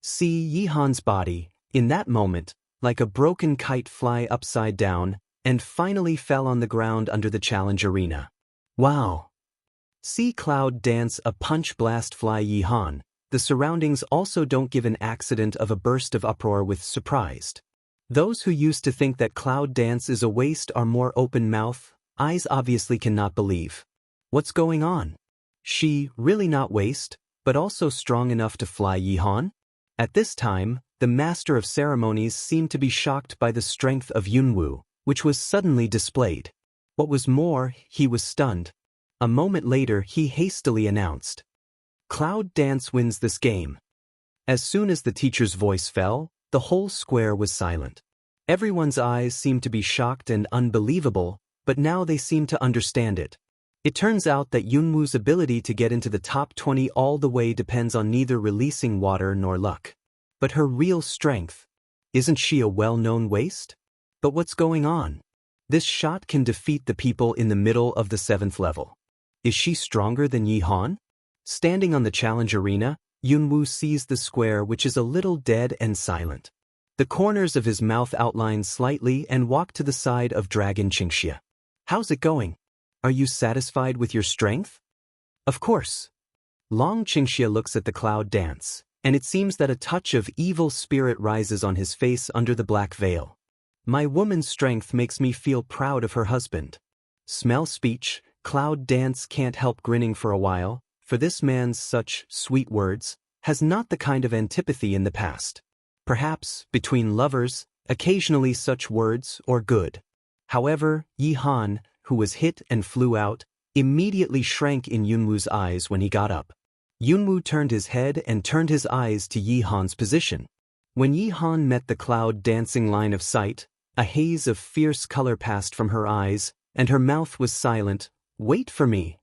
See Yihan's body, in that moment, like a broken kite fly upside down, and finally fell on the ground under the challenge arena. Wow! See Cloud dance a punch blast fly Yihan. The surroundings also don't give an accident of a burst of uproar with surprised. Those who used to think that Cloud dance is a waste are more open mouth, eyes obviously cannot believe. What's going on? She really not waste, but also strong enough to fly Yihan? At this time, the master of ceremonies seemed to be shocked by the strength of Yunwu, which was suddenly displayed. What was more, he was stunned. A moment later he hastily announced, "Cloud dance wins this game." As soon as the teacher's voice fell, the whole square was silent. Everyone's eyes seemed to be shocked and unbelievable, but now they seemed to understand it. It turns out that Yunwu's ability to get into the top 20 all the way depends on neither releasing water nor luck. But her real strength. Isn't she a well-known waste? But what's going on? This shot can defeat the people in the middle of the 7th level. Is she stronger than Yihan? Standing on the challenge arena, Yunwu sees the square which is a little dead and silent. The corners of his mouth outline slightly and walk to the side of Dragon Qingxia. How's it going? Are you satisfied with your strength? Of course. Long Qingxia looks at the Cloud dance, and it seems that a touch of evil spirit rises on his face under the black veil. My woman's strength makes me feel proud of her husband. Smell speech, Cloud dance can't help grinning for a while, for this man's such sweet words has not the kind of antipathy in the past. Perhaps, between lovers, occasionally such words are good. However, Yihan, who was hit and flew out, immediately shrank in Yunwu's eyes when he got up. Yunwu turned his head and turned his eyes to Yihan's position. When Yihan met the Cloud dancing line of sight, a haze of fierce color passed from her eyes, and her mouth was silent. Wait for me.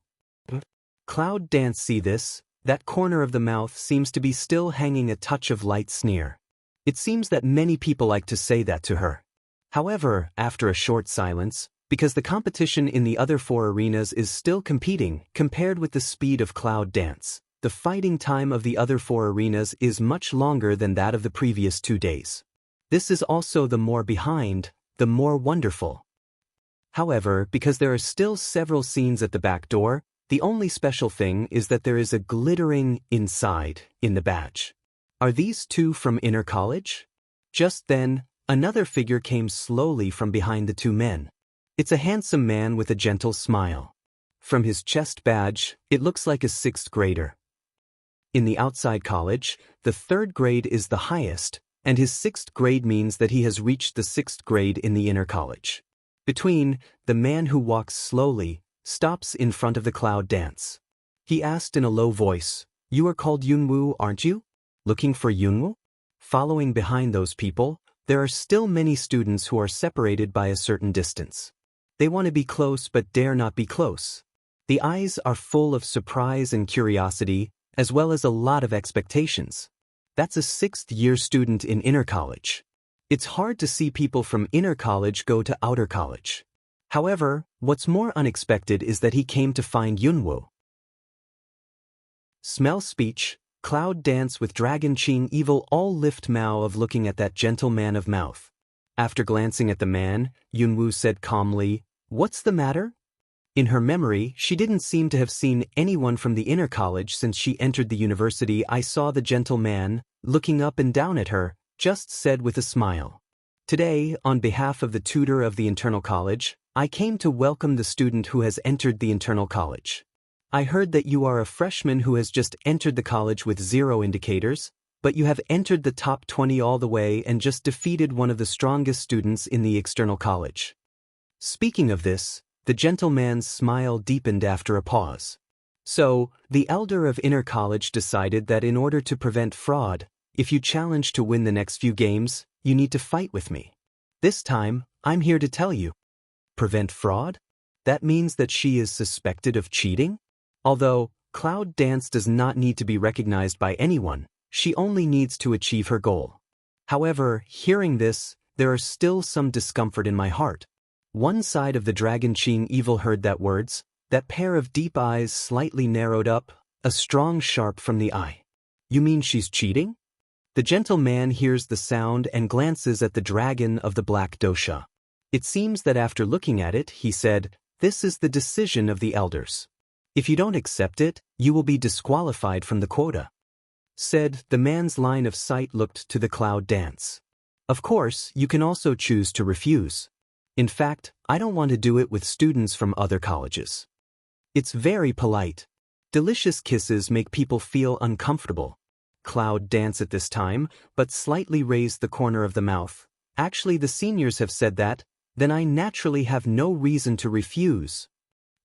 Cloud dance see this, that corner of the mouth seems to be still hanging a touch of light sneer. It seems that many people like to say that to her. However, after a short silence, because the competition in the other 4 arenas is still competing compared with the speed of Cloud dance, the fighting time of the other 4 arenas is much longer than that of the previous 2 days. This is also the more behind, the more wonderful. However, because there are still several scenes at the back door, the only special thing is that there is a glittering inside in the badge. Are these 2 from inner college? Just then, another figure came slowly from behind the 2 men. It's a handsome man with a gentle smile. From his chest badge, it looks like a 6th grader. In the outside college, the 3rd grade is the highest, and his 6th grade means that he has reached the 6th grade in the inner college. Between, the man who walks slowly, stops in front of the Cloud dance. He asked in a low voice, "You are called Yunwu, aren't you? Looking for Yunwu?" Following behind those people, there are still many students who are separated by a certain distance. They want to be close but dare not be close. The eyes are full of surprise and curiosity, as well as a lot of expectations. That's a 6th-year student in inner college. It's hard to see people from inner college go to outer college. However, what's more unexpected is that he came to find Yunwu. Smell speech, Cloud dance with Dragon Qing evil all lift Mao of looking at that gentle man of mouth. After glancing at the man, Yunwu said calmly, "What's the matter?" In her memory, she didn't seem to have seen anyone from the inner college since she entered the university. I saw the gentle man, looking up and down at her, just said with a smile. Today, on behalf of the tutor of the internal college, I came to welcome the student who has entered the internal college. I heard that you are a freshman who has just entered the college with 0 indicators, but you have entered the top 20 all the way and just defeated one of the strongest students in the external college. Speaking of this, the gentleman's smile deepened after a pause. So, the elder of inner college decided that in order to prevent fraud, if you challenge to win the next few games, you need to fight with me. This time, I'm here to tell you. Prevent fraud? That means that she is suspected of cheating? Although, Cloud dance does not need to be recognized by anyone, she only needs to achieve her goal. However, hearing this, there are still some discomfort in my heart. One side of the Dragon Qing evil heard that words, that pair of deep eyes slightly narrowed up, a strong sharp from the eye. You mean she's cheating? The gentle man hears the sound and glances at the dragon of the black dosha. It seems that after looking at it, he said, "This is the decision of the elders. If you don't accept it, you will be disqualified from the quota." Said, the man's line of sight looked to the cloud dance. Of course, you can also choose to refuse. In fact, I don't want to do it with students from other colleges. It's very polite. Delicious kisses make people feel uncomfortable. Cloud dance at this time, but slightly raised the corner of the mouth. Actually, the seniors have said that, then I naturally have no reason to refuse.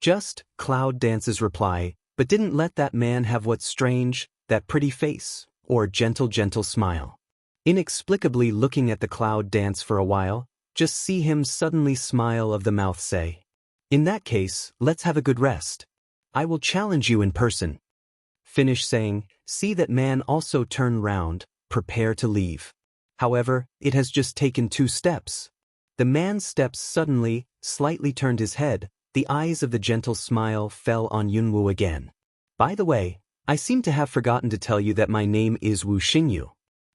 Just, Cloud dance's reply, but didn't let that man have what's strange, that pretty face, or gentle smile. Inexplicably looking at the cloud dance for a while, just see him suddenly smile of the mouth say, "In that case, let's have a good rest. I will challenge you in person." Finish saying, see that man also turn round, prepare to leave. However, it has just taken 2 steps. The man steps suddenly, slightly turned his head, the eyes of the gentle smile fell on Yunwoo again. By the way, I seem to have forgotten to tell you that my name is Wu Xingyu.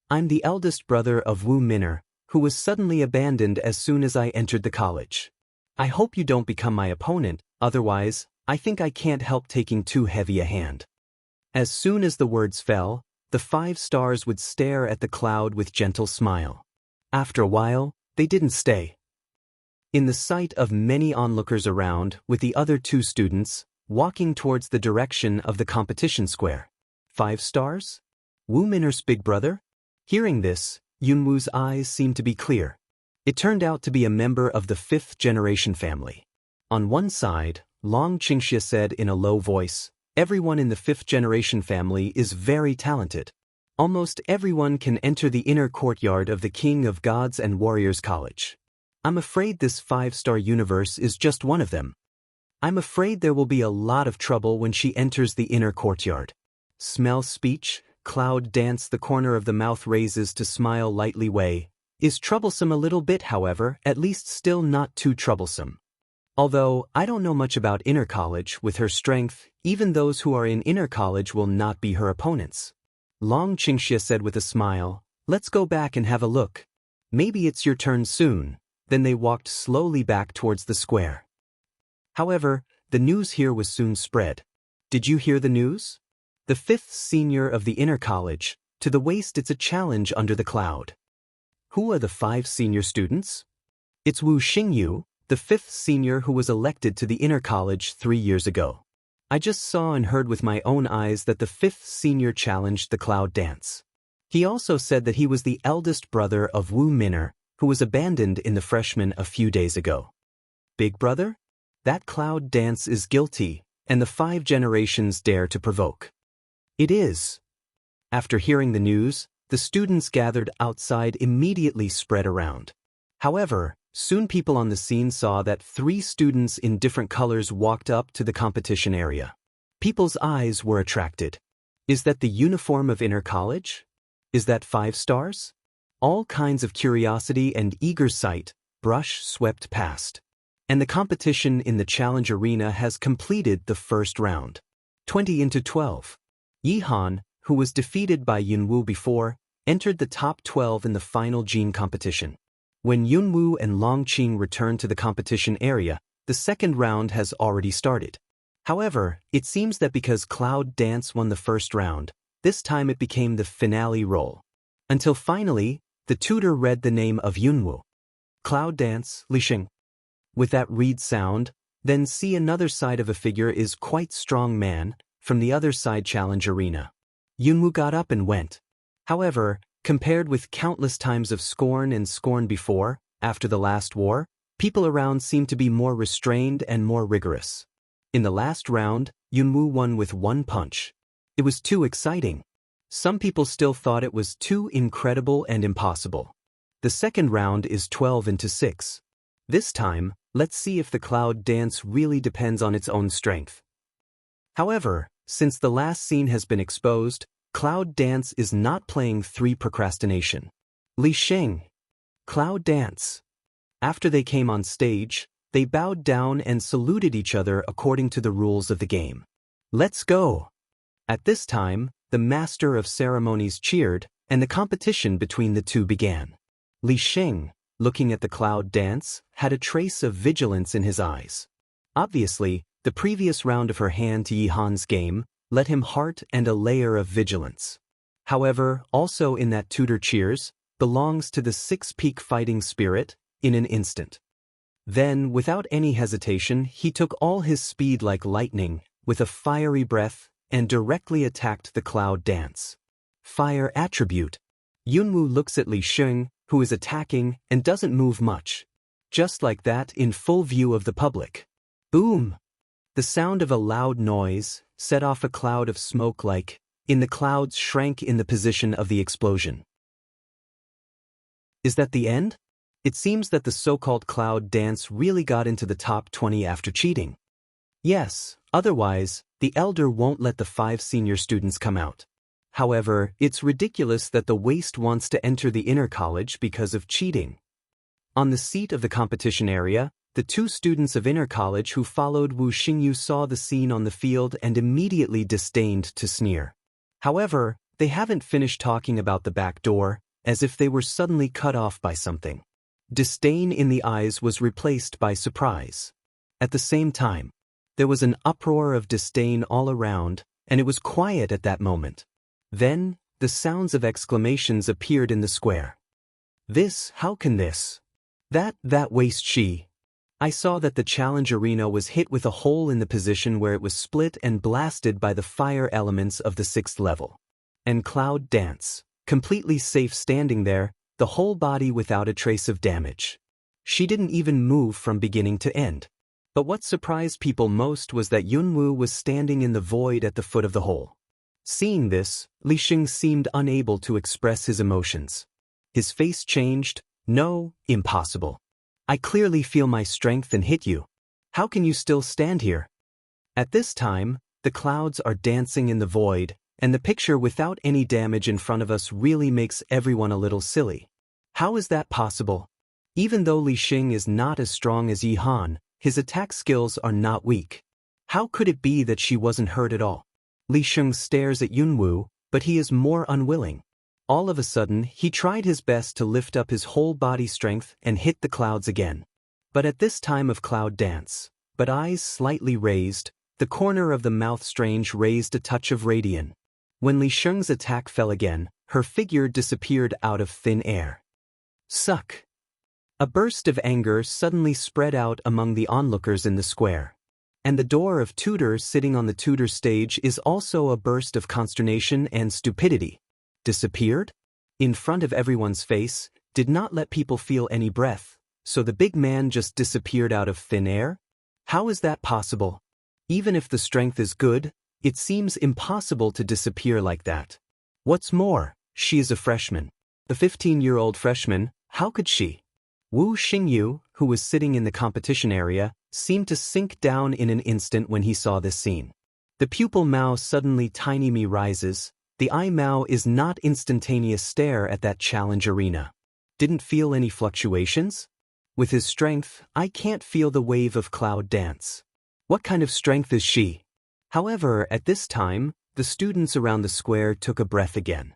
I'm the eldest brother of Wu Minner, who was suddenly abandoned as soon as I entered the college. I hope you don't become my opponent, otherwise, I think I can't help taking too heavy a hand. As soon as the words fell, the 5 stars would stare at the cloud with gentle smile. After a while, they didn't stay. In the sight of many onlookers around, with the other 2 students, walking towards the direction of the competition square. 5 stars? Wu Minner's big brother? Hearing this, Yunwoo's eyes seemed to be clear. It turned out to be a member of the 5th generation family. On one side, Long Qingxia said in a low voice, "Everyone in the 5th generation family is very talented. Almost everyone can enter the inner courtyard of the King of Gods and Warriors College. I'm afraid this 5-star universe is just one of them. I'm afraid there will be a lot of trouble when she enters the inner courtyard." Smell speech, cloud dance the corner of the mouth raises to smile lightly way, is troublesome a little bit however, at least still not too troublesome. Although, I don't know much about inner college, with her strength, even those who are in inner college will not be her opponents. Long Qingxia said with a smile, "Let's go back and have a look. Maybe it's your turn soon." Then they walked slowly back towards the square. However, the news here was soon spread. Did you hear the news? The 5th senior of the inner college, to the waist it's a challenge under the cloud. Who are the 5 senior students? It's Wu Xingyu, the 5th senior who was elected to the inner college 3 years ago. I just saw and heard with my own eyes that the 5th senior challenged the cloud dance. He also said that he was the eldest brother of Wu Minner, who was abandoned in the freshman a few days ago. Big brother? That cloud dance is guilty, and the 5 generations dare to provoke. It is. After hearing the news, the students gathered outside immediately spread around. However, soon people on the scene saw that 3 students in different colors walked up to the competition area. People's eyes were attracted. Is that the uniform of inner college? Is that 5 stars? All kinds of curiosity and eager sight, brush swept past. And the competition in the challenge arena has completed the first round. 20-12. Yihan, who was defeated by Yunwoo before, entered the top 12 in the final gene competition. When Yunwoo and Longqing returned to the competition area, the second round has already started. However, it seems that because Cloud Dance won the first round, this time it became the finale role. Until finally, the tutor read the name of Yunwoo. Cloud Dance, Lixing. With that read sound, then see another side of a figure is quite strong man, from the other side challenge arena. Yunwoo got up and went. However, compared with countless times of scorn and scorn before, after the last war, people around seemed to be more restrained and more rigorous. In the last round, Yunwoo won with 1 punch. It was too exciting. Some people still thought it was too incredible and impossible. The second round is 12-6. This time, let's see if the cloud dance really depends on its own strength. However, since the last scene has been exposed, Cloud Dance is not playing 3 procrastination. Li Sheng. Cloud Dance. After they came on stage, they bowed down and saluted each other according to the rules of the game. Let's go. At this time, the master of ceremonies cheered, and the competition between the two began. Li Sheng, looking at the cloud dance, had a trace of vigilance in his eyes. Obviously, the previous round of her hand to Yi Han's game let him heart and a layer of vigilance. However, also in that tutor cheers belongs to the six-peak fighting spirit in an instant. Then, without any hesitation, he took all his speed like lightning, with a fiery breath, and directly attacked the cloud dance. Fire attribute. Yunwu looks at Li Sheng, who is attacking, and doesn't move much. Just like that, in full view of the public. Boom! The sound of a loud noise set off a cloud of smoke the clouds shrank in the position of the explosion. Is that the end? It seems that the so-called cloud dance really got into the top 20 after cheating. Yes, otherwise, the elder won't let the 5 senior students come out. However, it's ridiculous that the waste wants to enter the inner college because of cheating. On the seat of the competition area, the 2 students of inner college who followed Wu Xingyu saw the scene on the field and immediately disdained to sneer. However, they haven't finished talking about the back door, as if they were suddenly cut off by something. Disdain in the eyes was replaced by surprise. At the same time, there was an uproar of disdain all around, and it was quiet at that moment. Then, the sounds of exclamations appeared in the square. This, how can this? That waste she. I saw that the challenge arena was hit with a hole in the position where it was split and blasted by the fire elements of the 6th level. And cloud dance, completely safe standing there, the whole body without a trace of damage. She didn't even move from beginning to end. But what surprised people most was that Yunwu was standing in the void at the foot of the hole. Seeing this, Li Sheng seemed unable to express his emotions. His face changed. No, impossible. I clearly feel my strength and hit you. How can you still stand here? At this time, the clouds are dancing in the void, and the picture without any damage in front of us really makes everyone a little silly. How is that possible? Even though Li Sheng is not as strong as Yi Han, his attack skills are not weak. How could it be that she wasn't hurt at all? Li Sheng stares at Yunwu, but he is more unwilling. All of a sudden, he tried his best to lift up his whole body strength and hit the clouds again. But at this time of cloud dance, but eyes slightly raised, the corner of the mouth strange raised a touch of radiance. When Li Sheng's attack fell again, her figure disappeared out of thin air. Suck! A burst of anger suddenly spread out among the onlookers in the square. And the door of tutor sitting on the tutor stage is also a burst of consternation and stupidity. Disappeared? In front of everyone's face, did not let people feel any breath, so the big man just disappeared out of thin air? How is that possible? Even if the strength is good, it seems impossible to disappear like that. What's more, she is a freshman. The 15-year-old freshman, how could she? Wu Xingyu, who was sitting in the competition area, seemed to sink down in an instant when he saw this scene. The pupil Mao suddenly tiny me rises. The eye Mao is not instantaneous stare at that challenge arena. Didn't feel any fluctuations? With his strength, I can't feel the wave of cloud dance. What kind of strength is she? However, at this time, the students around the square took a breath again.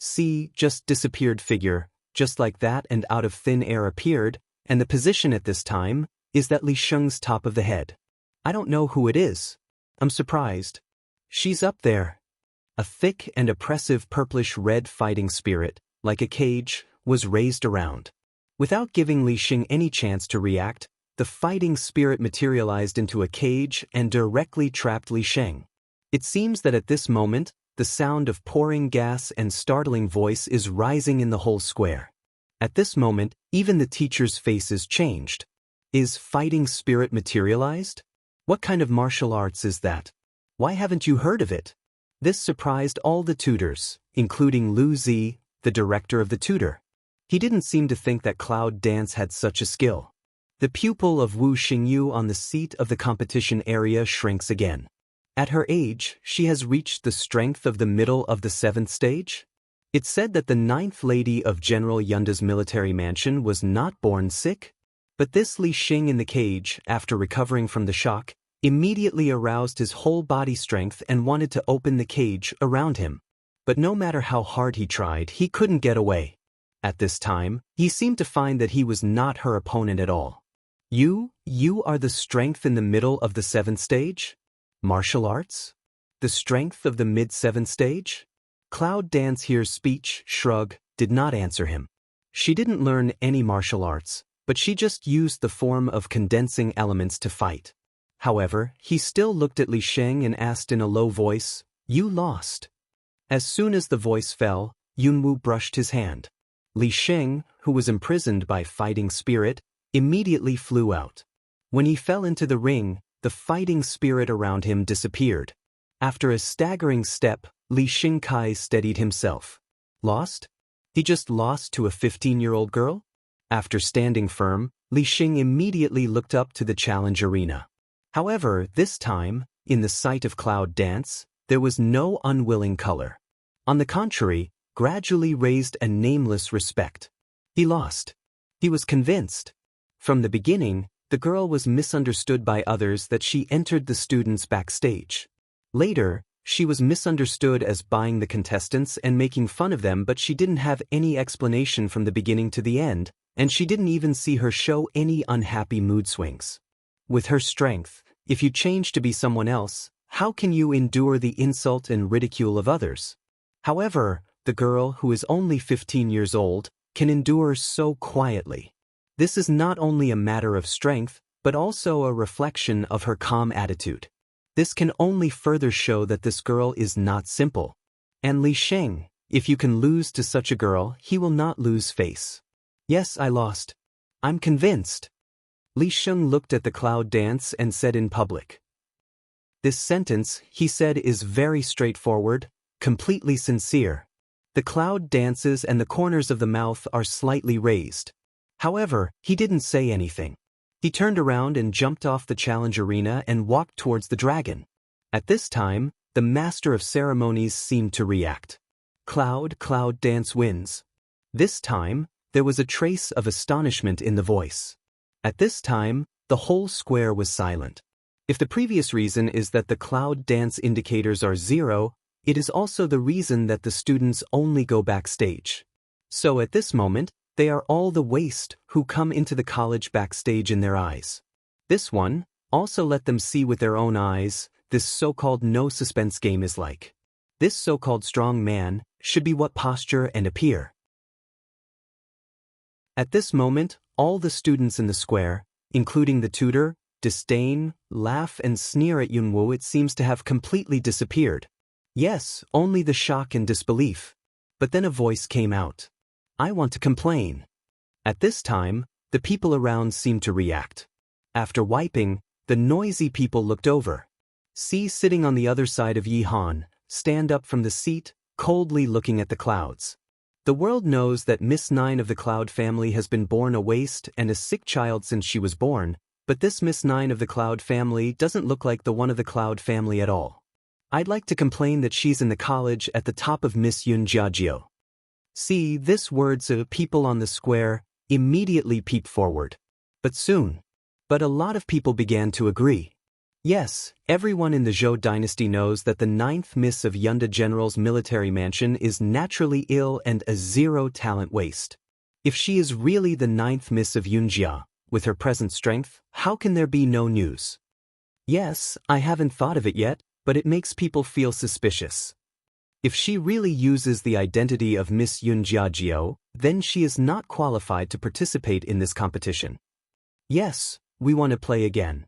See, just disappeared figure, just like that, and out of thin air appeared, and the position at this time is that Li Sheng's top of the head. I don't know who it is. I'm surprised. She's up there. A thick and oppressive purplish-red fighting spirit, like a cage, was raised around. Without giving Li Sheng any chance to react, the fighting spirit materialized into a cage and directly trapped Li Sheng. It seems that at this moment, the sound of pouring gas and startling voice is rising in the whole square. At this moment, even the teachers' faces changed. Is fighting spirit materialized? What kind of martial arts is that? Why haven't you heard of it? This surprised all the tutors, including Lu Zi, the director of the tutor. He didn't seem to think that cloud dance had such a skill. The pupil of Wu Xingyu on the seat of the competition area shrinks again. At her age, she has reached the strength of the middle of the 7th stage? It's said that the 9th lady of General Yunda's military mansion was not born sick? But this Li Sheng in the cage, after recovering from the shock, immediately aroused his whole body strength and wanted to open the cage around him. but no matter how hard he tried, he couldn't get away. At this time, he seemed to find that he was not her opponent at all. You are the strength in the middle of the 7th stage? Martial arts? The strength of the mid-7th stage? Cloud Dance here's speech, shrug, did not answer him. She didn't learn any martial arts, but she just used the form of condensing elements to fight. However, he still looked at Li Sheng and asked in a low voice, "You lost." As soon as the voice fell, Yunwu brushed his hand. Li Sheng, who was imprisoned by fighting spirit, immediately flew out. When he fell into the ring, the fighting spirit around him disappeared. After a staggering step, Li Xingkai steadied himself. Lost? He just lost to a 15-year-old girl? After standing firm, Li Xing immediately looked up to the challenge arena. However, this time, in the sight of Cloud Dance, there was no unwilling color. On the contrary, gradually raised a nameless respect. He lost. He was convinced. From the beginning, the girl was misunderstood by others that she entered the students backstage. Later, she was misunderstood as buying the contestants and making fun of them, but she didn't have any explanation from the beginning to the end, and she didn't even see her show any unhappy mood swings. With her strength, if you change to be someone else, how can you endure the insult and ridicule of others? However, the girl, who is only 15 years old, can endure so quietly. This is not only a matter of strength, but also a reflection of her calm attitude. This can only further show that this girl is not simple. And Li Sheng, if you can lose to such a girl, he will not lose face. Yes, I lost. I'm convinced. Li Sheng looked at the Cloud Dance and said in public. This sentence, he said, is very straightforward, completely sincere. The Cloud Dances and the corners of the mouth are slightly raised. However, he didn't say anything. He turned around and jumped off the challenge arena and walked towards the dragon. At this time, the master of ceremonies seemed to react. Cloud Dance wins. This time, there was a trace of astonishment in the voice. At this time, the whole square was silent. If the previous reason is that the Cloud Dance indicators are 0, it is also the reason that the students only go backstage. So at this moment, they are all the waste who come into the college backstage in their eyes. This one, also let them see with their own eyes, this so-called no-suspense game is like. This so-called strong man should be what posture and appear. At this moment, all the students in the square, including the tutor, disdain, laugh and sneer at Yunwu. It seems to have completely disappeared. Yes, only the shock and disbelief. But then a voice came out. I want to complain. At this time, the people around seemed to react. After wiping, the noisy people looked over. See sitting on the other side of Yi Han, stand up from the seat, coldly looking at the clouds. The world knows that Miss Nine of the Cloud family has been born a waste and a sick child since she was born, but this Miss Nine of the Cloud family doesn't look like the one of the Cloud family at all. I'd like to complain that she's in the college at the top of Miss Yun Jiajio. See, this words of people on the square immediately peeped forward. But a lot of people began to agree. Yes, everyone in the Zhou dynasty knows that the 9th Miss of Yunda General's military mansion is naturally ill and a zero-talent waste. If she is really the 9th Miss of Yunjia, with her present strength, how can there be no news? Yes, I haven't thought of it yet, but it makes people feel suspicious. If she really uses the identity of Miss Yun Jiajio, then she is not qualified to participate in this competition. Yes, we want to play again.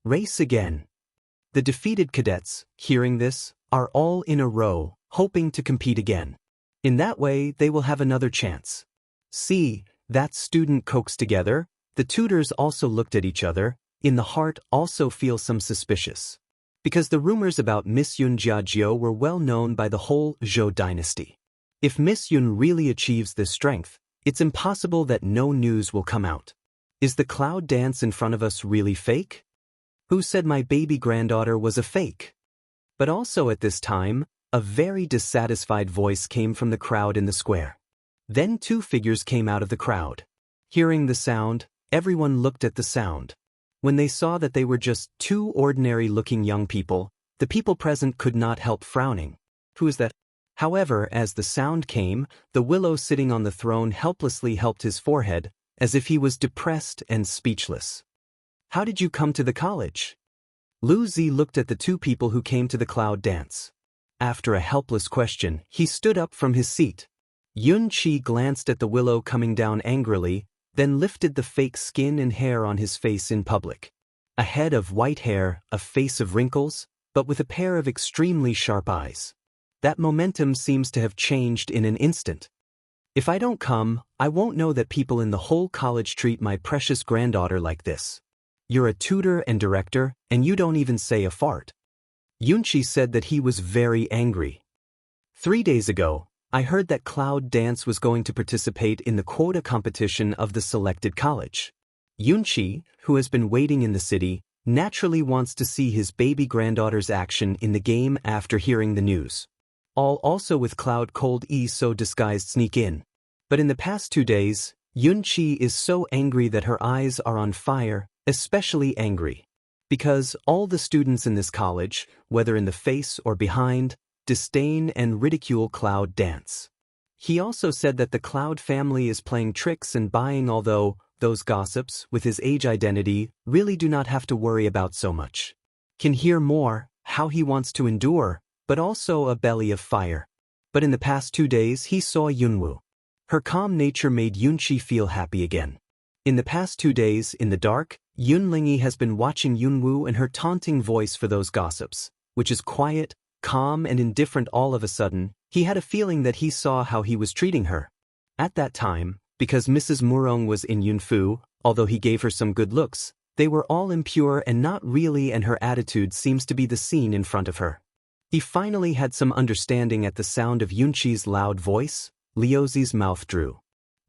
Race again. The defeated cadets, hearing this, are all in a row, hoping to compete again. In that way, they will have another chance. See, that student coaxed together, the tutors also looked at each other, in the heart also feel some suspicious. Because the rumors about Miss Yun Jiajio were well known by the whole Zhou dynasty. If Miss Yun really achieves this strength, it's impossible that no news will come out. Is the Cloud Dance in front of us really fake? Who said my baby granddaughter was a fake? But also at this time, a very dissatisfied voice came from the crowd in the square. Then 2 figures came out of the crowd. Hearing the sound, everyone looked at the sound. When they saw that they were just 2 ordinary-looking young people, the people present could not help frowning. Who is that? However, as the sound came, the willow sitting on the throne helplessly helped his forehead, as if he was depressed and speechless. How did you come to the college? Lu Zi looked at the two people who came to the cloud dance. After a helpless question, he stood up from his seat. Yun Qi glanced at the willow coming down angrily, then lifted the fake skin and hair on his face in public. A head of white hair, a face of wrinkles, but with a pair of extremely sharp eyes. That momentum seems to have changed in an instant. If I don't come, I won't know that people in the whole college treat my precious granddaughter like this. You're a tutor and director, and you don't even say a fart. Yunqi said that he was very angry. 3 days ago, I heard that Cloud Dance was going to participate in the quota competition of the selected college. Yunqi, who has been waiting in the city, naturally wants to see his baby granddaughter's action in the game after hearing the news. All also with Cloud Cold E so disguised sneak in. But in the past 2 days, Yunqi is so angry that her eyes are on fire, especially angry. Because all the students in this college, whether in the face or behind, disdain and ridicule Cloud Dance. He also said that the Cloud family is playing tricks and buying, although those gossips, with his age identity, really do not have to worry about so much. Can hear more, how he wants to endure, but also a belly of fire. But in the past 2 days he saw Yunwu. Her calm nature made Yunqi feel happy again. In the past 2 days, in the dark, Yunlingyi has been watching Yunwu and her taunting voice for those gossips, which is quiet, calm and indifferent. All of a sudden, he had a feeling that he saw how he was treating her. At that time, because Mrs. Murong was in Yunfu, although he gave her some good looks, they were all impure and not really, and her attitude seems to be the scene in front of her. He finally had some understanding at the sound of Yunqi's loud voice. Liuzi's mouth drew.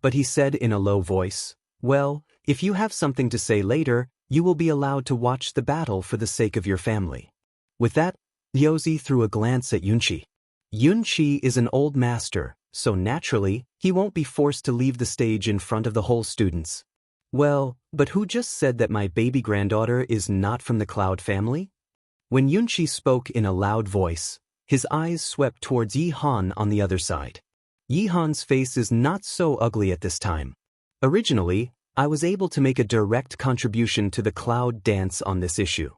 But he said in a low voice, "Well, if you have something to say later, you will be allowed to watch the battle for the sake of your family." With that, Liuzi threw a glance at Yunqi. Yunqi is an old master, so naturally, he won't be forced to leave the stage in front of the whole students. Well, but who just said that my baby granddaughter is not from the Cloud family? When Yunqi spoke in a loud voice, his eyes swept towards Yi Han on the other side. Yi Han's face is not so ugly at this time. Originally, I was able to make a direct contribution to the Cloud Dance on this issue.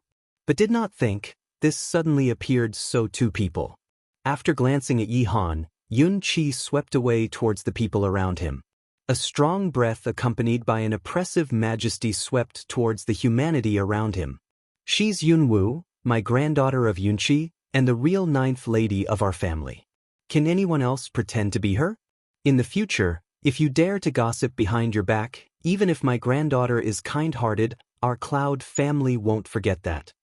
But did not think, this suddenly appeared so two people. After glancing at Yi Han, Yunqi swept away towards the people around him. A strong breath accompanied by an oppressive majesty swept towards the humanity around him. She's Yunwu, my granddaughter of Yunqi, and the real 9th lady of our family. Can anyone else pretend to be her? In the future, if you dare to gossip behind your back, even if my granddaughter is kind-hearted, our Cloud family won't forget that.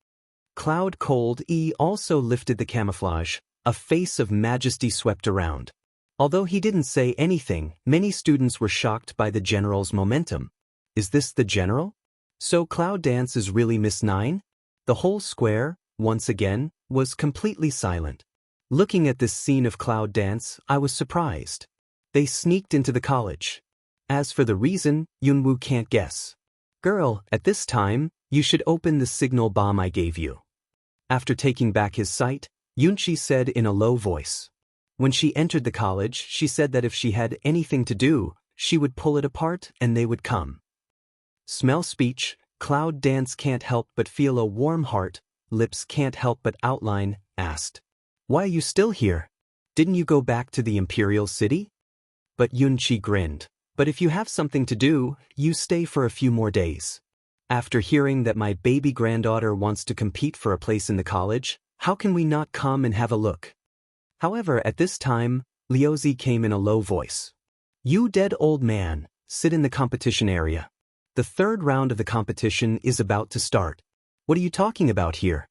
Cloud Cold E also lifted the camouflage, a face of majesty swept around. Although he didn't say anything, many students were shocked by the general's momentum. Is this the general? So Cloud Dance is really Miss 9? The whole square, once again, was completely silent. Looking at this scene of Cloud Dance, I was surprised. They sneaked into the college. As for the reason, Yunwu can't guess. Girl, at this time, you should open the signal bomb I gave you. After taking back his sight, Yunqi said in a low voice. When she entered the college, she said that if she had anything to do, she would pull it apart and they would come. Smell speech, Cloud Dance can't help but feel a warm heart, lips can't help but outline, asked. Why are you still here? Didn't you go back to the Imperial City? But Yunqi grinned. But if you have something to do, you stay for a few more days. After hearing that my baby granddaughter wants to compete for a place in the college, how can we not come and have a look? However, at this time, Liuzi came in a low voice. You dead old man, sit in the competition area. The 3rd round of the competition is about to start. What are you talking about here?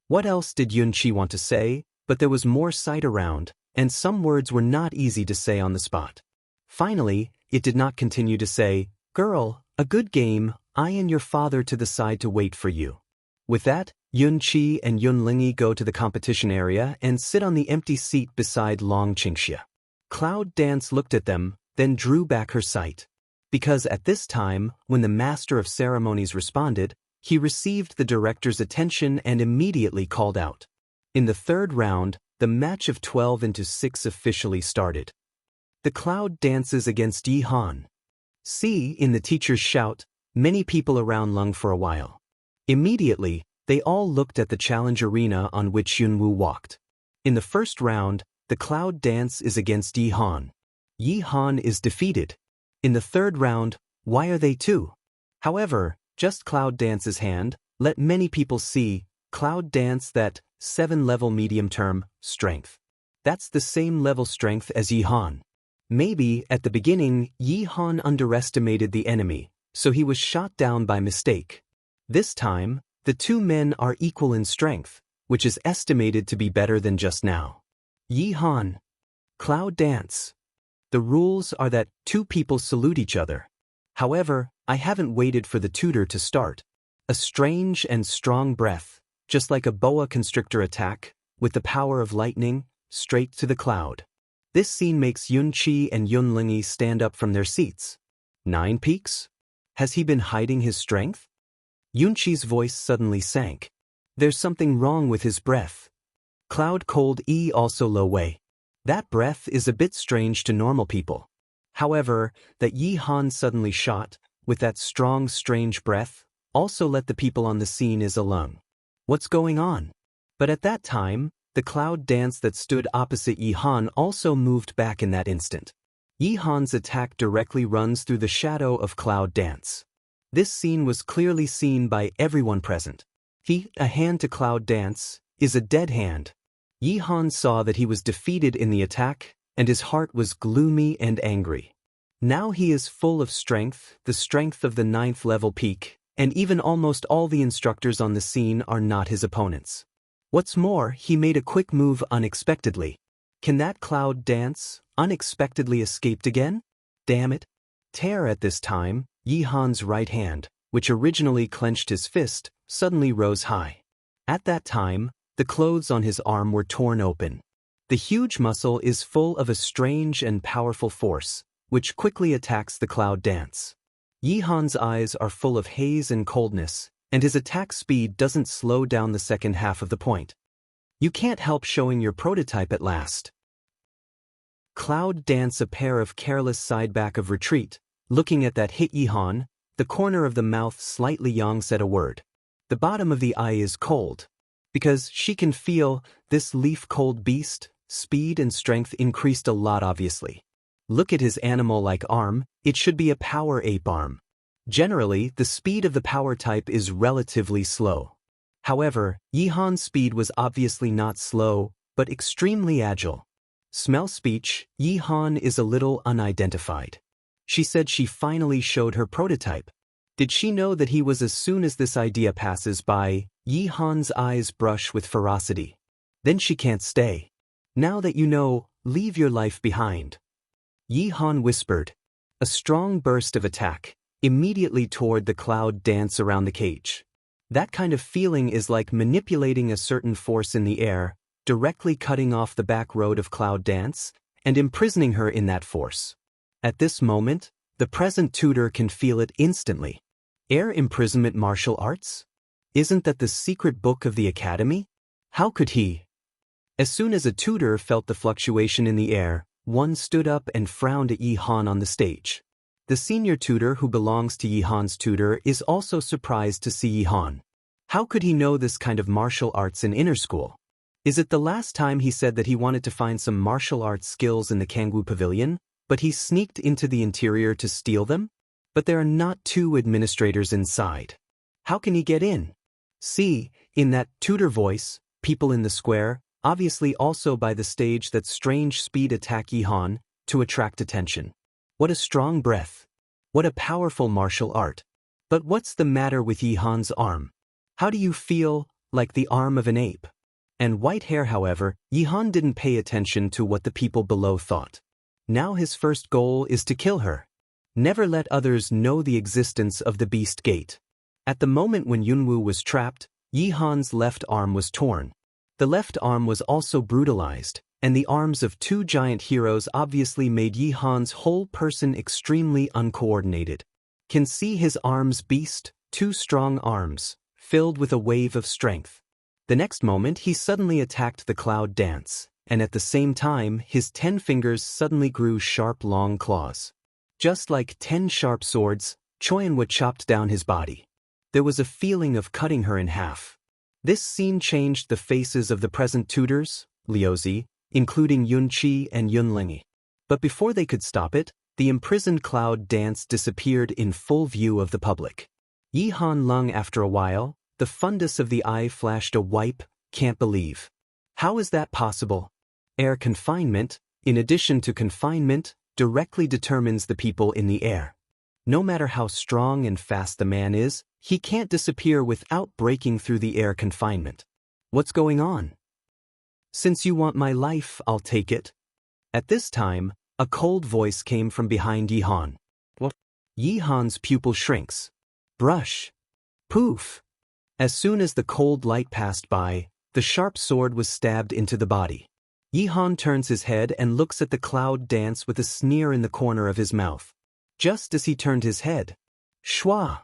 What else did Yunqi want to say, but there was more sight around, and some words were not easy to say on the spot. Finally, it did not continue to say, Girl, a good game, I and your father to the side to wait for you. With that, Yunqi and Yunlingyi go to the competition area and sit on the empty seat beside Long Qingxia. Cloud Dance looked at them, then drew back her sight. Because at this time, when the master of ceremonies responded, he received the director's attention and immediately called out. In the 3rd round, the match of 12-6 officially started. The cloud dances against Yi Han. See, in the teacher's shout, many people around lunged for a while. Immediately, they all looked at the challenge arena on which Yunwoo walked. In the first round, the cloud dance is against Yi Han. Yi Han is defeated. In the third round, why are they two? However, just cloud dance's hand, let many people see, cloud dance that 7-level medium term, strength. That's the same level strength as Yi Han. Maybe, at the beginning, Yi Han underestimated the enemy, so he was shot down by mistake. This time, the two men are equal in strength, which is estimated to be better than just now. Yi Han. Cloud dance. The rules are that two people salute each other. However, I haven't waited for the tutor to start. A strange and strong breath, just like a boa constrictor attack, with the power of lightning, straight to the cloud. This scene makes Yunqi and Yunlingyi stand up from their seats. 9 peaks? Has he been hiding his strength? Yunqi's voice suddenly sank. There's something wrong with his breath. Cloud cold E also low wei. That breath is a bit strange to normal people. However, that Yi Han suddenly shot, with that strong strange breath, also let the people on the scene is alone. What's going on? But at that time, the cloud dance that stood opposite Yi Han also moved back in that instant. Yi Han's attack directly runs through the shadow of cloud dance. This scene was clearly seen by everyone present. A hand to cloud dance, is a dead hand. Yi Han saw that he was defeated in the attack, and his heart was gloomy and angry. Now he is full of strength, the strength of the 9th level peak, and even almost all the instructors on the scene are not his opponents. What's more, he made a quick move unexpectedly. Can that cloud dance unexpectedly escaped again? Damn it. Tear at this time, Yi Han's right hand, which originally clenched his fist, suddenly rose high. At that time, the clothes on his arm were torn open. The huge muscle is full of a strange and powerful force, which quickly attacks the cloud dance. Yi Han's eyes are full of haze and coldness, and his attack speed doesn't slow down the second half of the point. You can't help showing your prototype at last. Cloud dance a pair of careless side back of retreat, looking at that hit Yi Han, the corner of the mouth slightly Yang said a word. The bottom of the eye is cold. Because she can feel, this leaf-cold beast, speed and strength increased a lot obviously. Look at his animal-like arm, it should be a power ape arm. Generally, the speed of the power type is relatively slow. However, Yi Han's speed was obviously not slow, but extremely agile. Smell speech, Yi Han is a little unidentified. She said she finally showed her prototype. Did she know that he was as soon as this idea passes by, Yi Han's eyes brush with ferocity. Then she can't stay. Now that you know, leave your life behind. Yi Han whispered. A strong burst of attack, immediately toward the cloud dance around the cage. That kind of feeling is like manipulating a certain force in the air, directly cutting off the back road of cloud dance, and imprisoning her in that force. At this moment, the present tutor can feel it instantly. Air imprisonment martial arts? Isn't that the secret book of the academy? How could he? As soon as a tutor felt the fluctuation in the air, one stood up and frowned at Yi Han on the stage. The senior tutor who belongs to Yi Han's tutor is also surprised to see Yi Han. How could he know this kind of martial arts in inner school? Is it the last time he said that he wanted to find some martial arts skills in the Kangwoo Pavilion, but he sneaked into the interior to steal them? But there are not 2 administrators inside. How can he get in? See, in that tutor voice, people in the square, obviously also by the stage that strange speed attack Yi Han, to attract attention. What a strong breath. What a powerful martial art. But what's the matter with Yi Han's arm? How do you feel, like the arm of an ape? And white hair, however, Yi Han didn't pay attention to what the people below thought. Now his first goal is to kill her. Never let others know the existence of the Beast Gate. At the moment when Yunwoo was trapped, Yi Han's left arm was torn. The left arm was also brutalized, and the arms of 2 giant heroes obviously made Yi Han's whole person extremely uncoordinated. Can see his arms beast, 2 strong arms, filled with a wave of strength. The next moment he suddenly attacked the cloud dance, and at the same time his 10 fingers suddenly grew sharp long claws. Just like 10 sharp swords, Choyunwoo chopped down his body. There was a feeling of cutting her in half. This scene changed the faces of the present tutors, Liuzi, including Yunqi and Yunlingi. But before they could stop it, the imprisoned cloud dance disappeared in full view of the public. Yi Han Lung, after a while, the fundus of the eye flashed a wipe, can't believe. How is that possible? Air confinement, in addition to confinement, directly determines the people in the air. No matter how strong and fast the man is, he can't disappear without breaking through the air confinement. What's going on? Since you want my life, I'll take it. At this time, a cold voice came from behind Yi Han. What? Yi Han's pupil shrinks. Brush. Poof. As soon as the cold light passed by, the sharp sword was stabbed into the body. Yi Han turns his head and looks at the cloud dance with a sneer in the corner of his mouth. Just as he turned his head, shwa!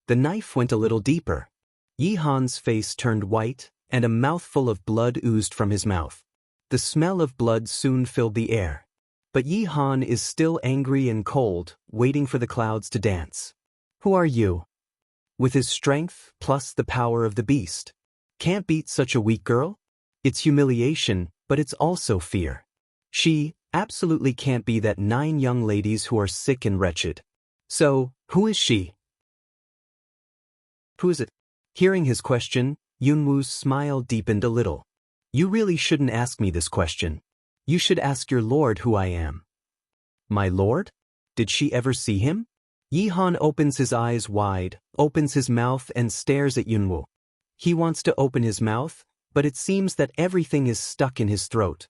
The knife went a little deeper. Yi Han's face turned white, and a mouthful of blood oozed from his mouth. The smell of blood soon filled the air. But Yi Han is still angry and cold, waiting for the clouds to dance. Who are you? With his strength, plus the power of the beast. Can't beat such a weak girl? It's humiliation, but it's also fear. She absolutely can't be that 9 young ladies who are sick and wretched. So, who is she? Who is it? Hearing his question, Yunwoo's smile deepened a little. You really shouldn't ask me this question. You should ask your lord who I am. My lord? Did she ever see him? Yi Han opens his eyes wide, opens his mouth and stares at Yunwoo. He wants to open his mouth, but it seems that everything is stuck in his throat.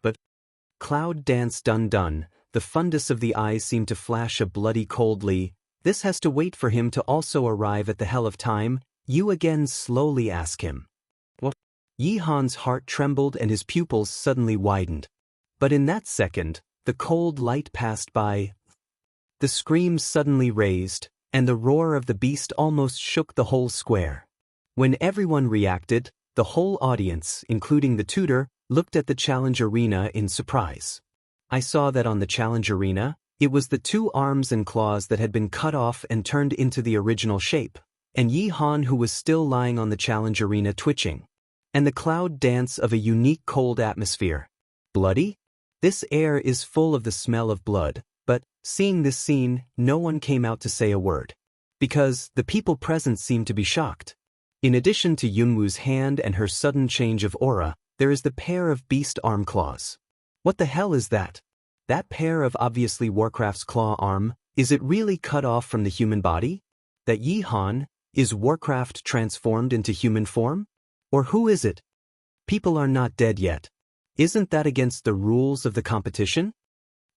But cloud dance done, the fundus of the eyes seemed to flash a bloody coldly. This has to wait for him to also arrive at the hell of time. You again slowly ask him. What? Yi Han's heart trembled and his pupils suddenly widened. But in that second, the cold light passed by. The scream suddenly raised, and the roar of the beast almost shook the whole square. When everyone reacted, the whole audience, including the tutor, looked at the challenge arena in surprise. I saw that on the challenge arena, it was the 2 arms and claws that had been cut off and turned into the original shape, and Yi Han who was still lying on the challenge arena twitching. And the cloud dance of a unique cold atmosphere. Bloody? This air is full of the smell of blood, but, seeing this scene, no one came out to say a word. Because the people present seemed to be shocked. In addition to Yunwoo's hand and her sudden change of aura, there is the pair of beast arm claws. What the hell is that? That pair of obviously Warcraft's claw arm, is it really cut off from the human body? That Yi Han, is Warcraft transformed into human form? Or who is it? People are not dead yet. Isn't that against the rules of the competition?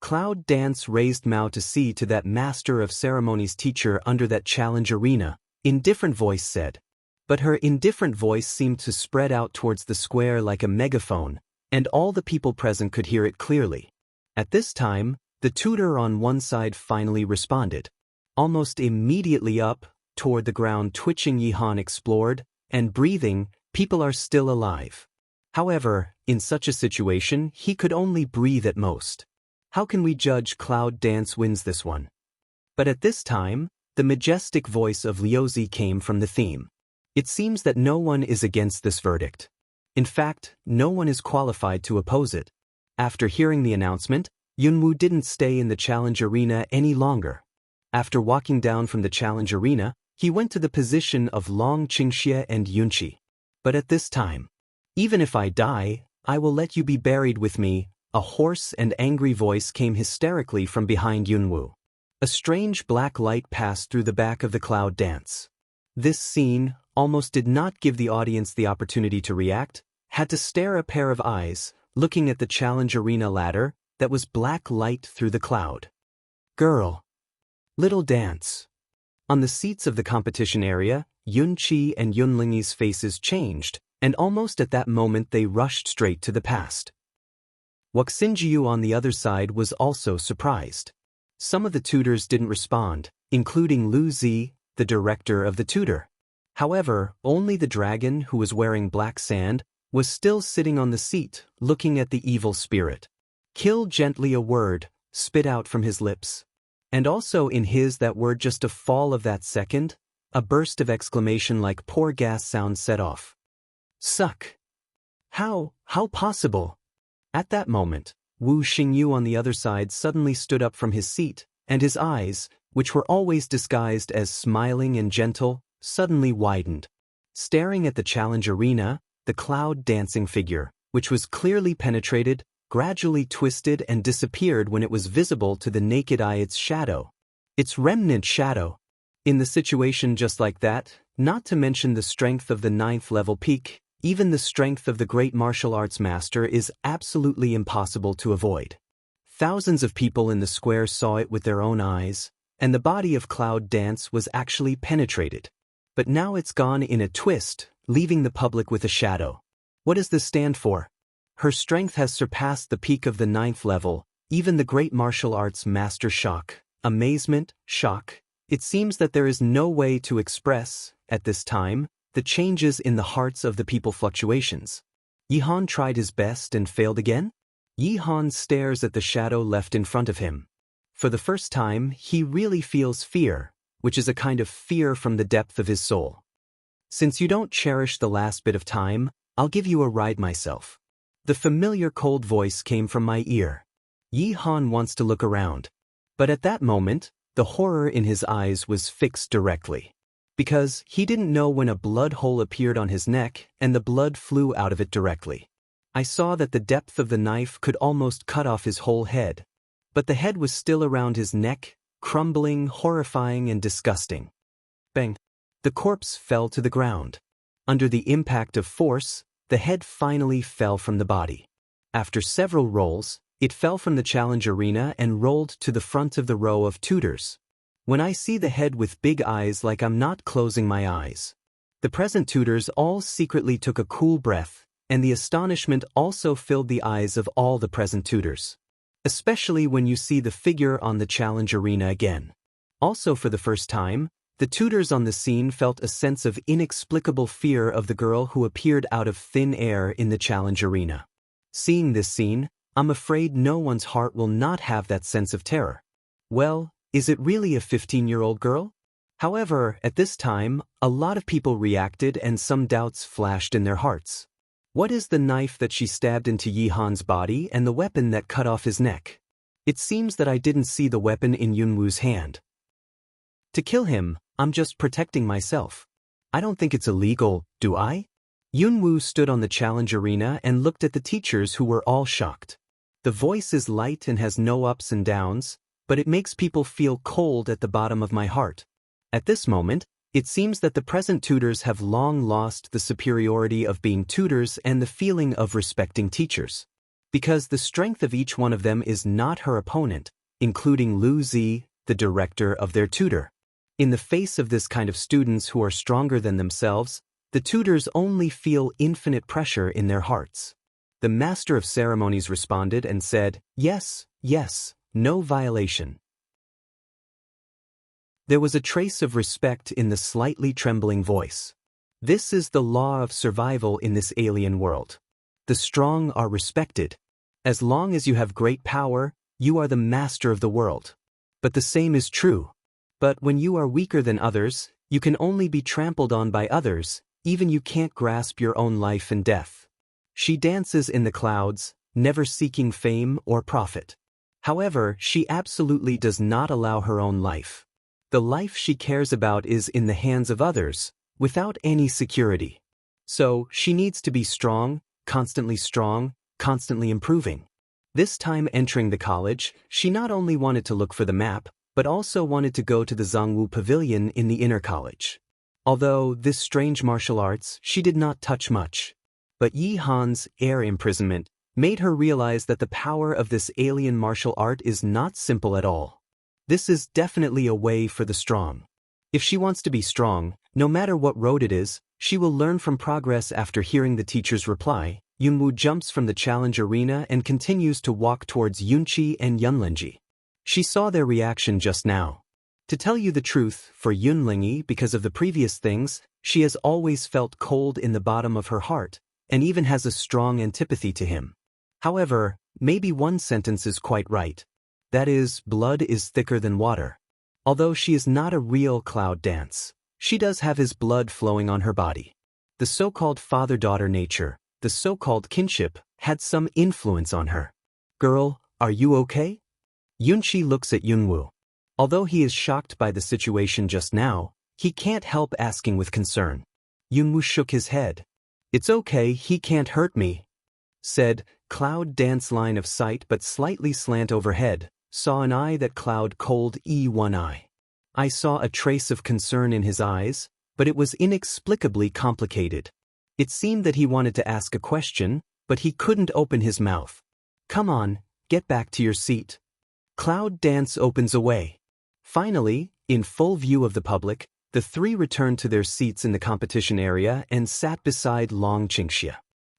Cloud Dance raised Mao to see to that master of ceremonies teacher under that challenge arena, indifferent voice said. But her indifferent voice seemed to spread out towards the square like a megaphone, and all the people present could hear it clearly. At this time, the tutor on one side finally responded. Almost immediately up, toward the ground twitching Yi Han explored, and breathing, people are still alive. However, in such a situation, he could only breathe at most. How can we judge Cloud Dance wins this one? But at this time, the majestic voice of Liuzi came from the theme. It seems that no one is against this verdict. In fact, no one is qualified to oppose it. After hearing the announcement, Yunwoo didn't stay in the challenge arena any longer. After walking down from the challenge arena, he went to the position of Long Qingxie and Yunqi. But at this time, even if I die, I will let you be buried with me. A hoarse and angry voice came hysterically from behind Yunwoo. A strange black light passed through the back of the Cloud Dance. This scene almost did not give the audience the opportunity to react, had to stare a pair of eyes, looking at the challenge arena ladder, that was black light through the cloud. Girl. Little dance. On the seats of the competition area, Yunqi and Yunlingyi's faces changed, and almost at that moment they rushed straight to the past. Waxinjiu on the other side was also surprised. Some of the tutors didn't respond, including Lu Zi, the director of the tutor. However, only the dragon who was wearing black sand, was still sitting on the seat, looking at the evil spirit. Kill gently a word, spit out from his lips. And also in his that word just a fall of that second, a burst of exclamation like poor gas sound set off. Suck. How possible? At that moment, Wu Xingyu on the other side suddenly stood up from his seat, and his eyes, which were always disguised as smiling and gentle, suddenly widened. Staring at the challenge arena, the cloud-dancing figure, which was clearly penetrated, gradually twisted and disappeared when it was visible to the naked eye its shadow. Its remnant shadow. In the situation just like that, not to mention the strength of the 9th level peak, even the strength of the great martial arts master is absolutely impossible to avoid. Thousands of people in the square saw it with their own eyes, and the body of Cloud Dance was actually penetrated. But now it's gone in a twist, leaving the public with a shadow. What does this stand for? Her strength has surpassed the peak of the 9th level, even the great martial arts master shock, amazement, shock. It seems that there is no way to express, at this time, the changes in the hearts of the people fluctuations. Yi Han tried his best and failed again? Yi Han stares at the shadow left in front of him. For the first time, he really feels fear, which is a kind of fear from the depth of his soul. Since you don't cherish the last bit of time, I'll give you a ride myself. The familiar cold voice came from my ear. Yi Han wants to look around. But at that moment, the horror in his eyes was fixed directly. Because he didn't know when a blood hole appeared on his neck and the blood flew out of it directly. I saw that the depth of the knife could almost cut off his whole head. But the head was still around his neck, crumbling, horrifying and disgusting. Bang! The corpse fell to the ground. Under the impact of force, the head finally fell from the body. After several rolls, it fell from the challenge arena and rolled to the front of the row of tutors. When I see the head with big eyes like I'm not closing my eyes. The present tutors all secretly took a cool breath, and the astonishment also filled the eyes of all the present tutors. Especially when you see the figure on the challenge arena again. Also for the first time, the tutors on the scene felt a sense of inexplicable fear of the girl who appeared out of thin air in the challenge arena. Seeing this scene, I'm afraid no one's heart will not have that sense of terror. Well, is it really a 15-year-old girl? However, at this time, a lot of people reacted and some doubts flashed in their hearts. What is the knife that she stabbed into Yi Han's body and the weapon that cut off his neck? It seems that I didn't see the weapon in Yunwu's hand. To kill him, I'm just protecting myself. I don't think it's illegal, do I? Yunwu stood on the challenge arena and looked at the teachers who were all shocked. The voice is light and has no ups and downs, but it makes people feel cold at the bottom of my heart. At this moment, it seems that the present tutors have long lost the superiority of being tutors and the feeling of respecting teachers. Because the strength of each one of them is not her opponent, including Lu Zi, the director of their tutor. In the face of this kind of students who are stronger than themselves, the tutors only feel infinite pressure in their hearts. The master of ceremonies responded and said, "Yes, yes, no violation." There was a trace of respect in the slightly trembling voice. This is the law of survival in this alien world. The strong are respected. As long as you have great power, you are the master of the world. But the same is true. But when you are weaker than others, you can only be trampled on by others, even you can't grasp your own life and death. She dances in the clouds, never seeking fame or profit. However, she absolutely does not allow her own life. The life she cares about is in the hands of others, without any security. So, she needs to be strong, constantly improving. This time entering the college, she not only wanted to look for the map, but also wanted to go to the Zhongwu Pavilion in the inner college. Although this strange martial arts she did not touch much. But Yi Han's air imprisonment made her realize that the power of this alien martial art is not simple at all. This is definitely a way for the strong. If she wants to be strong, no matter what road it is, she will learn from progress. After hearing the teacher's reply, Yunwu jumps from the challenge arena and continues to walk towards Yunqi and Yunlingyi. She saw their reaction just now. To tell you the truth, for Yunlingyi, because of the previous things, she has always felt cold in the bottom of her heart, and even has a strong antipathy to him. However, maybe one sentence is quite right. That is, blood is thicker than water. Although she is not a real Cloud Dance, she does have his blood flowing on her body. The so-called father-daughter nature, the so-called kinship, had some influence on her. Girl, are you okay? Yunchi looks at Yunwoo. Although he is shocked by the situation just now, he can't help asking with concern. Yunwoo shook his head. It's okay, he can't hurt me, said. Cloud Dance line of sight but slightly slant overhead, saw an eye that Cloud cold one eye. I saw a trace of concern in his eyes, but it was inexplicably complicated. It seemed that he wanted to ask a question, but he couldn't open his mouth. Come on, get back to your seat. Cloud Dance opens away. Finally, in full view of the public, the three returned to their seats in the competition area and sat beside Long Qingxia.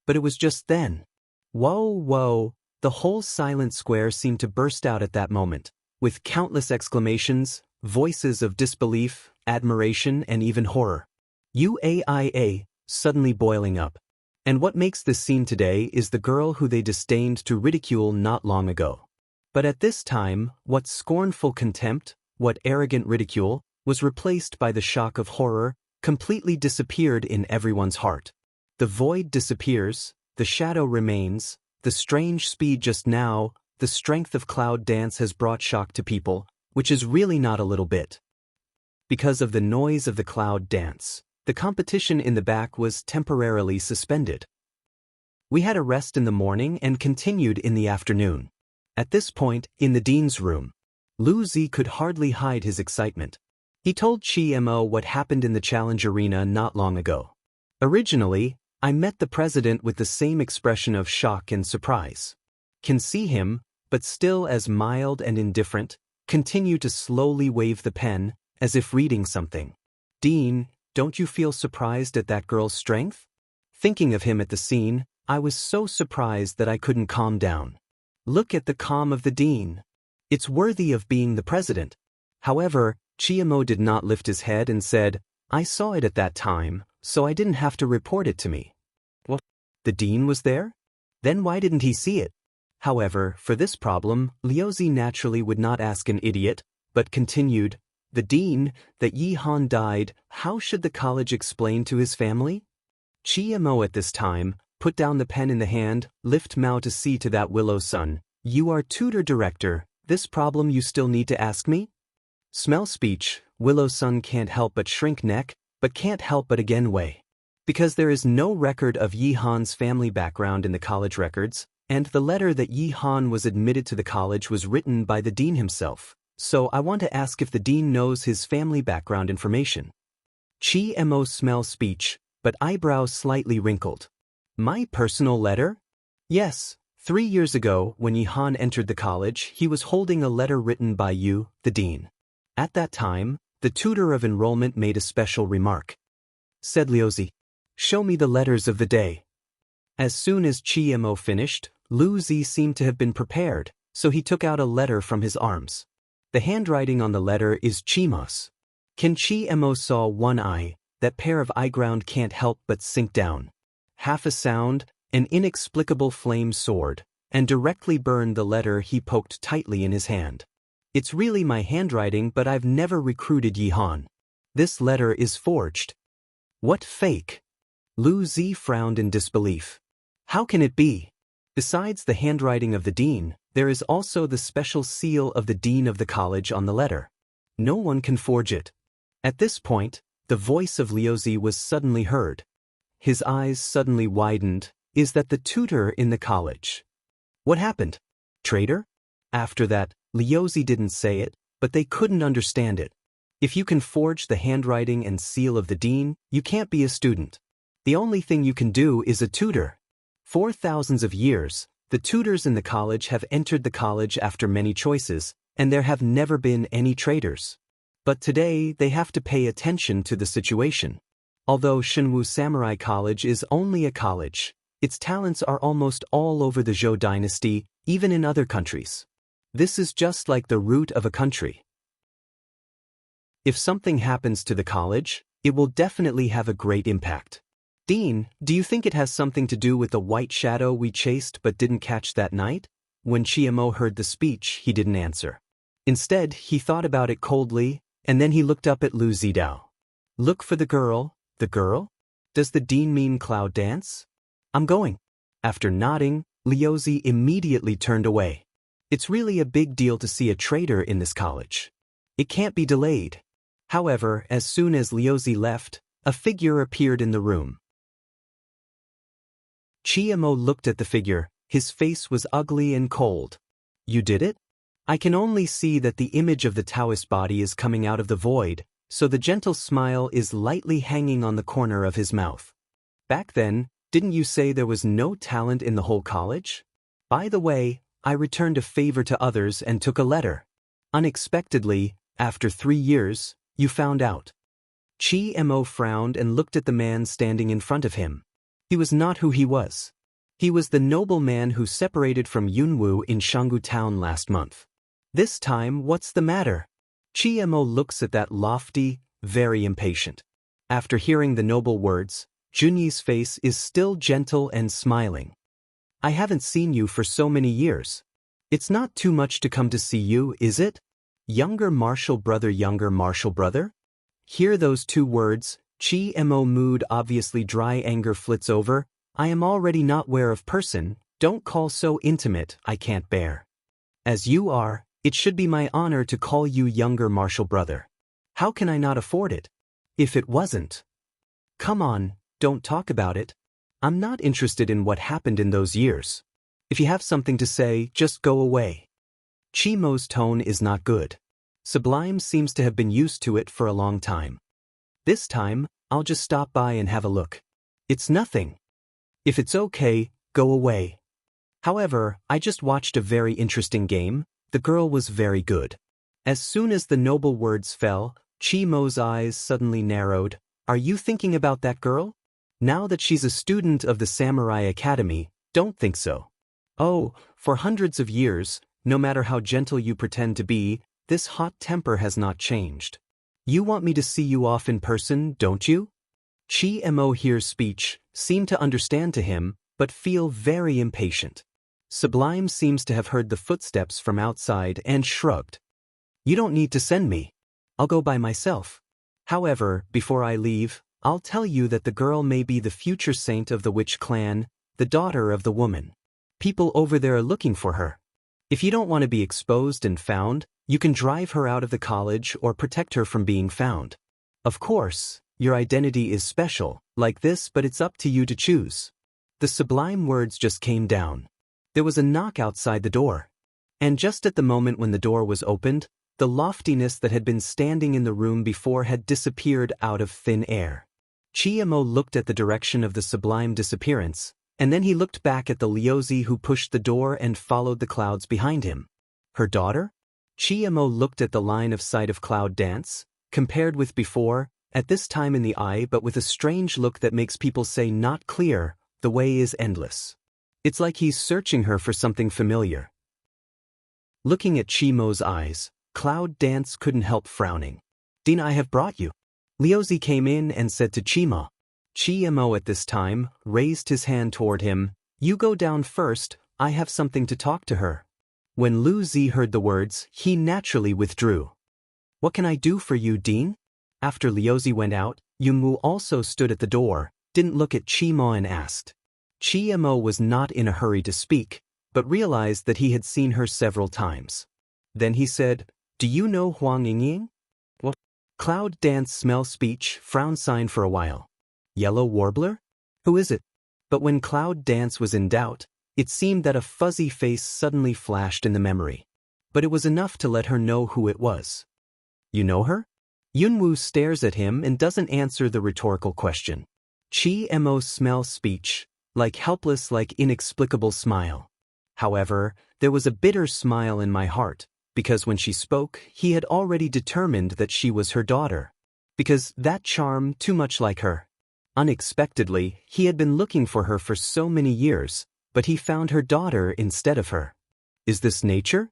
But it was just then. Whoa, whoa, the whole silent square seemed to burst out at that moment, with countless exclamations, voices of disbelief, admiration, and even horror. UAIA, suddenly boiling up. And what makes this scene today is the girl who they disdained to ridicule not long ago. But at this time, what scornful contempt, what arrogant ridicule, was replaced by the shock of horror, completely disappeared in everyone's heart. The void disappears, the shadow remains, the strange speed just now, the strength of Cloud Dance has brought shock to people, which is really not a little bit. Because of the noise of the Cloud Dance, the competition in the back was temporarily suspended. We had a rest in the morning and continued in the afternoon. At this point, in the dean's room, Lu Zi could hardly hide his excitement. He told Chi Mo what happened in the challenge arena not long ago. Originally, I met the president with the same expression of shock and surprise. Can see him, but still as mild and indifferent, continue to slowly wave the pen, as if reading something. Dean, don't you feel surprised at that girl's strength? Thinking of him at the scene, I was so surprised that I couldn't calm down. Look at the calm of the dean. It's worthy of being the president. However, Chiemo did not lift his head and said, I saw it at that time, so I didn't have to report it to me. What? The dean was there? Then why didn't he see it? However, for this problem, Liuzi naturally would not ask an idiot, but continued, the dean, that Yi Han died, how should the college explain to his family? Chiemo at this time, put down the pen in the hand, lift Mao to see to that Willow son, you are tutor director, this problem you still need to ask me? Smell speech, Willow son can't help but shrink neck, but can't help but again weigh. Because there is no record of Yi Han's family background in the college records, and the letter that Yi Han was admitted to the college was written by the dean himself, so I want to ask if the dean knows his family background information. Chi Mo smell speech, but eyebrows slightly wrinkled. My personal letter? Yes, 3 years ago, when Yi Han entered the college, he was holding a letter written by you, the dean. At that time, the tutor of enrollment made a special remark. Said Liuzi, show me the letters of the day. As soon as Chi Mo finished, Lu Zi seemed to have been prepared, so he took out a letter from his arms. The handwriting on the letter is Chimos. Can Chi Mo saw one eye, that pair of eyeground can't help but sink down. Half a sound, an inexplicable flame soared, and directly burned the letter he poked tightly in his hand. It's really my handwriting, but I've never recruited Yi Han. This letter is forged. What fake? Lu Zi frowned in disbelief. How can it be? Besides the handwriting of the dean, there is also the special seal of the dean of the college on the letter. No one can forge it. At this point, the voice of Liuzi was suddenly heard. His eyes suddenly widened. Is that the tutor in the college? What happened? Traitor? After that, Liuzi didn't say it, but they couldn't understand it. If you can forge the handwriting and seal of the dean, you can't be a student. The only thing you can do is a tutor. For thousands of years, the tutors in the college have entered the college after many choices, and there have never been any traitors. But today, they have to pay attention to the situation. Although Shenwu Samurai College is only a college, its talents are almost all over the Zhou dynasty, even in other countries. This is just like the root of a country. If something happens to the college, it will definitely have a great impact. Dean, do you think it has something to do with the white shadow we chased but didn't catch that night? When Chiemo heard the speech, he didn't answer. Instead, he thought about it coldly, and then he looked up at Lu Zidao. Look for the girl? The girl? Does the dean mean Cloud Dance? I'm going. After nodding, Liuzi immediately turned away. It's really a big deal to see a traitor in this college. It can't be delayed. However, as soon as Liuzi left, a figure appeared in the room. Chiemo looked at the figure. His face was ugly and cold. You did it? I can only see that the image of the Taoist body is coming out of the void, so the gentle smile is lightly hanging on the corner of his mouth. Back then, didn't you say there was no talent in the whole college? By the way, I returned a favor to others and took a letter. Unexpectedly, after 3 years, you found out. Chi-Mo frowned and looked at the man standing in front of him. He was not who he was. He was the noble man who separated from Yunwu in Shanggu town last month. This time, what's the matter? Chi-Mo looks at that lofty, very impatient. After hearing the noble words, Junyi's face is still gentle and smiling. I haven't seen you for so many years. It's not too much to come to see you, is it? Younger martial brother. Hear those 2 words, Chi-Mo mood obviously dry anger flits over. I am already not aware of person, don't call so intimate, I can't bear. As you are, it should be my honor to call you younger martial brother. How can I not afford it? If it wasn't. Come on, don't talk about it. I'm not interested in what happened in those years. If you have something to say, just go away. Chimo's tone is not good. Sublime seems to have been used to it for a long time. This time, I'll just stop by and have a look. It's nothing. If it's okay, go away. However, I just watched a very interesting game. The girl was very good. As soon as the noble words fell, Chimo's eyes suddenly narrowed. Are you thinking about that girl? Now that she's a student of the Samurai Academy, don't think so. Oh, for hundreds of years, no matter how gentle you pretend to be, this hot temper has not changed. You want me to see you off in person, don't you? Chi-Mo hears speech, seem to understand to him, but feel very impatient. Sublime seems to have heard the footsteps from outside and shrugged. You don't need to send me. I'll go by myself. However, before I leave, I'll tell you that the girl may be the future saint of the witch clan, the daughter of the woman. People over there are looking for her. If you don't want to be exposed and found, you can drive her out of the college or protect her from being found. Of course, your identity is special, like this, but it's up to you to choose. The sublime words just came down. There was a knock outside the door. And just at the moment when the door was opened, the loftiness that had been standing in the room before had disappeared out of thin air. Chi-Mo looked at the direction of the sublime disappearance, and then he looked back at the Liuzi who pushed the door and followed the clouds behind him. Her daughter? Chi-Mo looked at the line of sight of Cloud Dance, compared with before, at this time in the eye but with a strange look that makes people say not clear, the way is endless. It's like he's searching her for something familiar. Looking at Chi-Mo's eyes, Cloud Dance couldn't help frowning. Dean, I have brought you. Liuzi came in and said to Chi-Mo. Chi-Mo at this time raised his hand toward him. You go down first, I have something to talk to her. When Lu Zi heard the words, he naturally withdrew. What can I do for you, Dean? After Liuzi went out, Yunwu also stood at the door, didn't look at Chi-Mo and asked. Chi-Mo was not in a hurry to speak, but realized that he had seen her several times. Then he said, Do you know Huang Yingying? What? Cloud Dance smell speech, frown sign for a while. Yellow Warbler? Who is it? But when Cloud Dance was in doubt, it seemed that a fuzzy face suddenly flashed in the memory. But it was enough to let her know who it was. You know her? Yunwu stares at him and doesn't answer the rhetorical question. Chi-Mo smell speech, like helpless, like inexplicable smile. However, there was a bitter smile in my heart, because when she spoke, he had already determined that she was her daughter. Because that charm, too much like her. Unexpectedly, he had been looking for her for so many years, but he found her daughter instead of her. Is this nature?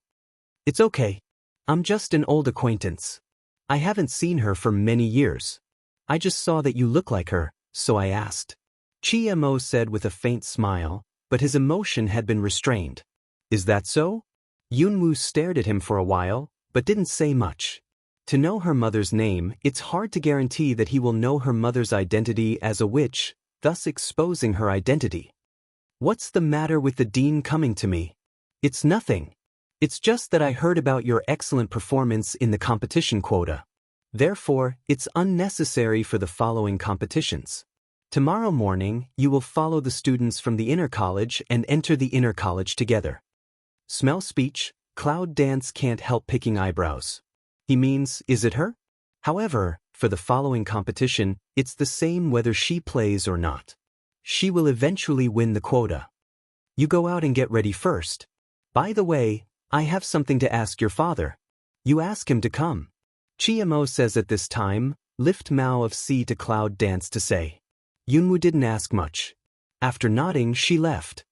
It's okay. I'm just an old acquaintance. I haven't seen her for many years. I just saw that you look like her, so I asked. Chi-mo said with a faint smile, but his emotion had been restrained. Is that so? Yunwoo stared at him for a while, but didn't say much. To know her mother's name, it's hard to guarantee that he will know her mother's identity as a witch, thus exposing her identity. What's the matter with the dean coming to me? It's nothing. It's just that I heard about your excellent performance in the competition quota. Therefore, it's unnecessary for the following competitions. Tomorrow morning, you will follow the students from the inner college and enter the inner college together. Smell speech, Cloud Dance can't help picking eyebrows. He means, is it her? However, for the following competition, it's the same whether she plays or not. She will eventually win the quota. You go out and get ready first. By the way, I have something to ask your father. You ask him to come. Chi-mo says at this time, lift Mao of C to Cloud Dance to say. Yunwoo didn't ask much. After nodding, she left.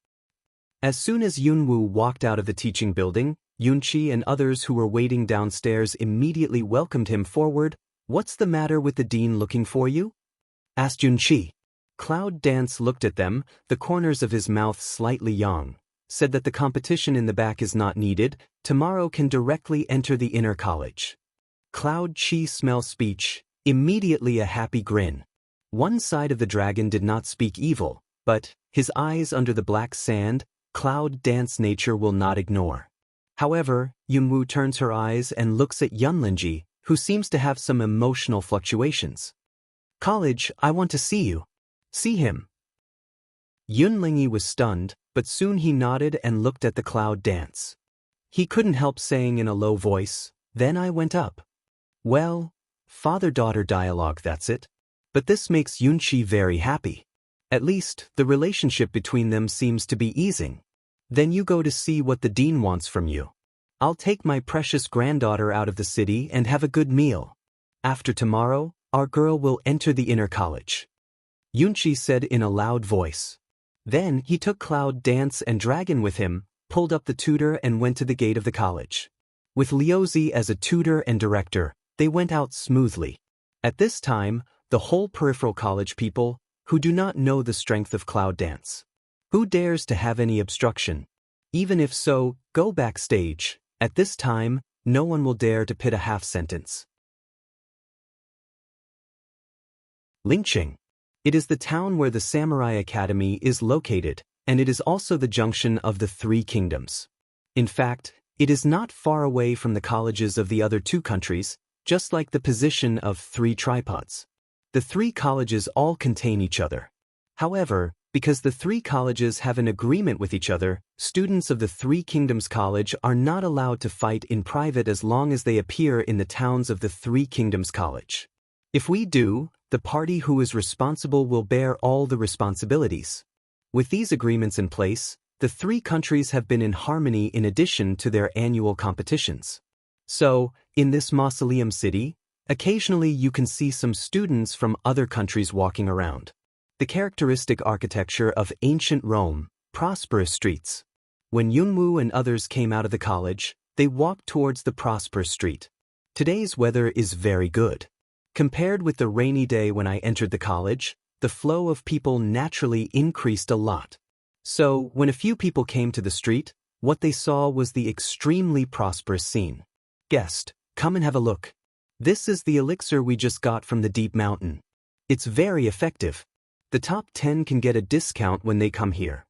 As soon as Yunwoo walked out of the teaching building, Yunchi and others who were waiting downstairs immediately welcomed him forward. What's the matter with the dean looking for you? Asked Yunchi. Cloud Dance looked at them, the corners of his mouth slightly yawned, said that the competition in the back is not needed, tomorrow can directly enter the inner college. Cloud Chi smell speech, immediately a happy grin. One side of the dragon did not speak evil, but, his eyes under the black sand, Cloud Dance nature will not ignore. However, Yunwoo turns her eyes and looks at Yunlinji, who seems to have some emotional fluctuations. College, I want to see you. See him. Yunlingi was stunned, but soon he nodded and looked at the Cloud Dance. He couldn't help saying in a low voice, then I went up. Well, father-daughter dialogue, that's it. But this makes Yunchi very happy. At least, the relationship between them seems to be easing. Then you go to see what the dean wants from you. I'll take my precious granddaughter out of the city and have a good meal. After tomorrow, our girl will enter the inner college. Yunchi said in a loud voice. Then he took Cloud Dance and Dragon with him, pulled up the tutor and went to the gate of the college. With Liuzi as a tutor and director, they went out smoothly. At this time, the whole peripheral college people, who do not know the strength of Cloud Dance. Who dares to have any obstruction? Even if so, go backstage. At this time, no one will dare to pit a half sentence. Lingqing. It is the town where the Samurai Academy is located, and it is also the junction of the three kingdoms. In fact, it is not far away from the colleges of the other two countries, just like the position of three tripods. The three colleges all contain each other. However, because the three colleges have an agreement with each other, students of the Three Kingdoms College are not allowed to fight in private as long as they appear in the towns of the Three Kingdoms College. If we do, the party who is responsible will bear all the responsibilities. With these agreements in place, the three countries have been in harmony in addition to their annual competitions. So, in this mausoleum city, occasionally you can see some students from other countries walking around. The characteristic architecture of ancient Rome, prosperous streets. When Yunwoo and others came out of the college, they walked towards the prosperous street. Today's weather is very good. Compared with the rainy day when I entered the college, the flow of people naturally increased a lot. So, when a few people came to the street, what they saw was the extremely prosperous scene. Guest, come and have a look. This is the elixir we just got from the deep mountain. It's very effective. The top 10 can get a discount when they come here.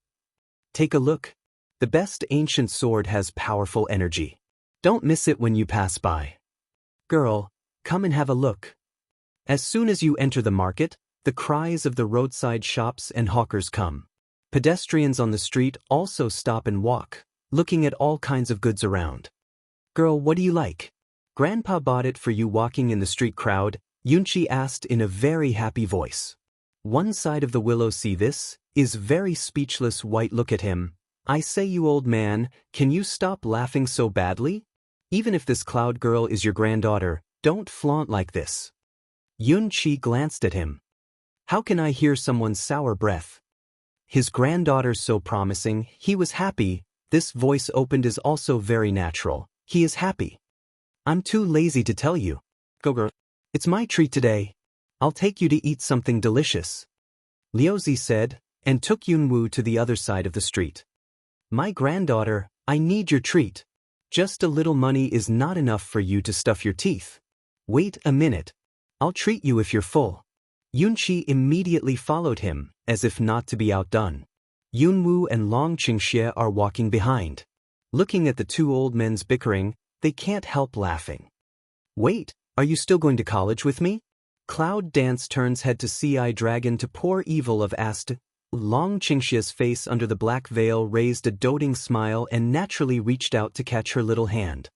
Take a look. The best ancient sword has powerful energy. Don't miss it when you pass by. Girl, come and have a look. As soon as you enter the market, the cries of the roadside shops and hawkers come. Pedestrians on the street also stop and walk, looking at all kinds of goods around. Girl, what do you like? Grandpa bought it for you. Walking in the street crowd, Yunchi asked in a very happy voice. One side of the willow see this, is very speechless white look at him. I say you old man, can you stop laughing so badly? Even if this cloud girl is your granddaughter, don't flaunt like this. Yunchi glanced at him. How can I hear someone's sour breath? His granddaughter's so promising, he was happy. This voice opened is also very natural. He is happy. I'm too lazy to tell you. Go girl. It's my treat today. I'll take you to eat something delicious. Liuzi said, and took Yunwoo to the other side of the street. My granddaughter, I need your treat. Just a little money is not enough for you to stuff your teeth. Wait a minute. I'll treat you if you're full. Yunqi immediately followed him, as if not to be outdone. Yunwoo and Long Qingxie are walking behind. Looking at the two old men's bickering, they can't help laughing. Wait, are you still going to college with me? Cloud Dance turns head to see-eye dragon to pour evil of asked. Long Qingxie's face under the black veil raised a doting smile and naturally reached out to catch her little hand.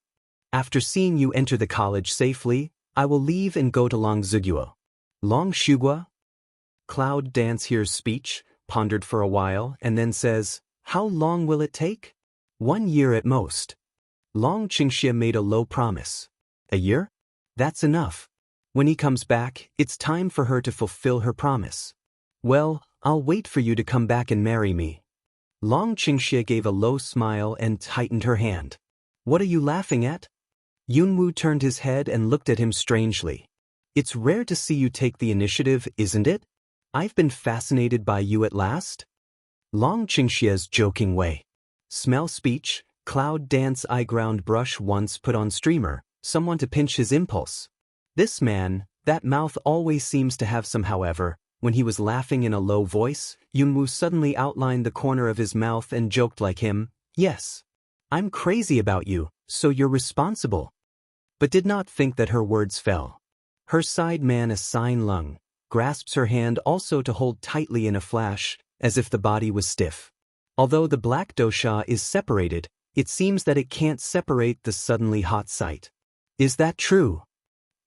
After seeing you enter the college safely, I will leave and go to Long Ziguo. Long Shugua? Cloud Dance hears speech, pondered for a while, and then says, how long will it take? 1 year at most. Long Qingxie made a low promise. A year? That's enough. When he comes back, it's time for her to fulfill her promise. Well, I'll wait for you to come back and marry me. Long Qingxie gave a low smile and tightened her hand. What are you laughing at? Yunwoo turned his head and looked at him strangely. It's rare to see you take the initiative, isn't it? I've been fascinated by you at last. Long Qingxie's joking way. Smell speech, Cloud Dance eye-ground brush once put on streamer, someone to pinch his impulse. This man, that mouth always seems to have some. However, when he was laughing in a low voice, Yunwoo suddenly outlined the corner of his mouth and joked like him, yes. I'm crazy about you, so you're responsible. But did not think that her words fell. Her side man, a sign lung, grasps her hand also to hold tightly in a flash, as if the body was stiff. Although the black dosha is separated, it seems that it can't separate the suddenly hot sight. Is that true?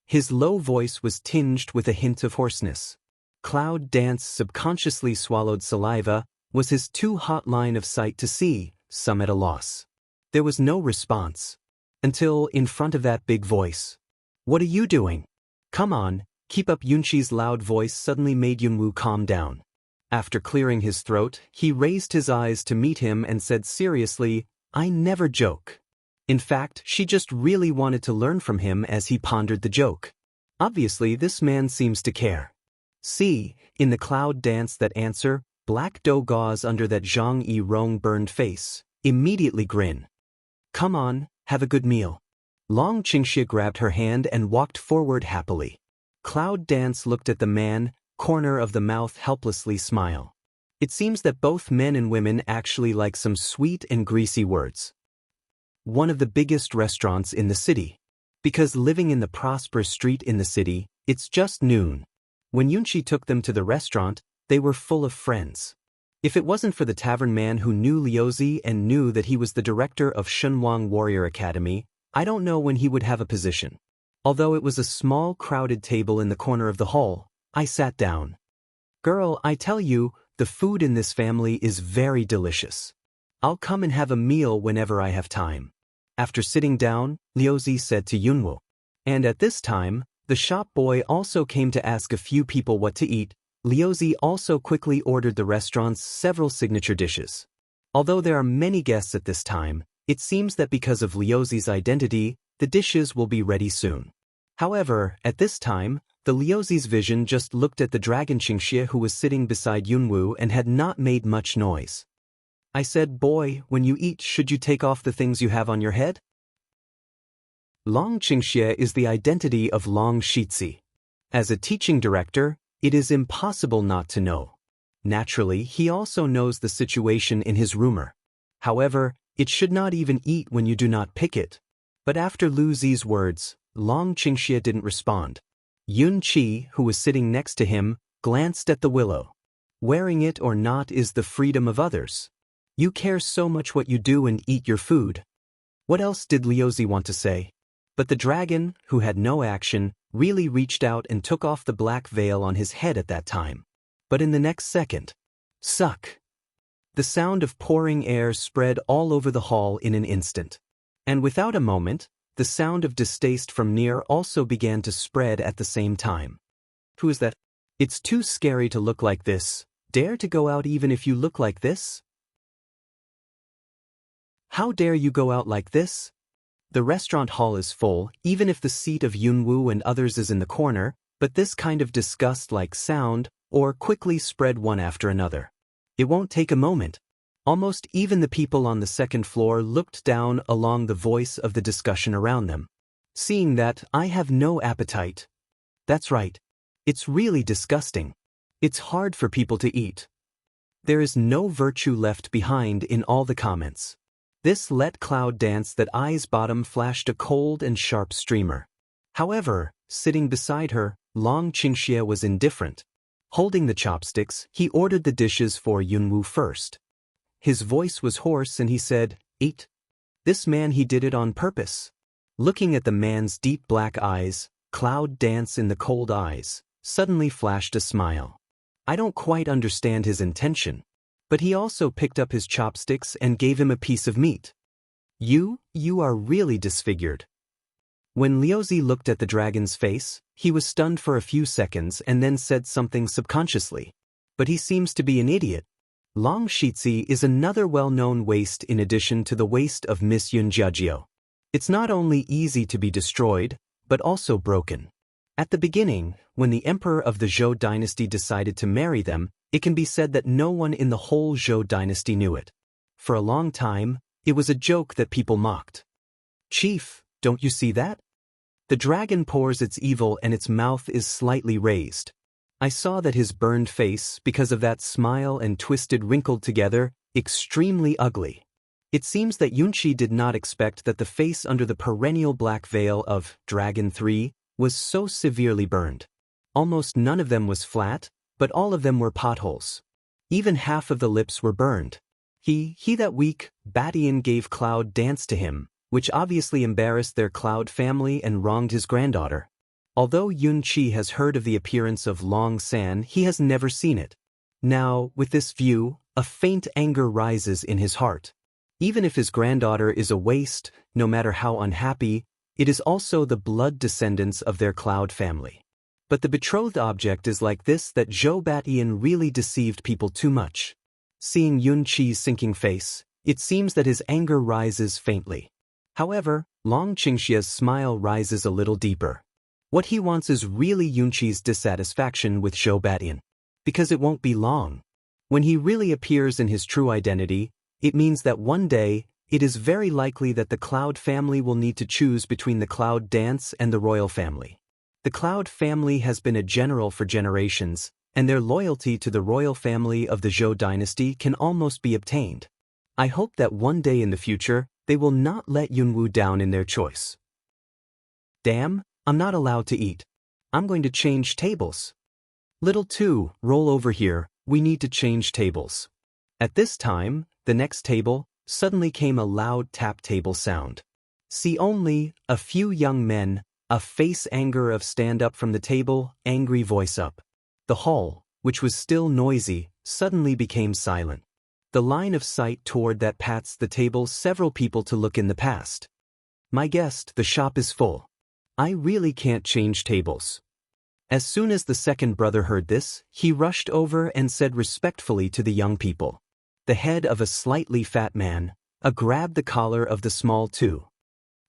His low voice was tinged with a hint of hoarseness. Cloud Dance subconsciously swallowed saliva, was his too hot line of sight to see, some at a loss. There was no response. Until, in front of that big voice. What are you doing? Come on, keep up. Yunqi's loud voice suddenly made Yunwoo calm down. After clearing his throat, he raised his eyes to meet him and said seriously, I never joke. In fact, she just really wanted to learn from him as he pondered the joke. Obviously, this man seems to care. See, in the Cloud Dance that answer, black dough gauze under that Zhang Yi Rong burned face, immediately grin. Come on, have a good meal. Long Qingxie grabbed her hand and walked forward happily. Cloud Dance looked at the man, corner of the mouth helplessly smile. It seems that both men and women actually like some sweet and greasy words. One of the biggest restaurants in the city. Because living in the prosperous street in the city, it's just noon. When Yunqi took them to the restaurant, they were full of friends. If it wasn't for the tavern man who knew Liuzi and knew that he was the director of Shunwang Warrior Academy, I don't know when he would have a position. Although it was a small crowded table in the corner of the hall, I sat down. Girl, I tell you, the food in this family is very delicious. I'll come and have a meal whenever I have time. After sitting down, Liuzi said to Yunwoo. And at this time, the shop boy also came to ask a few people what to eat. Liuzi also quickly ordered the restaurant's several signature dishes. Although there are many guests at this time, it seems that because of Liuzi's identity, the dishes will be ready soon. However, at this time, the Liuzi's vision just looked at the dragon Qingxie who was sitting beside Yunwoo and had not made much noise. I said, boy, when you eat, should you take off the things you have on your head? Long Qingxie is the identity of Long Shizi. As a teaching director, it is impossible not to know. Naturally, he also knows the situation in his rumor. However, it should not even eat when you do not pick it. But after Lu Zi's words, Long Qingxie didn't respond. Yun Qi, who was sitting next to him, glanced at the willow. Wearing it or not is the freedom of others. You care so much what you do and eat your food. What else did Liuzi want to say? But the dragon, who had no action, really reached out and took off the black veil on his head at that time. But in the next second, suck! The sound of pouring air spread all over the hall in an instant. And without a moment, the sound of distaste from near also began to spread at the same time. Who is that? It's too scary to look like this. Dare to go out even if you look like this? How dare you go out like this? The restaurant hall is full, even if the seat of Yunwoo and others is in the corner, but this kind of disgust-like sound, or quickly spread one after another. It won't take a moment. Almost even the people on the second floor looked down along the voice of the discussion around them. Seeing that, I have no appetite. That's right. It's really disgusting. It's hard for people to eat. There is no virtue left behind in all the comments. This let Cloud dance that I's bottom flashed a cold and sharp streamer. However, sitting beside her, Long Qingxie was indifferent. Holding the chopsticks, he ordered the dishes for Yunwu first. His voice was hoarse and he said, "Eat." This man, he did it on purpose. Looking at the man's deep black eyes, Cloud dance in the cold eyes, suddenly flashed a smile. I don't quite understand his intention, but he also picked up his chopsticks and gave him a piece of meat. You are really disfigured. When Liuzi looked at the dragon's face, he was stunned for a few seconds and then said something subconsciously. But he seems to be an idiot. Long Shitzi is another well-known waste in addition to the waste of Miss Yunjiajio. It's not only easy to be destroyed, but also broken. At the beginning, when the emperor of the Zhou dynasty decided to marry them, it can be said that no one in the whole Zhou dynasty knew it. For a long time, it was a joke that people mocked. Chief, don't you see that? The dragon pours its evil and its mouth is slightly raised. I saw that his burned face, because of that smile and twisted wrinkled together, extremely ugly. It seems that Yunqi did not expect that the face under the perennial black veil of Dragon 3 was so severely burned. Almost none of them was flat, but all of them were potholes. Even half of the lips were burned. He that weak Batian gave Cloud dance to him, which obviously embarrassed their Cloud family and wronged his granddaughter. Although Yunqi has heard of the appearance of Long San, he has never seen it. Now, with this view, a faint anger rises in his heart. Even if his granddaughter is a waste, no matter how unhappy, it is also the blood descendants of their Cloud family. But the betrothed object is like this that Zhou Batian really deceived people too much. Seeing Yunqi's sinking face, it seems that his anger rises faintly. However, Long Qingxia's smile rises a little deeper. What he wants is really Yunqi's dissatisfaction with Zhou Batian. Because it won't be long. When he really appears in his true identity, it means that one day, it is very likely that the Cloud family will need to choose between the Cloud dance and the royal family. The Cloud family has been a general for generations, and their loyalty to the royal family of the Zhou dynasty can almost be obtained. I hope that one day in the future, they will not let Yunwu down in their choice. Damn, I'm not allowed to eat. I'm going to change tables. Little 2, roll over here, we need to change tables. At this time, the next table, suddenly came a loud tap table sound. See only, a few young men, a face anger of stand up from the table, angry voice up. The hall, which was still noisy, suddenly became silent. The line of sight toward that pats the table several people to look in the past. My guest, the shop is full. I really can't change tables. As soon as the second brother heard this, he rushed over and said respectfully to the young people. The head of a slightly fat man, grabbed the collar of the small 2.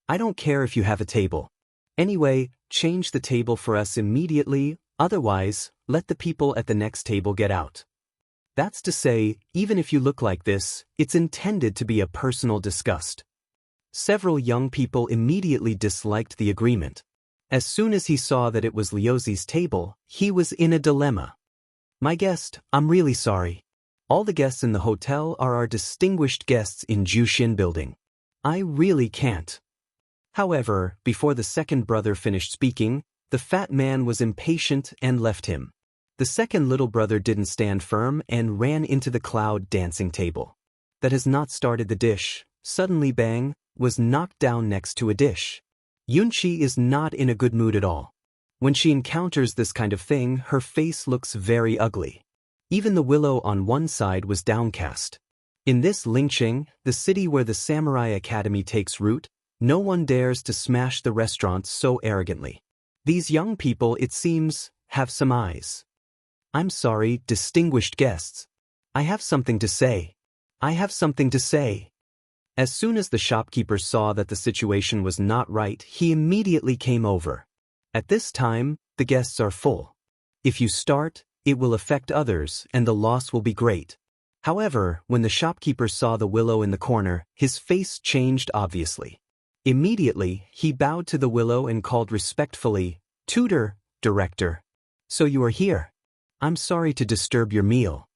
I don't care if you have a table. Anyway, change the table for us immediately, otherwise, let the people at the next table get out. That's to say, even if you look like this, it's intended to be a personal disgust. Several young people immediately disliked the agreement. As soon as he saw that it was Liuzi's table, he was in a dilemma. My guest, I'm really sorry. All the guests in the hotel are our distinguished guests in Jushin building. I really can't. However, before the second brother finished speaking, the fat man was impatient and left him. The second little brother didn't stand firm and ran into the Cloud dancing table. That has not started the dish, suddenly bang, was knocked down next to a dish. Yunqi is not in a good mood at all. When she encounters this kind of thing, her face looks very ugly. Even the willow on one side was downcast. In this Lingqing, the city where the Samurai Academy takes root, no one dares to smash the restaurant so arrogantly. These young people, it seems, have some eyes. I'm sorry, distinguished guests. I have something to say. I have something to say. As soon as the shopkeeper saw that the situation was not right, he immediately came over. At this time, the guests are full. If you start, it will affect others and the loss will be great. However, when the shopkeeper saw the willow in the corner, his face changed obviously. Immediately, he bowed to the willow and called respectfully, "Tutor, director. So you are here. I'm sorry to disturb your meal."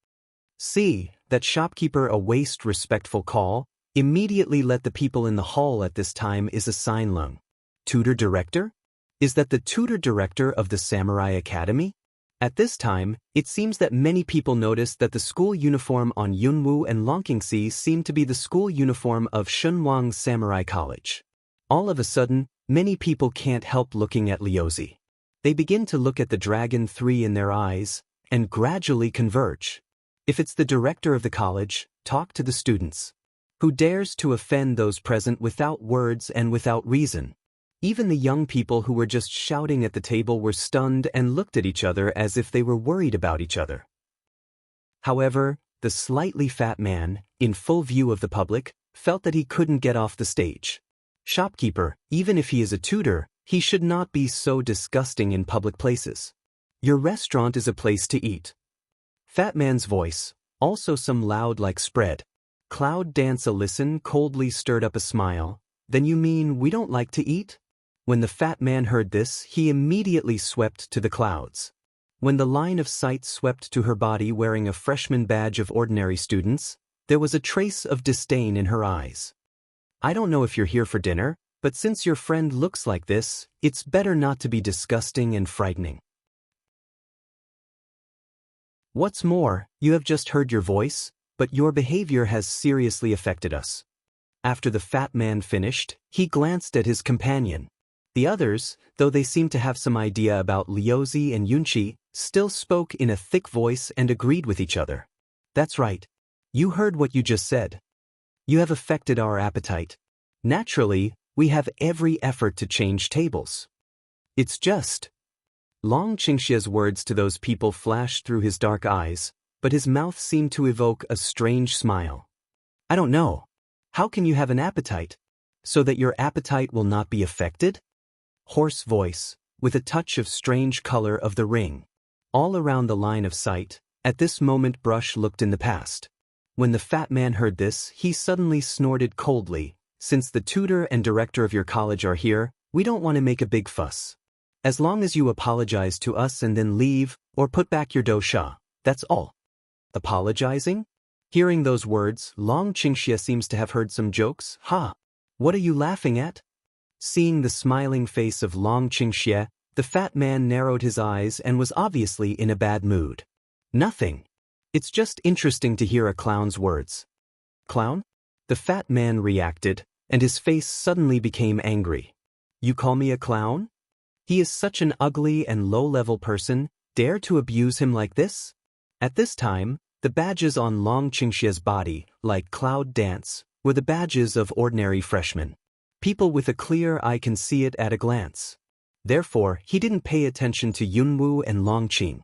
See, that shopkeeper a waste respectful call, immediately let the people in the hall at this time is a sign lung. Tutor director? Is that the tutor director of the Samurai Academy? At this time, it seems that many people noticed that the school uniform on Yunwu and Longqingxi seemed to be the school uniform of Shunwang Samurai College. All of a sudden, many people can't help looking at Liuzi. They begin to look at the Dragon 3 in their eyes, and gradually converge. If it's the director of the college, talk to the students. Who dares to offend those present without words and without reason? Even the young people who were just shouting at the table were stunned and looked at each other as if they were worried about each other. However, the slightly fat man, in full view of the public, felt that he couldn't get off the stage. Shopkeeper, even if he is a tutor, he should not be so disgusting in public places. Your restaurant is a place to eat. Fat man's voice, also some loud like spread. Cloud dance a listen coldly stirred up a smile. Then you mean we don't like to eat? When the fat man heard this, he immediately swept to the clouds. When the line of sight swept to her body wearing a freshman badge of ordinary students, there was a trace of disdain in her eyes. I don't know if you're here for dinner, but since your friend looks like this, it's better not to be disgusting and frightening. What's more, you have just heard your voice, but your behavior has seriously affected us. After the fat man finished, he glanced at his companion. The others, though they seemed to have some idea about Liuzi and Yunqi, still spoke in a thick voice and agreed with each other. That's right. You heard what you just said. You have affected our appetite. Naturally, we have every effort to change tables. It's just. Long Qingxia's words to those people flashed through his dark eyes, but his mouth seemed to evoke a strange smile. I don't know. How can you have an appetite? So that your appetite will not be affected? Hoarse voice, with a touch of strange color of the ring. All around the line of sight, at this moment Brush looked in the past. When the fat man heard this, he suddenly snorted coldly. Since the tutor and director of your college are here, we don't want to make a big fuss. As long as you apologize to us and then leave, or put back your dosha, that's all. Apologizing? Hearing those words, Long Qingxia seems to have heard some jokes. Ha! What are you laughing at? Seeing the smiling face of Long Qingxia, the fat man narrowed his eyes and was obviously in a bad mood. Nothing. It's just interesting to hear a clown's words. Clown? The fat man reacted, and his face suddenly became angry. You call me a clown? He is such an ugly and low-level person, dare to abuse him like this? At this time, the badges on Long Qingxia's body, like cloud dance, were the badges of ordinary freshmen. People with a clear eye can see it at a glance. Therefore, he didn't pay attention to Yunwu and Longqing.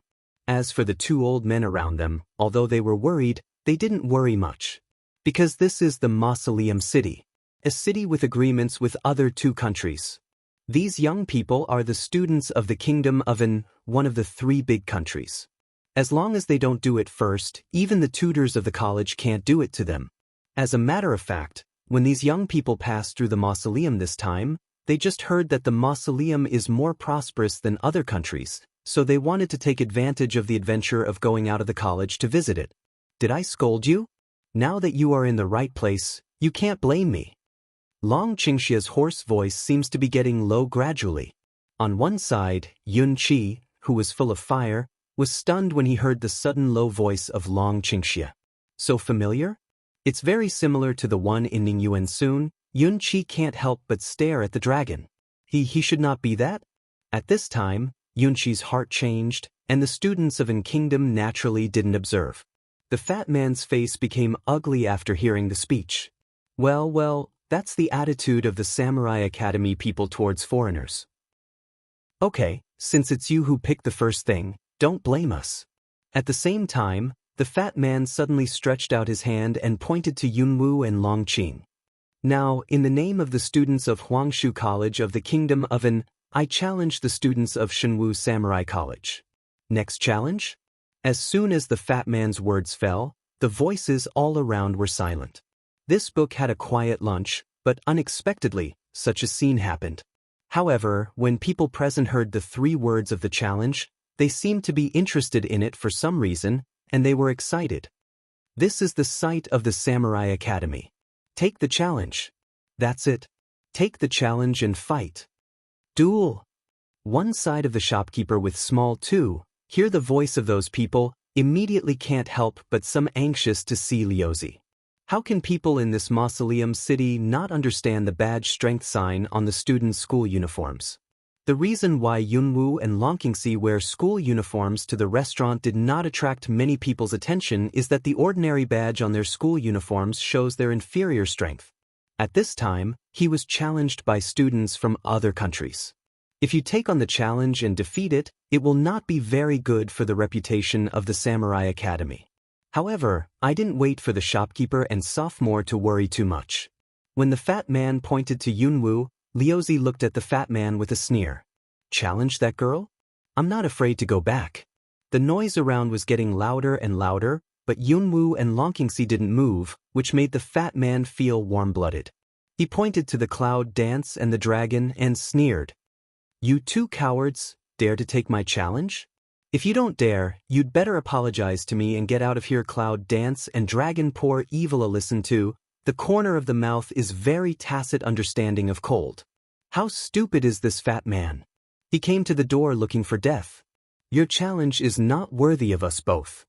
As for the two old men around them, although they were worried, they didn't worry much. Because this is the Mausoleum City, a city with agreements with other two countries. These young people are the students of the kingdom of one of the three big countries. As long as they don't do it first, even the tutors of the college can't do it to them. As a matter of fact, when these young people passed through the mausoleum this time, they just heard that the mausoleum is more prosperous than other countries, so they wanted to take advantage of the adventure of going out of the college to visit it. Did I scold you? Now that you are in the right place, you can't blame me. Long Qingxia's hoarse voice seems to be getting low gradually. On one side, Yunqi, who was full of fire, was stunned when he heard the sudden low voice of Long Qingxia. So familiar? It's very similar to the one in Ningyuan soon. Yunqi can't help but stare at the dragon. He should not be that? At this time, Yunqi's heart changed, and the students of An Kingdom naturally didn't observe. The fat man's face became ugly after hearing the speech. Well, that's the attitude of the Samurai Academy people towards foreigners. Okay, since it's you who picked the first thing, don't blame us. At the same time, the fat man suddenly stretched out his hand and pointed to Yunwu and Longqing. Now, in the name of the students of Huangshu College of the Kingdom of I challenge the students of Shenwu Samurai College. Next challenge? As soon as the fat man's words fell, the voices all around were silent. This book had a quiet lunch, but unexpectedly, such a scene happened. However, when people present heard the 3 words of the challenge, they seemed to be interested in it for some reason, and they were excited. This is the site of the Samurai Academy. Take the challenge. That's it. Take the challenge and fight. Duel. One side of the shopkeeper with small 2, hear the voice of those people, immediately can't help but some anxious to see Liuzi. How can people in this mausoleum city not understand the badge strength sign on the students' school uniforms? The reason why Yunwoo and Longqingxi wear school uniforms to the restaurant did not attract many people's attention is that the ordinary badge on their school uniforms shows their inferior strength. At this time, he was challenged by students from other countries. If you take on the challenge and defeat it, it will not be very good for the reputation of the Samurai Academy. However, I didn't wait for the shopkeeper and sophomore to worry too much. When the fat man pointed to Yunwoo, Liuzi looked at the fat man with a sneer. Challenge that girl? I'm not afraid to go back. The noise around was getting louder and louder, but Yunwoo and Longqingxi didn't move, which made the fat man feel warm-blooded. He pointed to the cloud dance and the dragon and sneered. You 2 cowards, dare to take my challenge? If you don't dare, you'd better apologize to me and get out of here. Cloud dance and dragon. Poor evil. Listen to. The corner of the mouth is very tacit understanding of cold. How stupid is this fat man? He came to the door looking for death. Your challenge is not worthy of us both.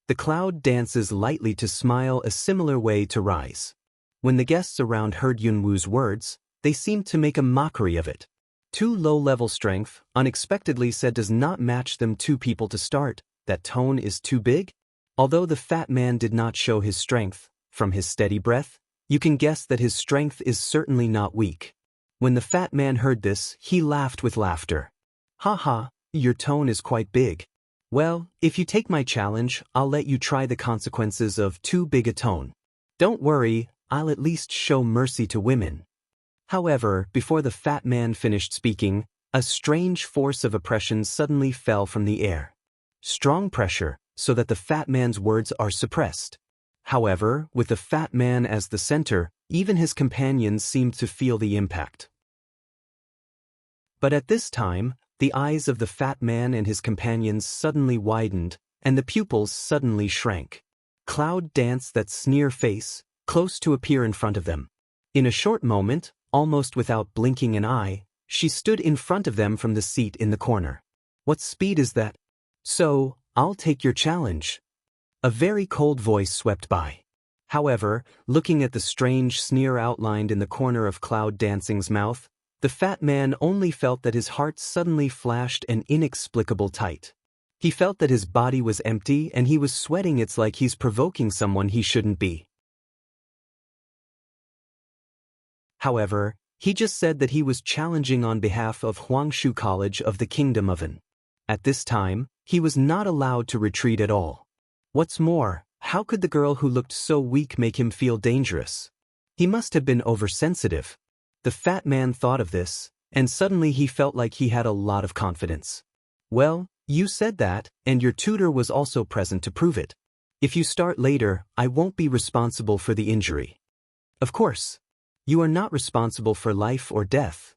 The cloud dances lightly to smile a similar way to rise. When the guests around heard Yunwoo's words, they seemed to make a mockery of it. 2 low-level strength, unexpectedly said, does not match them 2 people to start. That tone is too big? Although the fat man did not show his strength, from his steady breath, you can guess that his strength is certainly not weak. When the fat man heard this, he laughed with laughter. Ha ha, your tone is quite big. Well, if you take my challenge, I'll let you try the consequences of too big a tone. Don't worry, I'll at least show mercy to women. However, before the fat man finished speaking, a strange force of oppression suddenly fell from the air. Strong pressure, so that the fat man's words are suppressed. However, with the fat man as the center, even his companions seemed to feel the impact. But at this time, the eyes of the fat man and his companions suddenly widened, and the pupils suddenly shrank. Cloud danced that sneer face, close to appear in front of them. In a short moment, almost without blinking an eye, she stood in front of them from the seat in the corner. What speed is that? So, I'll take your challenge. A very cold voice swept by. However, looking at the strange sneer outlined in the corner of Cloud Dancing's mouth, the fat man only felt that his heart suddenly flashed an inexplicable tight. He felt that his body was empty and he was sweating. It's like he's provoking someone he shouldn't be. However, he just said that he was challenging on behalf of Huangshu College of the Kingdom of An. At this time, he was not allowed to retreat at all. What's more, how could the girl who looked so weak make him feel dangerous? He must have been oversensitive. The fat man thought of this, and suddenly he felt like he had a lot of confidence. Well, you said that, and your tutor was also present to prove it. If you start later, I won't be responsible for the injury. Of course. You are not responsible for life or death.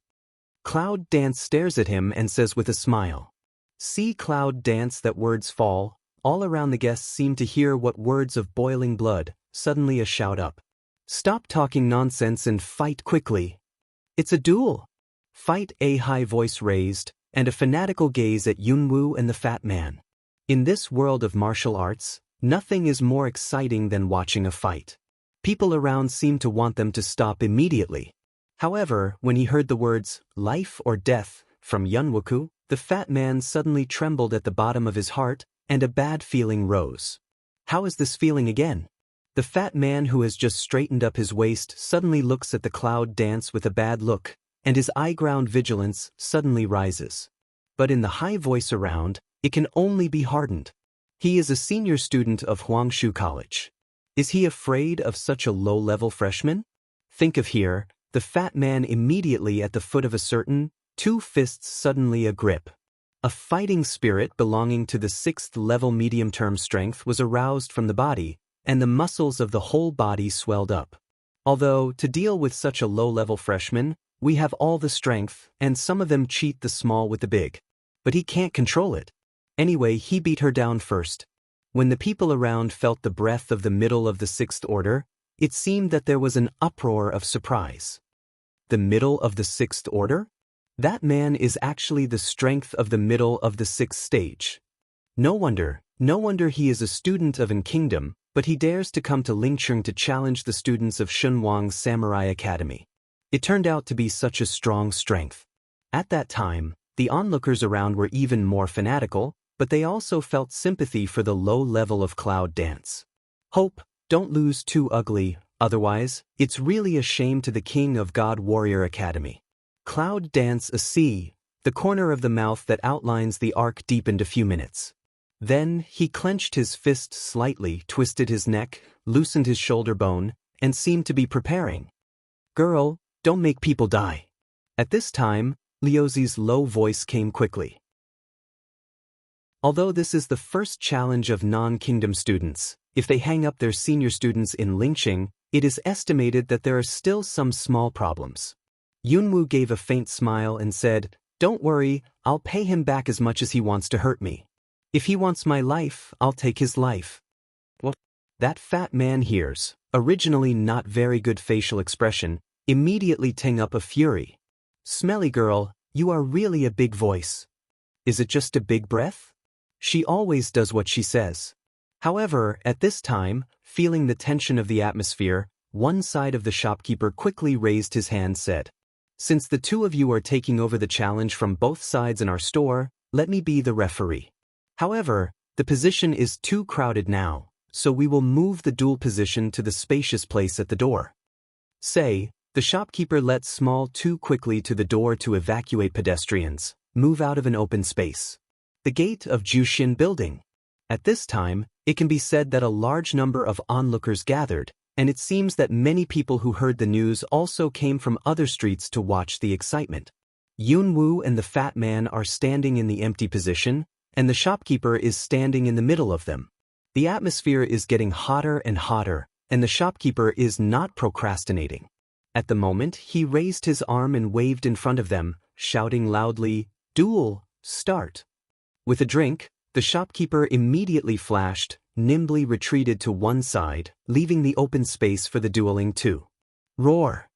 Cloud Dance stares at him and says with a smile. See Cloud Dance that words fall. All around the guests seem to hear what words of boiling blood. Suddenly a shout up. Stop talking nonsense and fight quickly. It's a duel. Fight. A high voice raised, and a fanatical gaze at Yunwoo and the fat man. In this world of martial arts, nothing is more exciting than watching a fight. People around seemed to want them to stop immediately. However, when he heard the words, life or death, from Yunwoo, the fat man suddenly trembled at the bottom of his heart, and a bad feeling rose. How is this feeling again? The fat man who has just straightened up his waist suddenly looks at the Cloud Dance with a bad look, and his eye-ground vigilance suddenly rises. But in the high voice around, it can only be hardened. He is a senior student of Huangshu College. Is he afraid of such a low-level freshman? Think of here, the fat man immediately at the foot of a certain, 2 fists suddenly a grip. A fighting spirit belonging to the 6th level medium-term strength was aroused from the body, and the muscles of the whole body swelled up. Although, to deal with such a low-level freshman, we have all the strength, and some of them cheat the small with the big. But he can't control it. Anyway, he beat her down first. When the people around felt the breath of the middle of the 6th order, it seemed that there was an uproar of surprise. The middle of the 6th order? That man is actually the strength of the middle of the 6th stage. No wonder he is a student of an kingdom, but he dares to come to Lingcheng to challenge the students of Shunwang's Samurai Academy. It turned out to be such a strong strength. At that time, the onlookers around were even more fanatical, but they also felt sympathy for the low level of Cloud Dance. Hope, don't lose too ugly, otherwise, it's really a shame to the King of God Warrior Academy. Cloud Dance a C, the corner of the mouth that outlines the arc deepened a few minutes. Then, he clenched his fist slightly, twisted his neck, loosened his shoulder bone, and seemed to be preparing. Girl, don't make people die. At this time, Liuzi's low voice came quickly. Although this is the first challenge of non-kingdom students, if they hang up their senior students in Lingcheng, it is estimated that there are still some small problems. Yunwu gave a faint smile and said, "Don't worry, I'll pay him back as much as he wants to hurt me. If he wants my life, I'll take his life." What? That fat man hears, originally not very good facial expression, immediately ting up a fury. "Smelly girl, you are really a big voice. Is it just a big breath? She always does what she says." However, at this time, feeling the tension of the atmosphere, one side of the shopkeeper quickly raised his hand and said, "Since the two of you are taking over the challenge from both sides in our store, let me be the referee. However, the position is too crowded now, so we will move the dual position to the spacious place at the door." Say, the shopkeeper let Small too quickly to the door to evacuate pedestrians, move out of an open space. The gate of Jushin building. At this time, it can be said that a large number of onlookers gathered, and it seems that many people who heard the news also came from other streets to watch the excitement. Yunwu and the fat man are standing in the empty position, and the shopkeeper is standing in the middle of them. The atmosphere is getting hotter and hotter, and the shopkeeper is not procrastinating. At the moment, he raised his arm and waved in front of them, shouting loudly, "Duel, start." With a drink, the shopkeeper immediately flashed, nimbly retreated to one side, leaving the open space for the dueling too. Roar!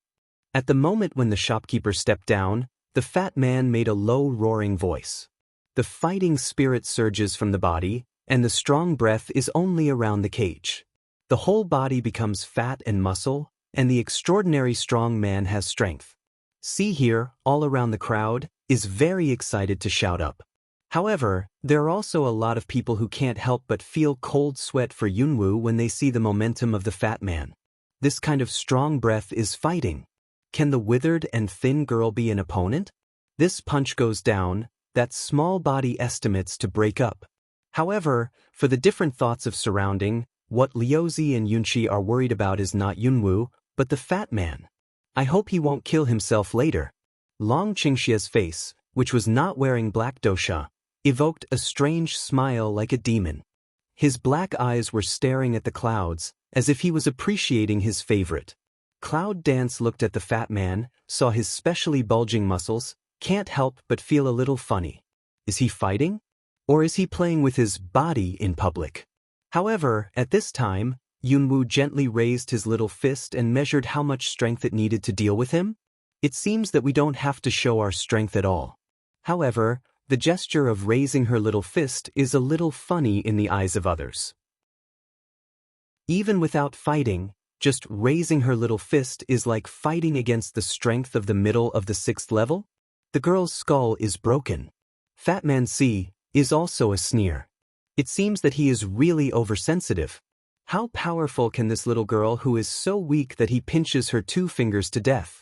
At the moment when the shopkeeper stepped down, the fat man made a low roaring voice. The fighting spirit surges from the body, and the strong breath is only around the cage. The whole body becomes fat and muscle, and the extraordinary strong man has strength. See here, all around the crowd, is very excited to shout up. However, there are also a lot of people who can't help but feel cold sweat for Yunwu when they see the momentum of the fat man. This kind of strong breath is fighting. Can the withered and thin girl be an opponent? This punch goes down, that small body estimates to break up. However, for the different thoughts of surrounding, what Liuzi and Yunchi are worried about is not Yunwu, but the fat man. I hope he won't kill himself later. Long Qingxia's face, which was not wearing black dosha, evoked a strange smile like a demon. His black eyes were staring at the clouds, as if he was appreciating his favorite. Cloud Dance looked at the fat man, saw his specially bulging muscles, can't help but feel a little funny. Is he fighting? Or is he playing with his body in public? However, at this time, Yunwu gently raised his little fist and measured how much strength it needed to deal with him. It seems that we don't have to show our strength at all. However, the gesture of raising her little fist is a little funny in the eyes of others. Even without fighting, just raising her little fist is like fighting against the strength of the middle of the 6th level. The girl's skull is broken. Fat Man C is also a sneer. It seems that he is really oversensitive. How powerful can this little girl who is so weak that he pinches her 2 fingers to death?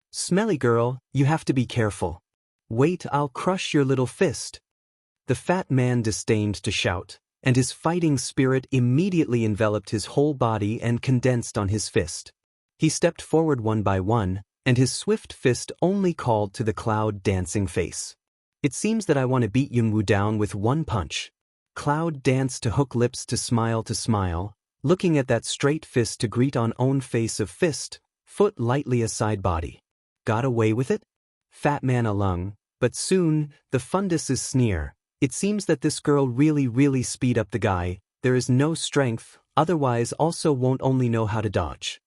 Smelly girl, you have to be careful. Wait, I'll crush your little fist. The fat man disdained to shout, and his fighting spirit immediately enveloped his whole body and condensed on his fist. He stepped forward one by one, and his swift fist only called to the cloud dancing face. It seems that I want to beat Yunwoo down with one punch. Cloud danced to hook lips to smile, looking at that straight fist to greet on own face of fist, foot lightly aside body. Got away with it? Fat man alung, but soon, the fundus is sneer. It seems that this girl really speed up the guy, there is no strength, otherwise also won't only know how to dodge.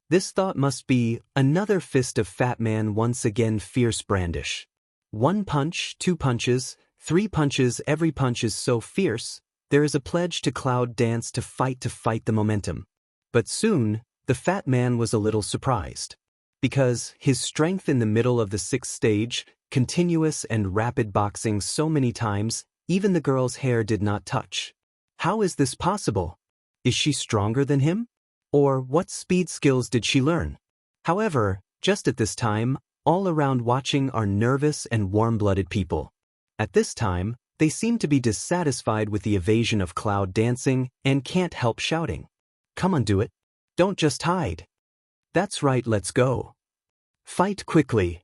This thought must be, another fist of fat man once again fierce brandish. One punch, two punches, three punches, every punch is so fierce, there is a pledge to Cloud dance to fight the momentum. But soon, the fat man was a little surprised. Because his strength in the middle of the sixth stage, continuous and rapid boxing so many times, even the girl's hair did not touch. How is this possible? Is she stronger than him? Or what speed skills did she learn? However, just at this time, all around watching are nervous and warm-blooded people. At this time, they seem to be dissatisfied with the evasion of Cloud dancing and can't help shouting. Come on, do it. Don't just hide. That's right, let's go. Fight quickly.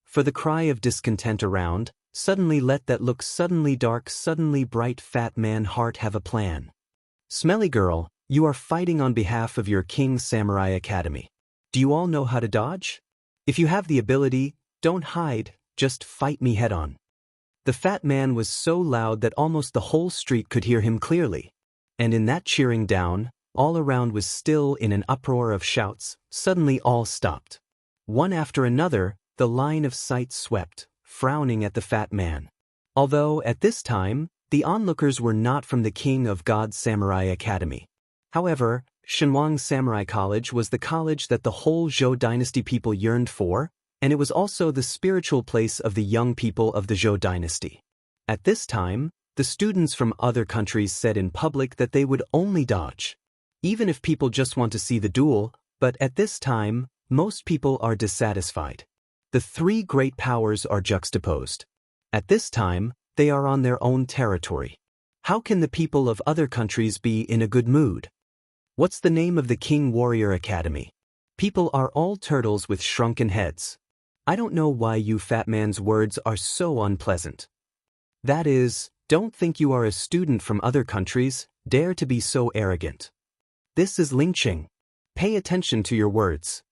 For the cry of discontent around, suddenly let that look suddenly dark, suddenly bright fat man heart have a plan. Smelly girl, you are fighting on behalf of your King Samurai Academy. Do you all know how to dodge? If you have the ability, don't hide, just fight me head on. The fat man was so loud that almost the whole street could hear him clearly. And in that cheering down, all around was still in an uproar of shouts, suddenly all stopped. One after another, the line of sight swept, frowning at the fat man. Although, at this time, the onlookers were not from the King of God's Samurai Academy. However, Shenwang Samurai College was the college that the whole Zhou dynasty people yearned for, and it was also the spiritual place of the young people of the Zhou dynasty. At this time, the students from other countries said in public that they would only dodge. Even if people just want to see the duel, but at this time, most people are dissatisfied. The three great powers are juxtaposed. At this time, they are on their own territory. How can the people of other countries be in a good mood? What's the name of the King Warrior Academy? People are all turtles with shrunken heads. I don't know why you fat man's words are so unpleasant. That is, don't think you are a student from other countries, dare to be so arrogant. This is lynching. Pay attention to your words.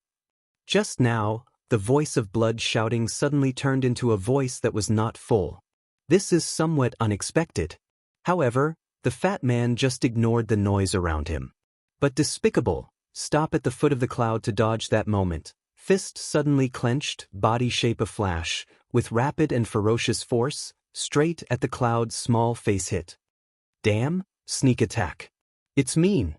Just now, the voice of blood shouting suddenly turned into a voice that was not full. This is somewhat unexpected. However, the fat man just ignored the noise around him. But despicable, stop at the foot of the cloud to dodge that moment. Fist suddenly clenched, body shape a flash, with rapid and ferocious force, straight at the cloud's small face hit. Damn, sneak attack. It's mean.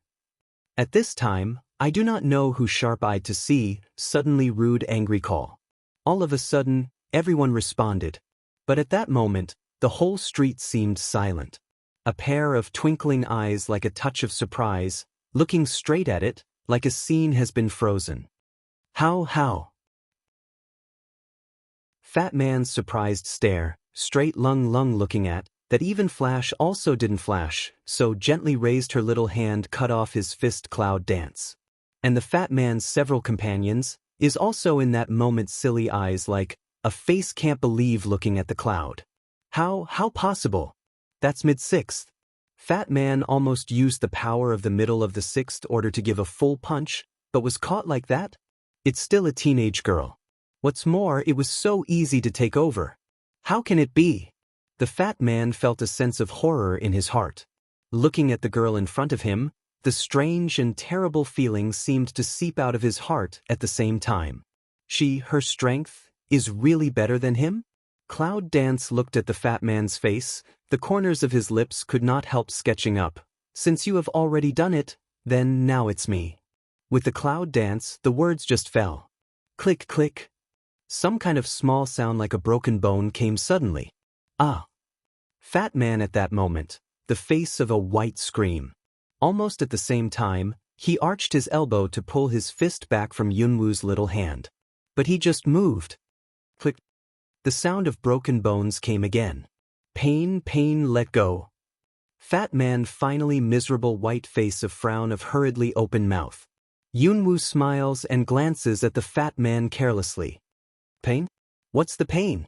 At this time, I do not know who sharp-eyed to see, suddenly rude angry call. All of a sudden, everyone responded. But at that moment, the whole street seemed silent. A pair of twinkling eyes like a touch of surprise, looking straight at it, like a scene has been frozen. How? Fat man's surprised stare, straight lung looking at, that even Flash also didn't flash, so gently raised her little hand cut off his fist Cloud dance. And the fat man's several companions, is also in that moment silly eyes like, a face can't believe looking at the cloud. How possible? That's mid-sixth. Fat man almost used the power of the middle of the sixth order to give a full punch, but was caught like that? It's still a teenage girl. What's more, it was so easy to take over. How can it be? The fat man felt a sense of horror in his heart. Looking at the girl in front of him, the strange and terrible feeling seemed to seep out of his heart at the same time. Her strength, is really better than him? Cloud Dance looked at the fat man's face, the corners of his lips could not help sketching up. Since you have already done it, then now it's me. With the Cloud Dance, the words just fell. Click, click. Some kind of small sound like a broken bone came suddenly. Ah! Fat man at that moment, the face of a white scream. Almost at the same time, he arched his elbow to pull his fist back from Yunwoo's little hand. But he just moved. Click. The sound of broken bones came again. Pain, let go. Fat man finally miserable white face of frown of hurriedly open mouth. Yunwoo smiles and glances at the fat man carelessly. Pain? What's the pain?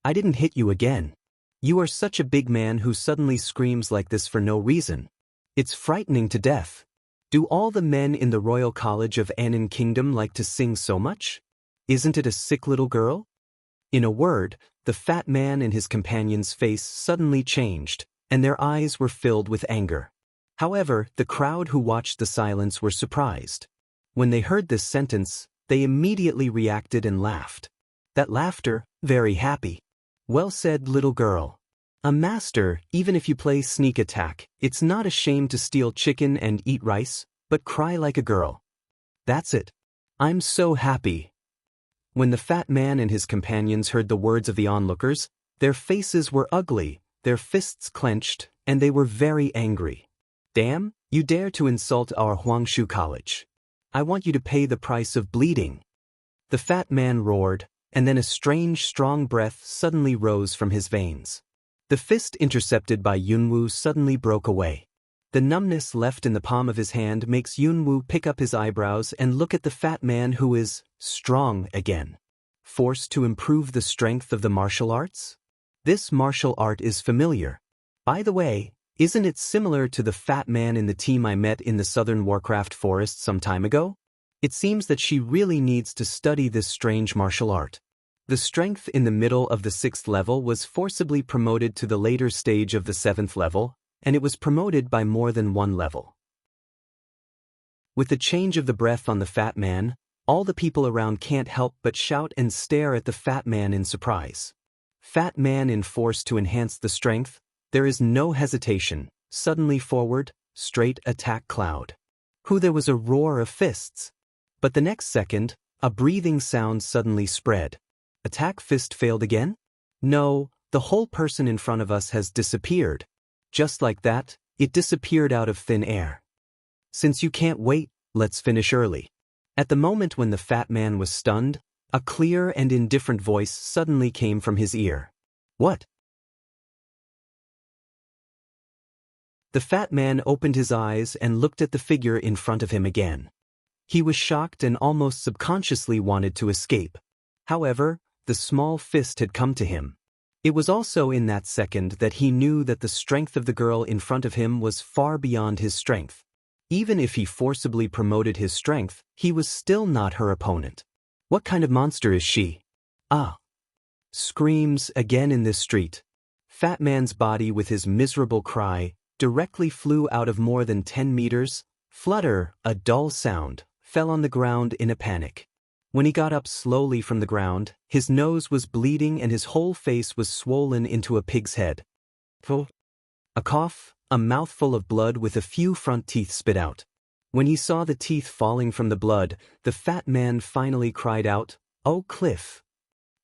I didn't hit you again. You are such a big man who suddenly screams like this for no reason. It's frightening to death. Do all the men in the Royal College of Anin Kingdom like to sing so much? Isn't it a sick little girl? In a word, the fat man and his companion's face suddenly changed, and their eyes were filled with anger. However, the crowd who watched the silence were surprised. When they heard this sentence, they immediately reacted and laughed. That laughter, very happy. Well said, little girl. A master, even if you play sneak attack, it's not a shame to steal chicken and eat rice, but cry like a girl. That's it. I'm so happy. When the fat man and his companions heard the words of the onlookers, their faces were ugly, their fists clenched, and they were very angry. Damn, you dare to insult our Huangshu College. I want you to pay the price of bleeding. The fat man roared, and then a strange, strong breath suddenly rose from his veins. The fist intercepted by Yunwu suddenly broke away. The numbness left in the palm of his hand makes Yunwu pick up his eyebrows and look at the fat man who is strong again. Forced to improve the strength of the martial arts? This martial art is familiar. By the way, isn't it similar to the fat man in the team I met in the southern Warcraft forest some time ago? It seems that she really needs to study this strange martial art. The strength in the middle of the 6th level was forcibly promoted to the later stage of the 7th level, and it was promoted by more than one level. With the change of the breath on the fat man, all the people around can't help but shout and stare at the fat man in surprise. Fat man in force to enhance the strength, there is no hesitation, suddenly forward, straight attack cloud. There was a roar of fists. But the next second, a breathing sound suddenly spread. Attack fist failed again? No, the whole person in front of us has disappeared. Just like that, it disappeared out of thin air. Since you can't wait, let's finish early. At the moment when the fat man was stunned, a clear and indifferent voice suddenly came from his ear. What? The fat man opened his eyes and looked at the figure in front of him again. He was shocked and almost subconsciously wanted to escape. However, the small fist had come to him. It was also in that second that he knew that the strength of the girl in front of him was far beyond his strength. Even if he forcibly promoted his strength, he was still not her opponent. What kind of monster is she? Ah! Screams again in this street. Fat man's body with his miserable cry directly flew out of more than 10 meters. Flutter, a dull sound, fell on the ground in a panic. When he got up slowly from the ground, his nose was bleeding and his whole face was swollen into a pig's head. A cough, a mouthful of blood with a few front teeth spit out. When he saw the teeth falling from the blood, the fat man finally cried out, "Oh, Cliff!"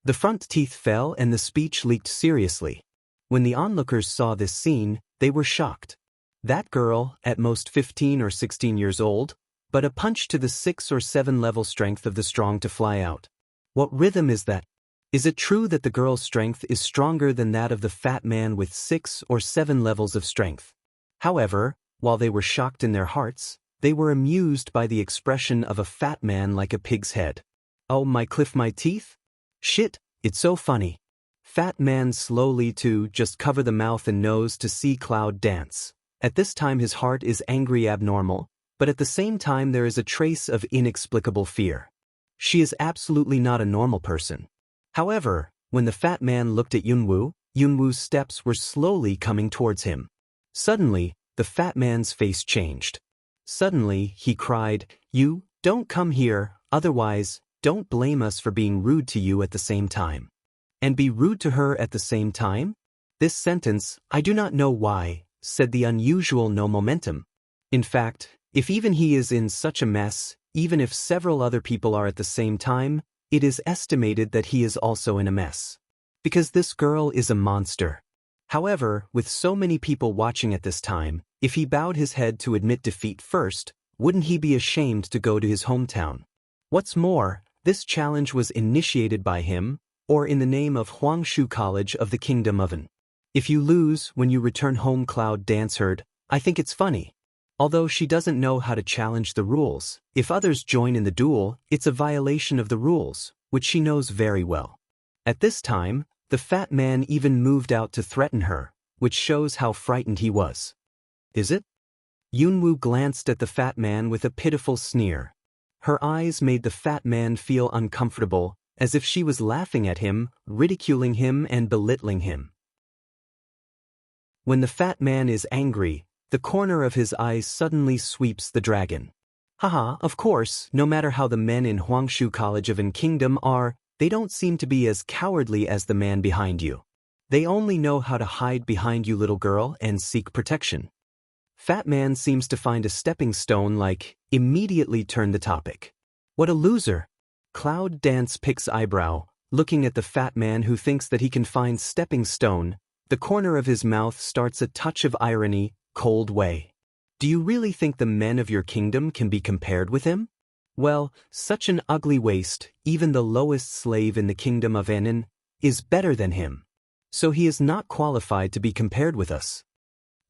The front teeth fell and the speech leaked seriously. When the onlookers saw this scene, they were shocked. That girl, at most 15 or 16 years old, but a punch to the 6 or 7 level strength of the strong to fly out. What rhythm is that? Is it true that the girl's strength is stronger than that of the fat man with 6 or 7 levels of strength? However, while they were shocked in their hearts, they were amused by the expression of a fat man like a pig's head. Oh my Cliff, my teeth? Shit, it's so funny. Fat man slowly to just cover the mouth and nose to see Cloud dance. At this time his heart is angry abnormal, but at the same time there is a trace of inexplicable fear. She is absolutely not a normal person. However, when the fat man looked at Yunwu, Yunwu's steps were slowly coming towards him. Suddenly, the fat man's face changed. Suddenly, he cried, "You, don't come here, otherwise, don't blame us for being rude to you at the same time." And be rude to her at the same time? This sentence, I do not know why, said the unusual no momentum. In fact, if even he is in such a mess, even if several other people are at the same time, it is estimated that he is also in a mess. Because this girl is a monster. However, with so many people watching at this time, if he bowed his head to admit defeat first, wouldn't he be ashamed to go to his hometown? What's more, this challenge was initiated by him, or in the name of Huangshu College of the Kingdom of An. If you lose when you return home, Cloud dance heard, I think it's funny. Although she doesn't know how to challenge the rules, if others join in the duel, it's a violation of the rules, which she knows very well. At this time, the fat man even moved out to threaten her, which shows how frightened he was. Is it? Yunwoo glanced at the fat man with a pitiful sneer. Her eyes made the fat man feel uncomfortable, as if she was laughing at him, ridiculing him and belittling him. When the fat man is angry, the corner of his eyes suddenly sweeps the dragon. Haha, of course, no matter how the men in Huangshu College of An Kingdom are, they don't seem to be as cowardly as the man behind you. They only know how to hide behind you, little girl, and seek protection. Fat man seems to find a stepping stone like, immediately turn the topic. What a loser! Cloud Dance picks eyebrow, looking at the fat man who thinks that he can find stepping stone. The corner of his mouth starts a touch of irony, cold way. Do you really think the men of your kingdom can be compared with him? Well, such an ugly waste, even the lowest slave in the kingdom of Anan, is better than him. So he is not qualified to be compared with us.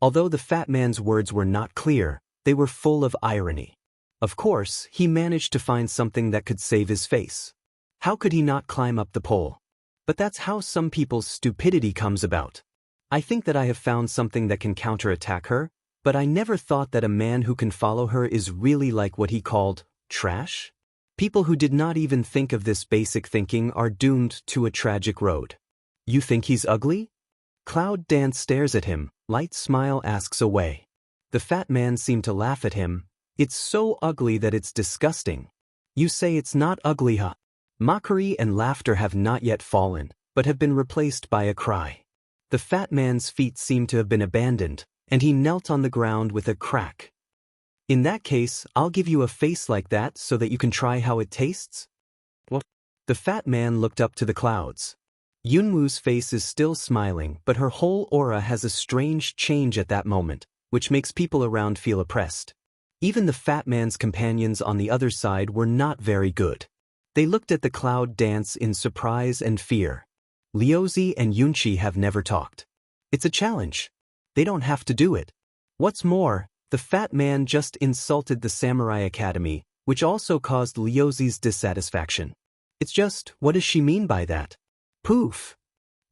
Although the fat man's words were not clear, they were full of irony. Of course, he managed to find something that could save his face. How could he not climb up the pole? But that's how some people's stupidity comes about. I think that I have found something that can counterattack her, but I never thought that a man who can follow her is really like what he called trash. People who did not even think of this basic thinking are doomed to a tragic road. You think he's ugly? Cloud Dance stares at him, light smile asks away. The fat man seemed to laugh at him. It's so ugly that it's disgusting. You say it's not ugly, huh? Mockery and laughter have not yet fallen, but have been replaced by a cry. The fat man's feet seem to have been abandoned, and he knelt on the ground with a crack. In that case, I'll give you a face like that so that you can try how it tastes? What? The fat man looked up to the clouds. Yunwoo's face is still smiling, but her whole aura has a strange change at that moment, which makes people around feel oppressed. Even the fat man's companions on the other side were not very good. They looked at the Cloud Dance in surprise and fear. Liuzi and Yunchi have never talked. It's a challenge. They don't have to do it. What's more, the fat man just insulted the Samurai Academy, which also caused Liuzi's dissatisfaction. It's just, what does she mean by that? Poof!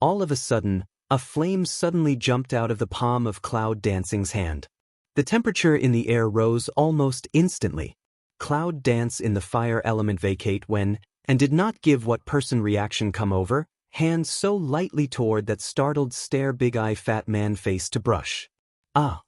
All of a sudden, a flame suddenly jumped out of the palm of Cloud Dancing's hand. The temperature in the air rose almost instantly. Cloud Dance in the fire element vacate when, and did not give what person reaction come over, hand so lightly toward that startled stare big eye fat man face to brush. Ah!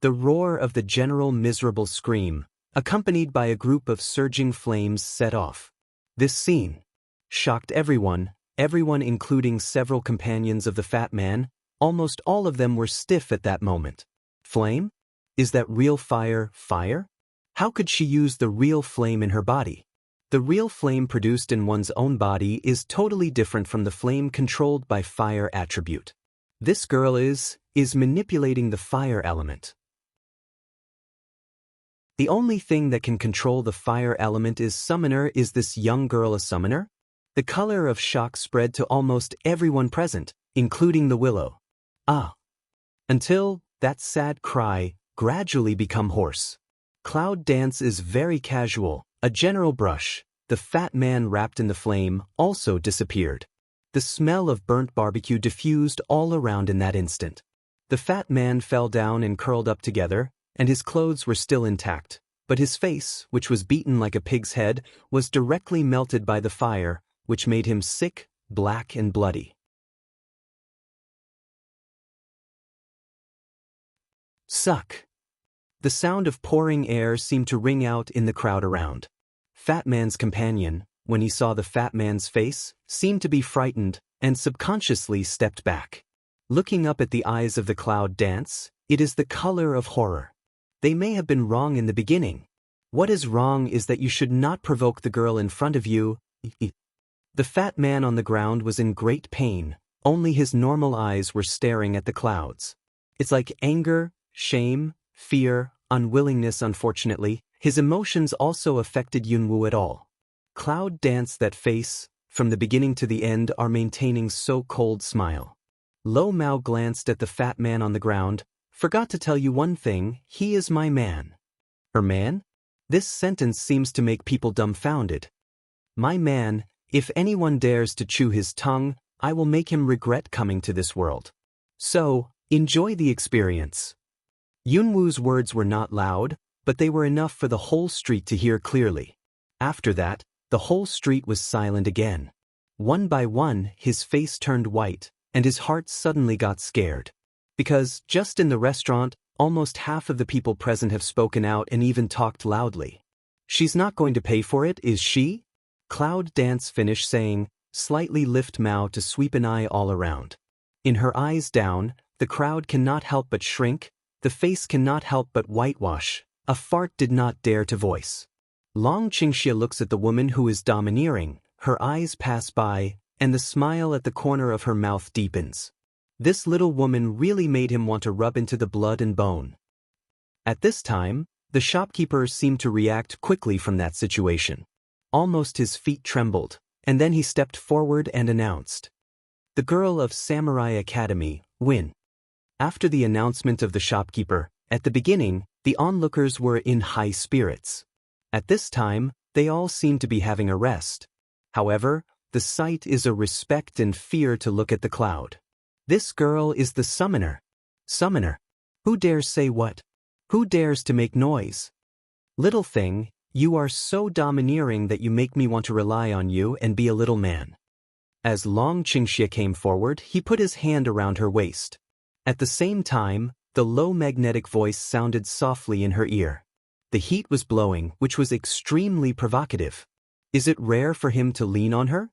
The roar of the general miserable scream, accompanied by a group of surging flames set off. This scene shocked everyone including several companions of the fat man. Almost all of them were stiff at that moment. Flame? Is that real fire, fire? How could she use the real flame in her body? The real flame produced in one's own body is totally different from the flame controlled by fire attribute. This girl is manipulating the fire element. The only thing that can control the fire element is summoner. Is this young girl a summoner? The color of shock spread to almost everyone present, including the willow. Ah! Until that sad cry gradually become hoarse. Cloud Dance is very casual, a general brush. The fat man wrapped in the flame also disappeared. The smell of burnt barbecue diffused all around in that instant. The fat man fell down and curled up together, and his clothes were still intact, but his face, which was beaten like a pig's head, was directly melted by the fire, which made him sick, black and bloody. Suck! The sound of pouring air seemed to ring out in the crowd around. Fat man's companion, when he saw the fat man's face, seemed to be frightened, and subconsciously stepped back. Looking up at the eyes of the Cloud Dance, it is the color of horror. They may have been wrong in the beginning. What is wrong is that you should not provoke the girl in front of you. The fat man on the ground was in great pain, only his normal eyes were staring at the clouds. It's like anger, shame, fear, unwillingness. Unfortunately, his emotions also affected Yunwoo at all. Cloud Dance that face, from the beginning to the end are maintaining so cold smile. Lo Mao glanced at the fat man on the ground. Forgot to tell you one thing, he is my man. Her man? This sentence seems to make people dumbfounded. My man, If anyone dares to chew his tongue, I will make him regret coming to this world. So, enjoy the experience. Yunwoo's words were not loud, but they were enough for the whole street to hear clearly. After that, the whole street was silent again. One by one, his face turned white, and his heart suddenly got scared. Because, just in the restaurant, almost half of the people present have spoken out and even talked loudly. She's not going to pay for it, is she? Cloud Dance finished saying, slightly lift Mao to sweep an eye all around. In her eyes down, the crowd cannot help but shrink, the face cannot help but whitewash, a fart did not dare to voice. Long Qingxia looks at the woman who is domineering, her eyes pass by, and the smile at the corner of her mouth deepens. This little woman really made him want to rub into the blood and bone. At this time, the shopkeeper seemed to react quickly from that situation. Almost his feet trembled, and then he stepped forward and announced, "The girl of Samurai Academy, Win." After the announcement of the shopkeeper, at the beginning, the onlookers were in high spirits. At this time, they all seemed to be having a rest. However, the sight is a respect and fear to look at the cloud. This girl is the summoner. Summoner. Who dares say what? Who dares to make noise? Little thing, you are so domineering that you make me want to rely on you and be a little man. As Long Qingxia came forward, he put his hand around her waist. At the same time, the low magnetic voice sounded softly in her ear. The heat was blowing, which was extremely provocative. Is it rare for him to lean on her?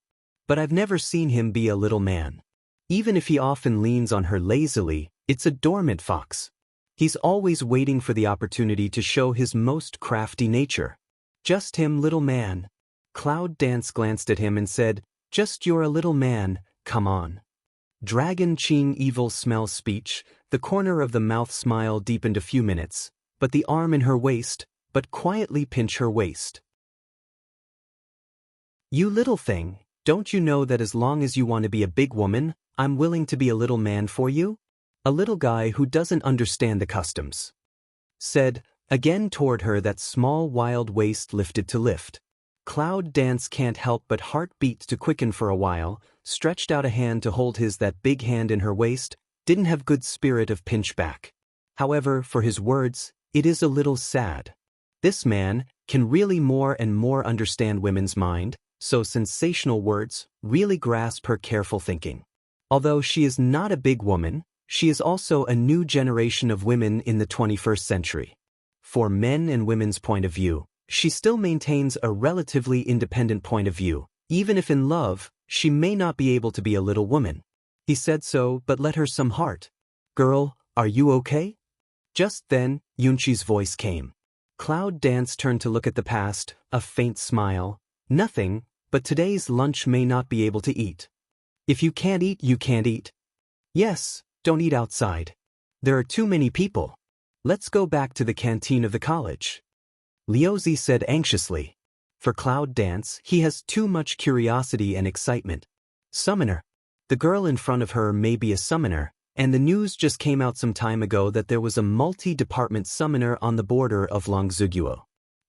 But I've never seen him be a little man. Even if he often leans on her lazily, it's a dormant fox. He's always waiting for the opportunity to show his most crafty nature. Just him, little man. Cloud Dance glanced at him and said, "Just you're a little man, come on." Dragon Qing evil smell speech, the corner of the mouth smile deepened a few minutes, but the arm in her waist, but quietly pinch her waist. You little thing, don't you know that as long as you want to be a big woman, I'm willing to be a little man for you? A little guy who doesn't understand the customs. Said, again toward her that small wild waist lifted to lift. Cloud Dance can't help but heart beat to quicken for a while, stretched out a hand to hold his that big hand in her waist, didn't have good spirit of pinch back. However, for his words, it is a little sad. This man can really more and more understand women's mind, so sensational words really grasp her careful thinking. Although she is not a big woman, she is also a new generation of women in the 21st century. For men and women's point of view, she still maintains a relatively independent point of view, even if in love, she may not be able to be a little woman. He said so, but let her some heart. Girl, are you okay? Just then, Yunqi's voice came. Cloud Dance turned to look at the past, a faint smile. Nothing, but today's lunch may not be able to eat. If you can't eat, you can't eat. Yes, don't eat outside. There are too many people. Let's go back to the canteen of the college. Liuzi said anxiously. For Cloud Dance, he has too much curiosity and excitement. Summoner. The girl in front of her may be a summoner, and the news just came out some time ago that there was a multi-department summoner on the border of Longziguo.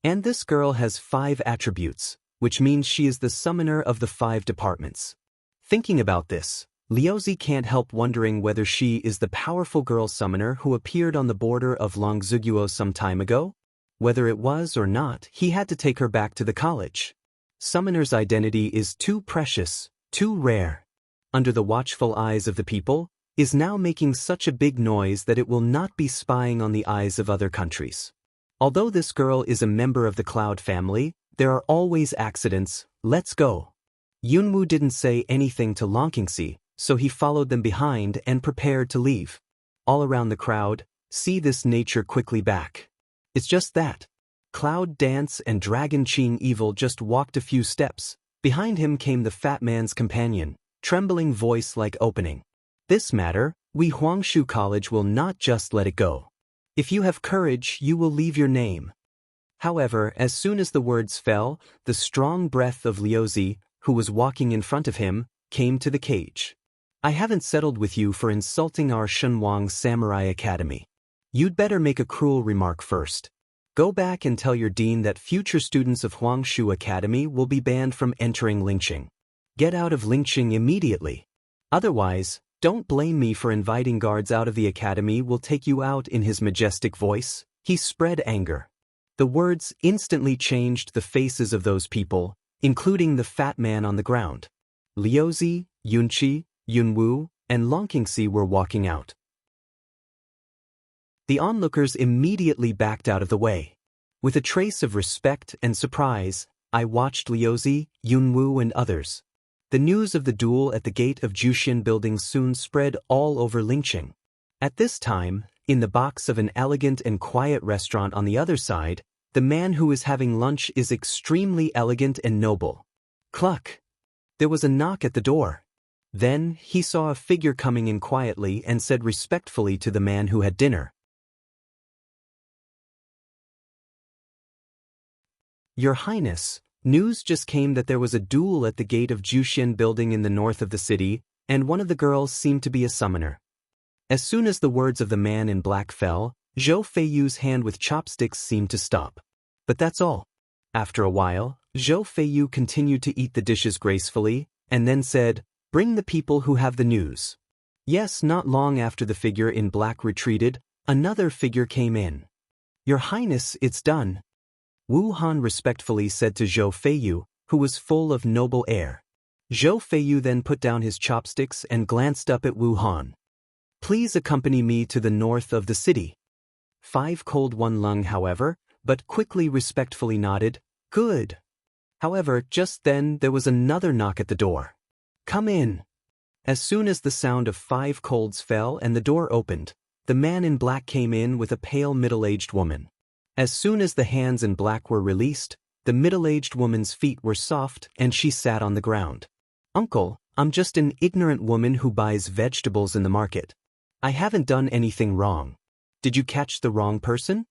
And this girl has 5 attributes, which means she is the summoner of the 5 departments. Thinking about this, Liuzi can't help wondering whether she is the powerful girl summoner who appeared on the border of Longziguo some time ago. Whether it was or not, he had to take her back to the college. Summoner's identity is too precious, too rare. Under the watchful eyes of the people, is now making such a big noise that it will not be spying on the eyes of other countries. Although this girl is a member of the Cloud family, there are always accidents. Let's go. Yunwoo didn't say anything to Longqingxi, so he followed them behind and prepared to leave. All around the crowd, see this nature quickly back. It's just that. Cloud Dance and Dragon Qing Evil just walked a few steps. Behind him came the fat man's companion, trembling voice like opening. This matter, we Huangshu College will not just let it go. If you have courage, you will leave your name. However, as soon as the words fell, the strong breath of Liuzi, who was walking in front of him, came to the cage. I haven't settled with you for insulting our Shenwang Samurai Academy. You'd better make a cruel remark first. Go back and tell your dean that future students of Huangshu Academy will be banned from entering Lingqing. Get out of Lingqing immediately. Otherwise, don't blame me for inviting guards out of the academy. Will take you out. In his majestic voice, he spread anger. The words instantly changed the faces of those people, including the fat man on the ground. Liuzi, Yunqi, Yunwu, and Longqingxi were walking out. The onlookers immediately backed out of the way. With a trace of respect and surprise, I watched Liuzi, Yunwu, and others. The news of the duel at the gate of Juxian building soon spread all over Lingqing. At this time, in the box of an elegant and quiet restaurant on the other side, the man who is having lunch is extremely elegant and noble. Cluck! There was a knock at the door. Then, he saw a figure coming in quietly and said respectfully to the man who had dinner, "Your Highness, news just came that there was a duel at the gate of Juxian building in the north of the city, and one of the girls seemed to be a summoner." As soon as the words of the man in black fell, Zhou Feiyu's hand with chopsticks seemed to stop. But that's all. After a while, Zhou Feiyu continued to eat the dishes gracefully, and then said, "Bring the people who have the news." Yes, not long after the figure in black retreated, another figure came in. "Your Highness, it's done," Wu Han respectfully said to Zhou Feiyu, who was full of noble air. Zhou Feiyu then put down his chopsticks and glanced up at Wu Han. "Please accompany me to the north of the city." 5 Cold 1 Lung, however, but quickly respectfully nodded, "Good." However, just then there was another knock at the door. "Come in." As soon as the sound of 5 colds fell and the door opened, the man in black came in with a pale middle-aged woman. As soon as the hands in black were released, the middle-aged woman's feet were soft and she sat on the ground. "Uncle, I'm just an ignorant woman who buys vegetables in the market. I haven't done anything wrong. Did you catch the wrong person?"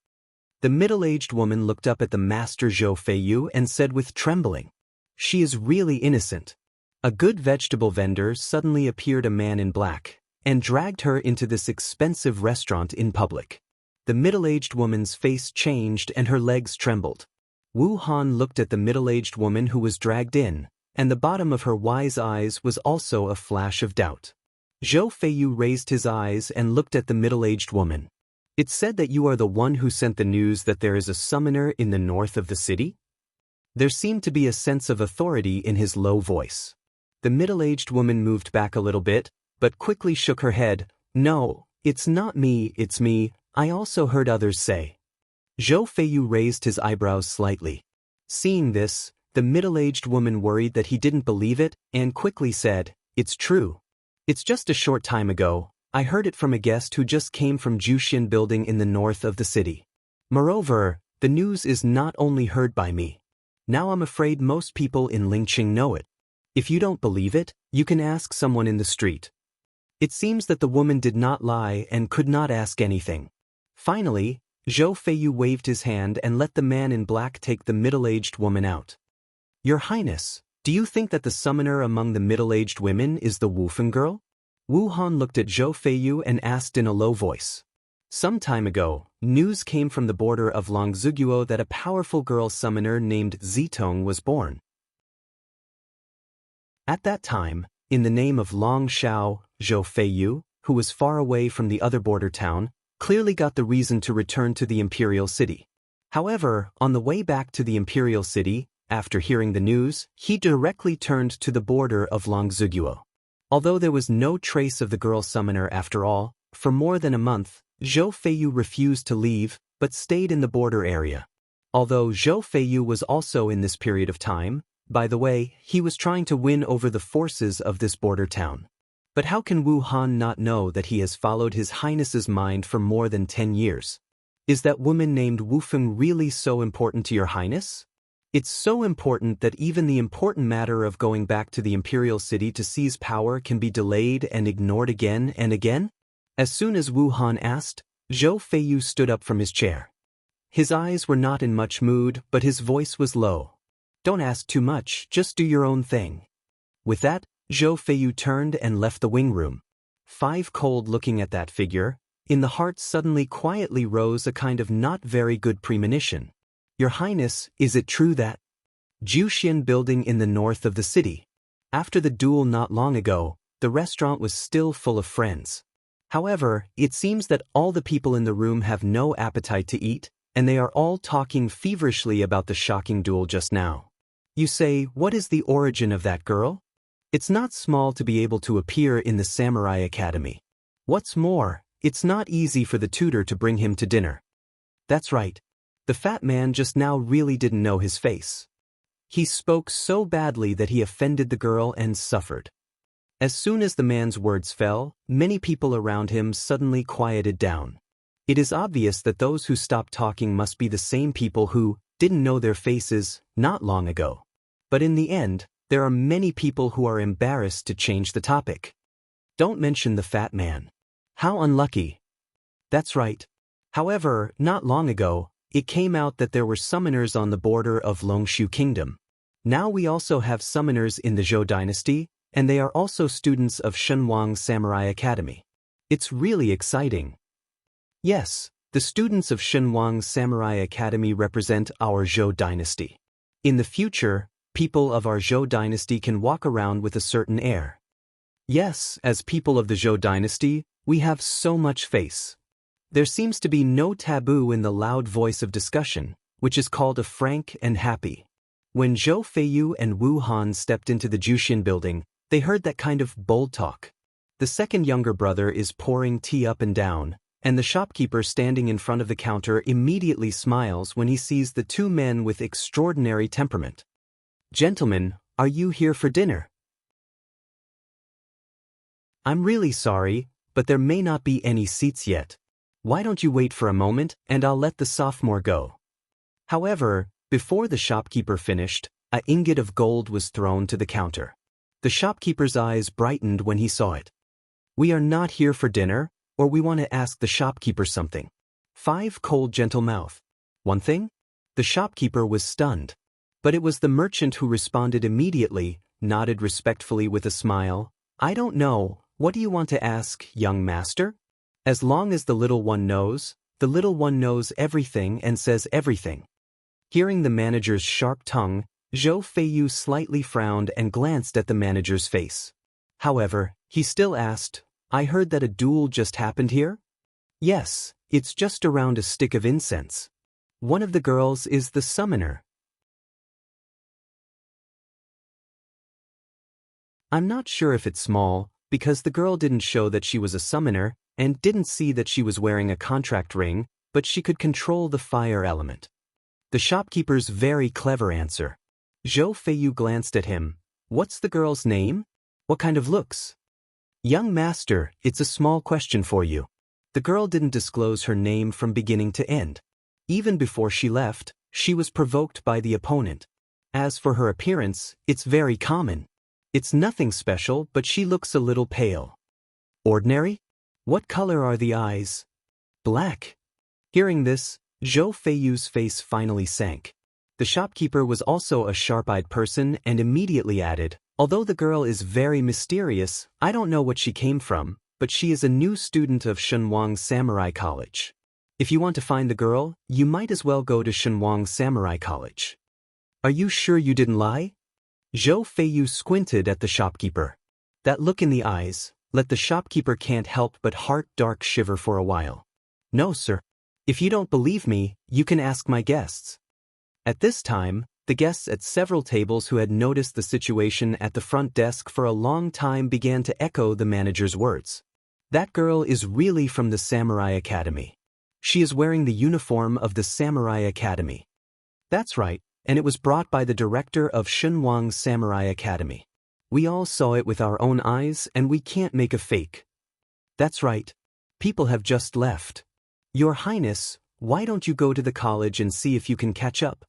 The middle-aged woman looked up at the master Zhou Feiyu and said with trembling, "She is really innocent." A good vegetable vendor suddenly appeared, a man in black, and dragged her into this expensive restaurant in public. The middle-aged woman's face changed and her legs trembled. Wu Han looked at the middle-aged woman who was dragged in, and the bottom of her wise eyes was also a flash of doubt. Zhou Feiyu raised his eyes and looked at the middle-aged woman. "It's said that you are the one who sent the news that there is a summoner in the north of the city?" There seemed to be a sense of authority in his low voice. The middle-aged woman moved back a little bit, but quickly shook her head. "No, it's not me, it's me. I also heard others say." Zhou Feiyu raised his eyebrows slightly. Seeing this, the middle-aged woman worried that he didn't believe it and quickly said, "It's true. It's just a short time ago. I heard it from a guest who just came from Juxian building in the north of the city. Moreover, the news is not only heard by me. Now I'm afraid most people in Lingqing know it. If you don't believe it, you can ask someone in the street." It seems that the woman did not lie and could not ask anything. Finally, Zhou Feiyu waved his hand and let the man in black take the middle-aged woman out. "Your Highness, do you think that the summoner among the middle-aged women is the Wufeng girl?" Wu Han looked at Zhou Feiyu and asked in a low voice. Some time ago, news came from the border of Longzuguo that a powerful girl summoner named Zitong was born. At that time, in the name of Long Shao, Zhou Feiyu, who was far away from the other border town, clearly got the reason to return to the imperial city. However, on the way back to the imperial city, after hearing the news, he directly turned to the border of Longzuguo. Although there was no trace of the girl summoner after all, for more than a month, Zhou Feiyu refused to leave, but stayed in the border area. Although Zhou Feiyu was also in this period of time, by the way, he was trying to win over the forces of this border town. But how can Wu Han not know that he has followed His Highness's mind for more than 10 years? Is that woman named Wufeng really so important to your Highness? It's so important that even the important matter of going back to the imperial city to seize power can be delayed and ignored again and again? As soon as Wu Han asked, Zhou Feiyu stood up from his chair. His eyes were not in much mood, but his voice was low. "Don't ask too much, just do your own thing." With that, Zhou Feiyu turned and left the wing room. 5 Cold looking at that figure, in the heart suddenly quietly rose a kind of not very good premonition. "Your Highness, is it true that Juxian building in the north of the city?" After the duel not long ago, the restaurant was still full of friends. However, it seems that all the people in the room have no appetite to eat, and they are all talking feverishly about the shocking duel just now. You say, what is the origin of that girl? It's not small to be able to appear in the Samurai Academy. What's more, it's not easy for the tutor to bring him to dinner. That's right. The fat man just now really didn't know his face. He spoke so badly that he offended the girl and suffered. As soon as the man's words fell, many people around him suddenly quieted down. It is obvious that those who stopped talking must be the same people who didn't know their faces not long ago. But in the end, there are many people who are embarrassed to change the topic. Don't mention the fat man. How unlucky. That's right. However, not long ago, it came out that there were summoners on the border of Longshu Kingdom. Now we also have summoners in the Zhou dynasty, and they are also students of Shenwang Samurai Academy. It's really exciting. Yes, the students of Shenwang Samurai Academy represent our Zhou dynasty. In the future, people of our Zhou dynasty can walk around with a certain air. Yes, as people of the Zhou dynasty, we have so much face. There seems to be no taboo in the loud voice of discussion, which is called a frank and happy. When Zhou Feiyu and Wu Han stepped into the Jushin building, they heard that kind of bold talk. The second younger brother is pouring tea up and down, and the shopkeeper standing in front of the counter immediately smiles when he sees the two men with extraordinary temperament. Gentlemen, are you here for dinner? I'm really sorry, but there may not be any seats yet. Why don't you wait for a moment, and I'll let the sophomore go. However, before the shopkeeper finished, an ingot of gold was thrown to the counter. The shopkeeper's eyes brightened when he saw it. We are not here for dinner, or we want to ask the shopkeeper something. 5 cold gentle mouth. One thing? The shopkeeper was stunned. But it was the merchant who responded immediately, nodded respectfully with a smile. I don't know, what do you want to ask, young master? As long as the little one knows everything and says everything. Hearing the manager's sharp tongue, Zhou Feiyu slightly frowned and glanced at the manager's face. However, he still asked, I heard that a duel just happened here? Yes, it's just around a stick of incense. One of the girls is the summoner. I'm not sure if it's small, because the girl didn't show that she was a summoner, and didn't see that she was wearing a contract ring, but she could control the fire element. The shopkeeper's very clever answer. Zhou Feiyu glanced at him. What's the girl's name? What kind of looks? Young master, it's a small question for you. The girl didn't disclose her name from beginning to end. Even before she left, she was provoked by the opponent. As for her appearance, it's very common. It's nothing special, but she looks a little pale. Ordinary? What color are the eyes? Black. Hearing this, Zhou Feiyu's face finally sank. The shopkeeper was also a sharp-eyed person and immediately added, although the girl is very mysterious, I don't know what she came from, but she is a new student of Shenwang Samurai College. If you want to find the girl, you might as well go to Shenwang Samurai College. Are you sure you didn't lie? Zhou Feiyu squinted at the shopkeeper. That look in the eyes let the shopkeeper can't help but heart-dark shiver for a while. No, sir. If you don't believe me, you can ask my guests. At this time, the guests at several tables who had noticed the situation at the front desk for a long time began to echo the manager's words. That girl is really from the Samurai Academy. She is wearing the uniform of the Samurai Academy. That's right, and it was brought by the director of Shenwang Samurai Academy. We all saw it with our own eyes and we can't make a fake. That's right. People have just left. Your Highness, why don't you go to the college and see if you can catch up?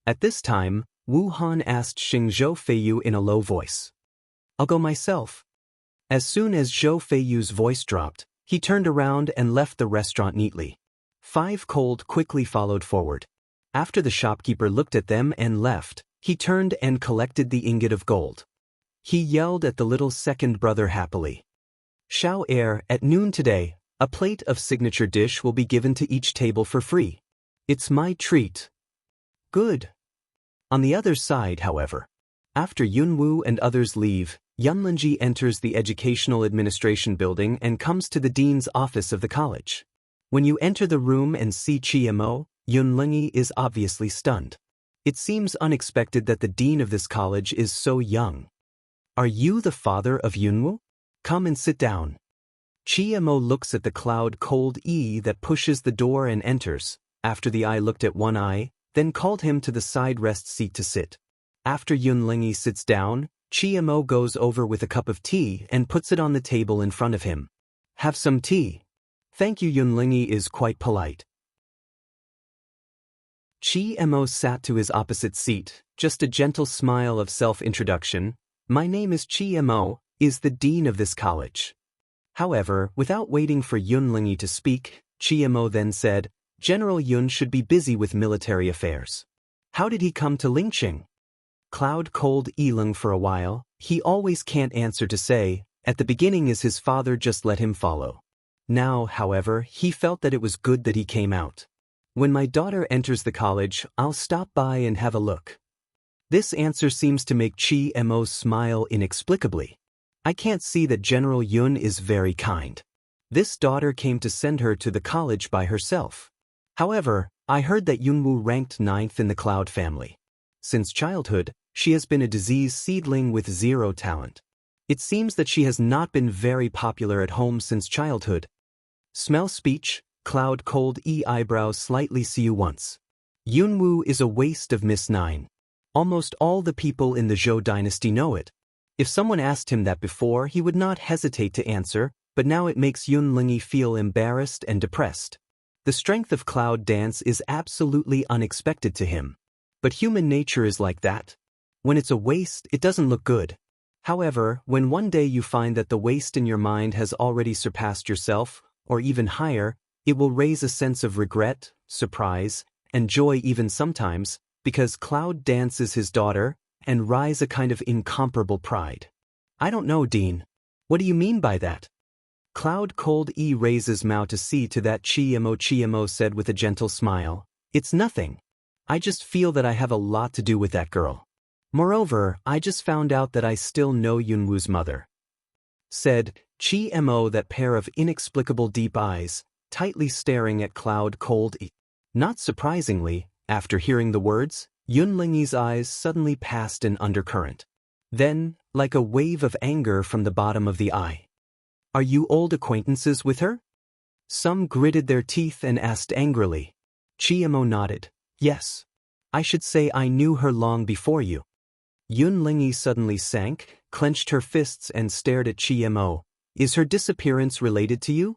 At this time, Wu Han asked Zhou Feiyu in a low voice. I'll go myself. As soon as Zhou Feiyu's voice dropped, he turned around and left the restaurant neatly. 5 cold quickly followed forward. After the shopkeeper looked at them and left, he turned and collected the ingot of gold. He yelled at the little second brother happily. Shao Heir, at noon today, a plate of signature dish will be given to each table for free. It's my treat. Good. On the other side, however, After Yunwoo and others leave, Yunlingji enters the Educational Administration building and comes to the dean's office of the college. When you enter the room and see Chiemo, Yunlingyi is obviously stunned. It seems unexpected that the dean of this college is so young. Are you the father of Yunwoo? Come and sit down. Chiemo looks at the cloud cold E that pushes the door and enters. After the eye looked at one eye, then called him to the side rest seat to sit. After Yunlingyi sits down, Chiemo goes over with a cup of tea and puts it on the table in front of him. Have some tea. Thank you. Yunlingyi is quite polite. Chiemo sat to his opposite seat, just a gentle smile of self-introduction. My name is Chiemo, is the dean of this college. However, without waiting for Yunlingyi to speak, Chiemo then said, General Yun should be busy with military affairs. How did he come to Lingqing? Cloud cold Elung for a while. He always can't answer to say. At the beginning is his father just let him follow. Now, however, he felt that it was good that he came out. When my daughter enters the college, I'll stop by and have a look. This answer seems to make Chiemo smile inexplicably. I can't see that General Yun is very kind. This daughter came to send her to the college by herself. However, I heard that Yunwoo ranked 9th in the Cloud family. Since childhood, she has been a diseased seedling with zero talent. It seems that she has not been very popular at home since childhood. Smell speech, cloud cold E eyebrows slightly see you once. Yunwoo is a waste of Miss 9. Almost all the people in the Zhou dynasty know it. If someone asked him that before, he would not hesitate to answer, but now it makes Yunlingyi feel embarrassed and depressed. The strength of Cloud Dance is absolutely unexpected to him. But human nature is like that. When it's a waste, it doesn't look good. However, when one day you find that the waste in your mind has already surpassed yourself, or even higher, it will raise a sense of regret, surprise, and joy even sometimes, because Cloud Dance is his daughter, and rise a kind of incomparable pride. I don't know, Dean. What do you mean by that? Cloud cold E raises mouth to see to that Chiemo said with a gentle smile. It's nothing. I just feel that I have a lot to do with that girl. Moreover, I just found out that I still know Yunwoo's mother. Said Chiemo, that pair of inexplicable deep eyes, tightly staring at Cloud cold E. Not surprisingly, after hearing the words, Yunlingyi's eyes suddenly passed an undercurrent. Then, like a wave of anger from the bottom of the eye. Are you old acquaintances with her? Some gritted their teeth and asked angrily. Chiemo nodded. Yes. I should say I knew her long before you. Yunlingyi suddenly sank, clenched her fists and stared at Chiemo. Is her disappearance related to you?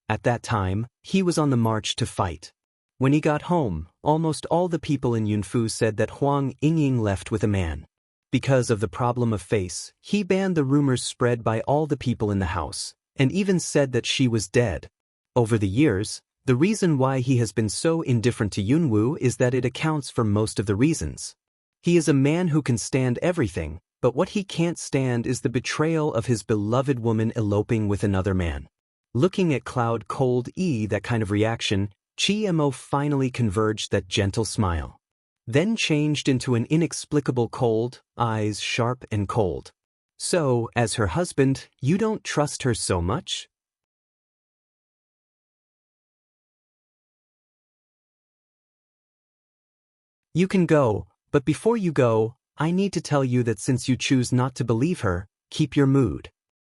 At that time, he was on the march to fight. When he got home, almost all the people in Yunfu said that Huang Yingying left with a man. Because of the problem of face, he banned the rumors spread by all the people in the house, and even said that she was dead. Over the years, the reason why he has been so indifferent to Yunwoo is that it accounts for most of the reasons. He is a man who can stand everything, but what he can't stand is the betrayal of his beloved woman eloping with another man. Looking at Cloud cold E, that kind of reaction, Chiemo finally converged that gentle smile. Then changed into an inexplicable cold, eyes sharp and cold. So, as her husband, you don't trust her so much? You can go, but before you go, I need to tell you that since you choose not to believe her, keep your mood.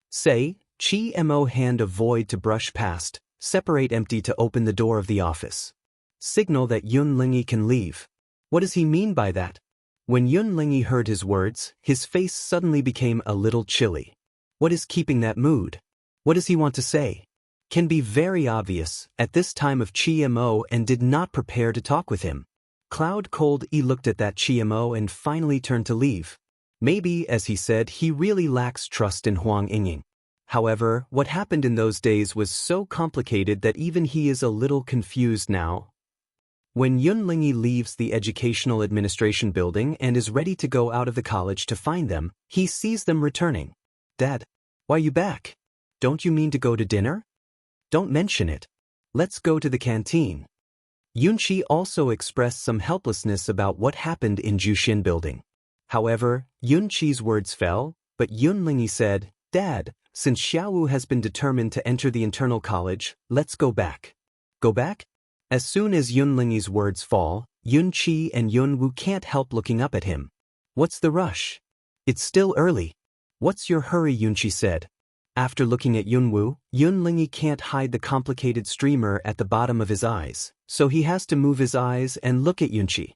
Say, Chiemo hand a void to brush past, separate empty to open the door of the office. Signal that Yunlingyi can leave. What does he mean by that? When Yunlingyi heard his words, his face suddenly became a little chilly. What is keeping that mood? What does he want to say? Can be very obvious at this time of Chiemo and did not prepare to talk with him. Cloud cold E looked at that Chiemo and finally turned to leave. Maybe, as he said, he really lacks trust in Huang Yingying. However, what happened in those days was so complicated that even he is a little confused now. When Yunlingyi leaves the Educational Administration building and is ready to go out of the college to find them, he sees them returning. Dad, why are you back? Don't you mean to go to dinner? Don't mention it. Let's go to the canteen. Yunqi also expressed some helplessness about what happened in Jushin building. However, Yunqi's words fell, but Yunlingi said, "Dad, since Xiaowu has been determined to enter the internal college, let's go back." Go back? As soon as Yunlingi's words fall, Yunqi and Yunwu can't help looking up at him. What's the rush? It's still early. What's your hurry? Yunqi said. After looking at Yunwu, Yunlingi can't hide the complicated streamer at the bottom of his eyes, so he has to move his eyes and look at Yunqi.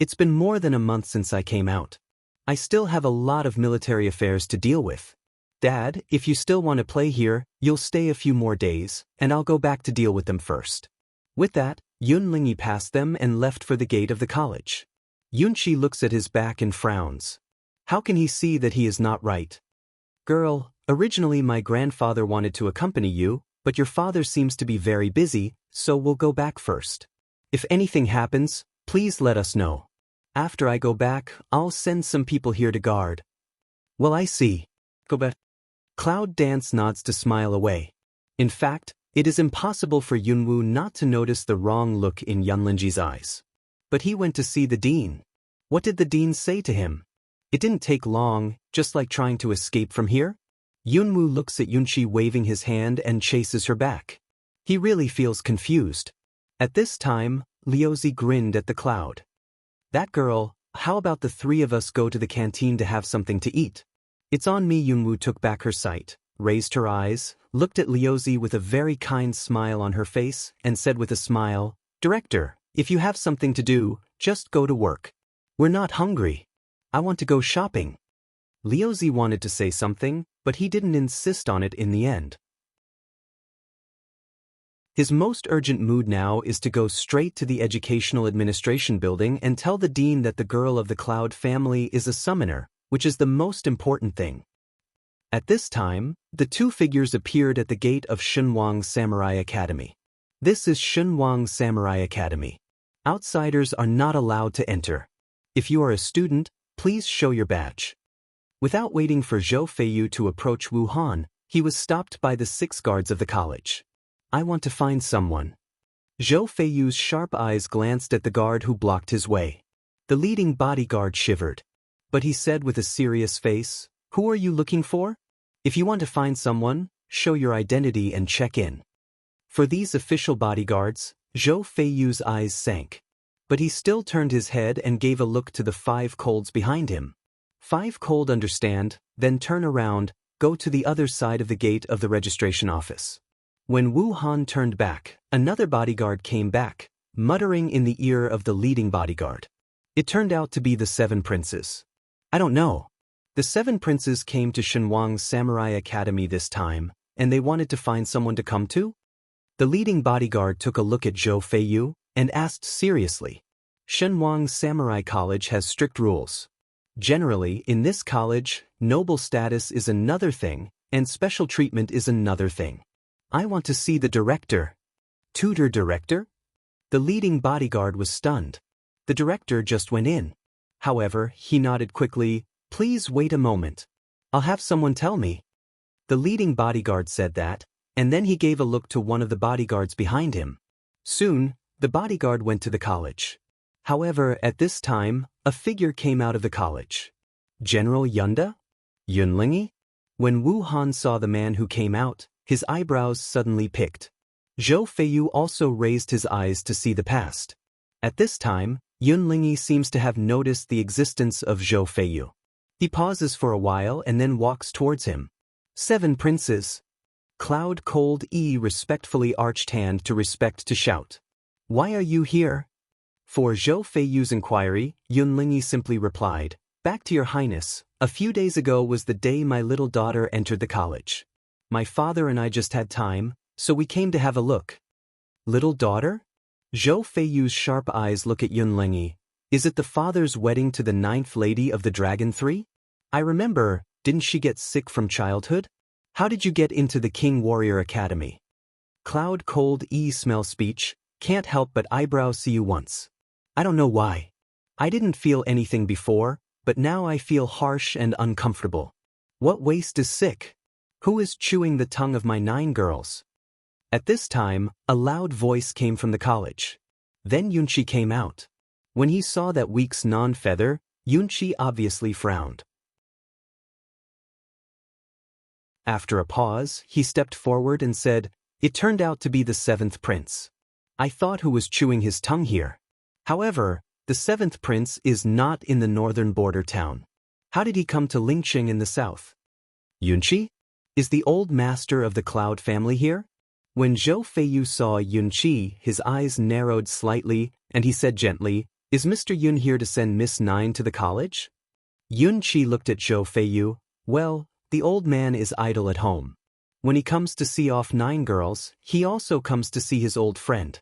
It's been more than a month since I came out. I still have a lot of military affairs to deal with. Dad, if you still want to play here, you'll stay a few more days, and I'll go back to deal with them first. With that, Yunlingi passed them and left for the gate of the college. Yunqi looks at his back and frowns. How can he see that he is not right? Girl, originally my grandfather wanted to accompany you, but your father seems to be very busy, so we'll go back first. If anything happens, please let us know. After I go back, I'll send some people here to guard. Well, I see. Go back. Cloud Dance nods to smile away. In fact, it is impossible for Yunwu not to notice the wrong look in Yunlinji's eyes. But he went to see the dean. What did the dean say to him? It didn't take long, just like trying to escape from here. Yunwu looks at Yunqi waving his hand and chases her back. He really feels confused. At this time, Liuzi grinned at the cloud. That girl, how about the three of us go to the canteen to have something to eat? It's on me. Yunwu took back her sight, raised her eyes, looked at Liuzi with a very kind smile on her face, and said with a smile, "Director, if you have something to do, just go to work. We're not hungry. I want to go shopping." Liuzi wanted to say something, but he didn't insist on it in the end. His most urgent mood now is to go straight to the Educational Administration building and tell the dean that the girl of the Cloud family is a summoner, which is the most important thing. At this time, the two figures appeared at the gate of Shunwang Samurai Academy. This is Shunwang Samurai Academy. Outsiders are not allowed to enter. If you are a student, please show your badge. Without waiting for Zhou Feiyu to approach Wu Han, he was stopped by the 6 guards of the college. I want to find someone. Zhou Feiyu's sharp eyes glanced at the guard who blocked his way. The leading bodyguard shivered. But he said with a serious face, "Who are you looking for? If you want to find someone, show your identity and check in." For these official bodyguards, Zhou Feiyu's eyes sank. But he still turned his head and gave a look to the 5 colds behind him. 5 cold understand, then turn around, go to the other side of the gate of the registration office. When Wu Han turned back, another bodyguard came back, muttering in the ear of the leading bodyguard. It turned out to be the 7 princes. I don't know. The 7 princes came to Shunwang Samurai Academy this time, and they wanted to find someone to come to? The leading bodyguard took a look at Zhou Feiyu and asked seriously. Shunwang Samurai College has strict rules. Generally, in this college, noble status is another thing, and special treatment is another thing. I want to see the director. Tutor director? The leading bodyguard was stunned. The director just went in. However, he nodded quickly, "Please wait a moment. I'll have someone tell me." The leading bodyguard said that, and then he gave a look to one of the bodyguards behind him. Soon, the bodyguard went to the college. However, at this time, a figure came out of the college. General Yunda? Yunlingi? When Wu Han saw the man who came out, his eyebrows suddenly picked. Zhou Feiyu also raised his eyes to see the past. At this time, Yunlingi seems to have noticed the existence of Zhou Feiyu. He pauses for a while and then walks towards him. 7 princes. Cloud Cold E respectfully arched hand to respect to shout. Why are you here? For Zhou Feiyu's inquiry, Yunlingi simply replied, "Back to your highness, a few days ago was the day my little daughter entered the college. My father and I just had time, so we came to have a look." Little daughter? Zhou Feiyu's sharp eyes look at Yunlingi. Is it the father's wedding to the 9th lady of the Dragon 3? I remember, didn't she get sick from childhood? How did you get into the King Warrior Academy? Cloud Cold E smell speech, can't help but eyebrows see you once. I don't know why. I didn't feel anything before, but now I feel harsh and uncomfortable. What waste is sick? Who is chewing the tongue of my 9 girls? At this time, a loud voice came from the college. Then Yunqi came out. When he saw that week's non-feather, Yunqi obviously frowned. After a pause, he stepped forward and said, "It turned out to be the seventh prince. I thought who was chewing his tongue here. However, the seventh prince is not in the northern border town. How did he come to Lingqing in the south?" "Yunqi? Is the old master of the Cloud family here?" When Zhou Feiyu saw Yunqi, his eyes narrowed slightly, and he said gently, "Is Mr. Yun here to send Miss Nine to the college?" Yunqi looked at Zhou Feiyu. "Well, the old man is idle at home. When he comes to see off 9 girls, he also comes to see his old friend.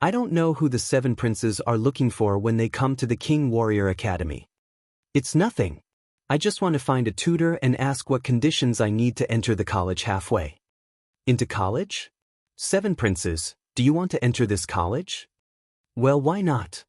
I don't know who the 7 princes are looking for when they come to the King Warrior Academy. It's nothing. I just want to find a tutor and ask what conditions I need to enter the college halfway." "Into college? 7 princes, do you want to enter this college?" "Well, why not?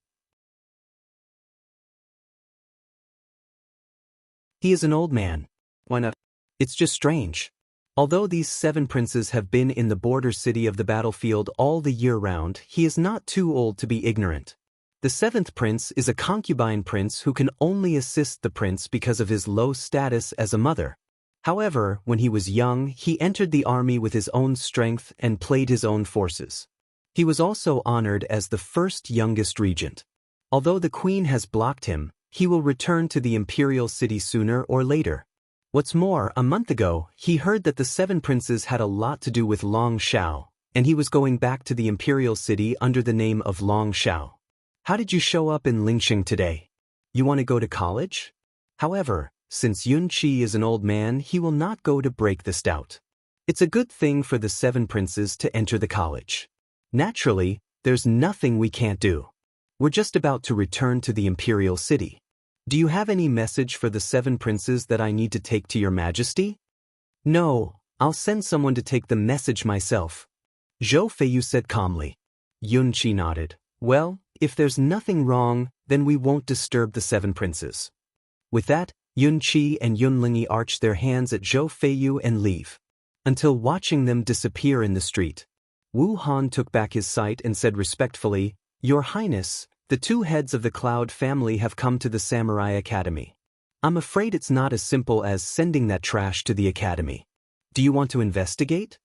He is an old man. Why not? It's just strange. Although these 7 princes have been in the border city of the battlefield all the year round, he is not too old to be ignorant. The 7th prince is a concubine prince who can only assist the prince because of his low status as a mother. However, when he was young, he entered the army with his own strength and played his own forces. He was also honored as the first youngest regent. Although the queen has blocked him, he will return to the imperial city sooner or later. What's more, a month ago, he heard that the 7 princes had a lot to do with Long Shao, and he was going back to the imperial city under the name of Long Shao. How did you show up in Lingqing today? You want to go to college? However, since Yunqi is an old man, he will not go to break the stout. It's a good thing for the 7 princes to enter the college. Naturally, there's nothing we can't do. We're just about to return to the imperial city. Do you have any message for the 7 princes that I need to take to your majesty?" "No, I'll send someone to take the message myself," Zhou Feiyu said calmly. Yunqi nodded. "Well, if there's nothing wrong, then we won't disturb the 7 princes." With that, Yunqi and Yunlingyi arch their hands at Zhou Feiyu and leave. Until watching them disappear in the street. Wu Han took back his sight and said respectfully, "Your Highness, the 2 heads of the Cloud family have come to the Samurai Academy. I'm afraid it's not as simple as sending that trash to the academy. Do you want to investigate?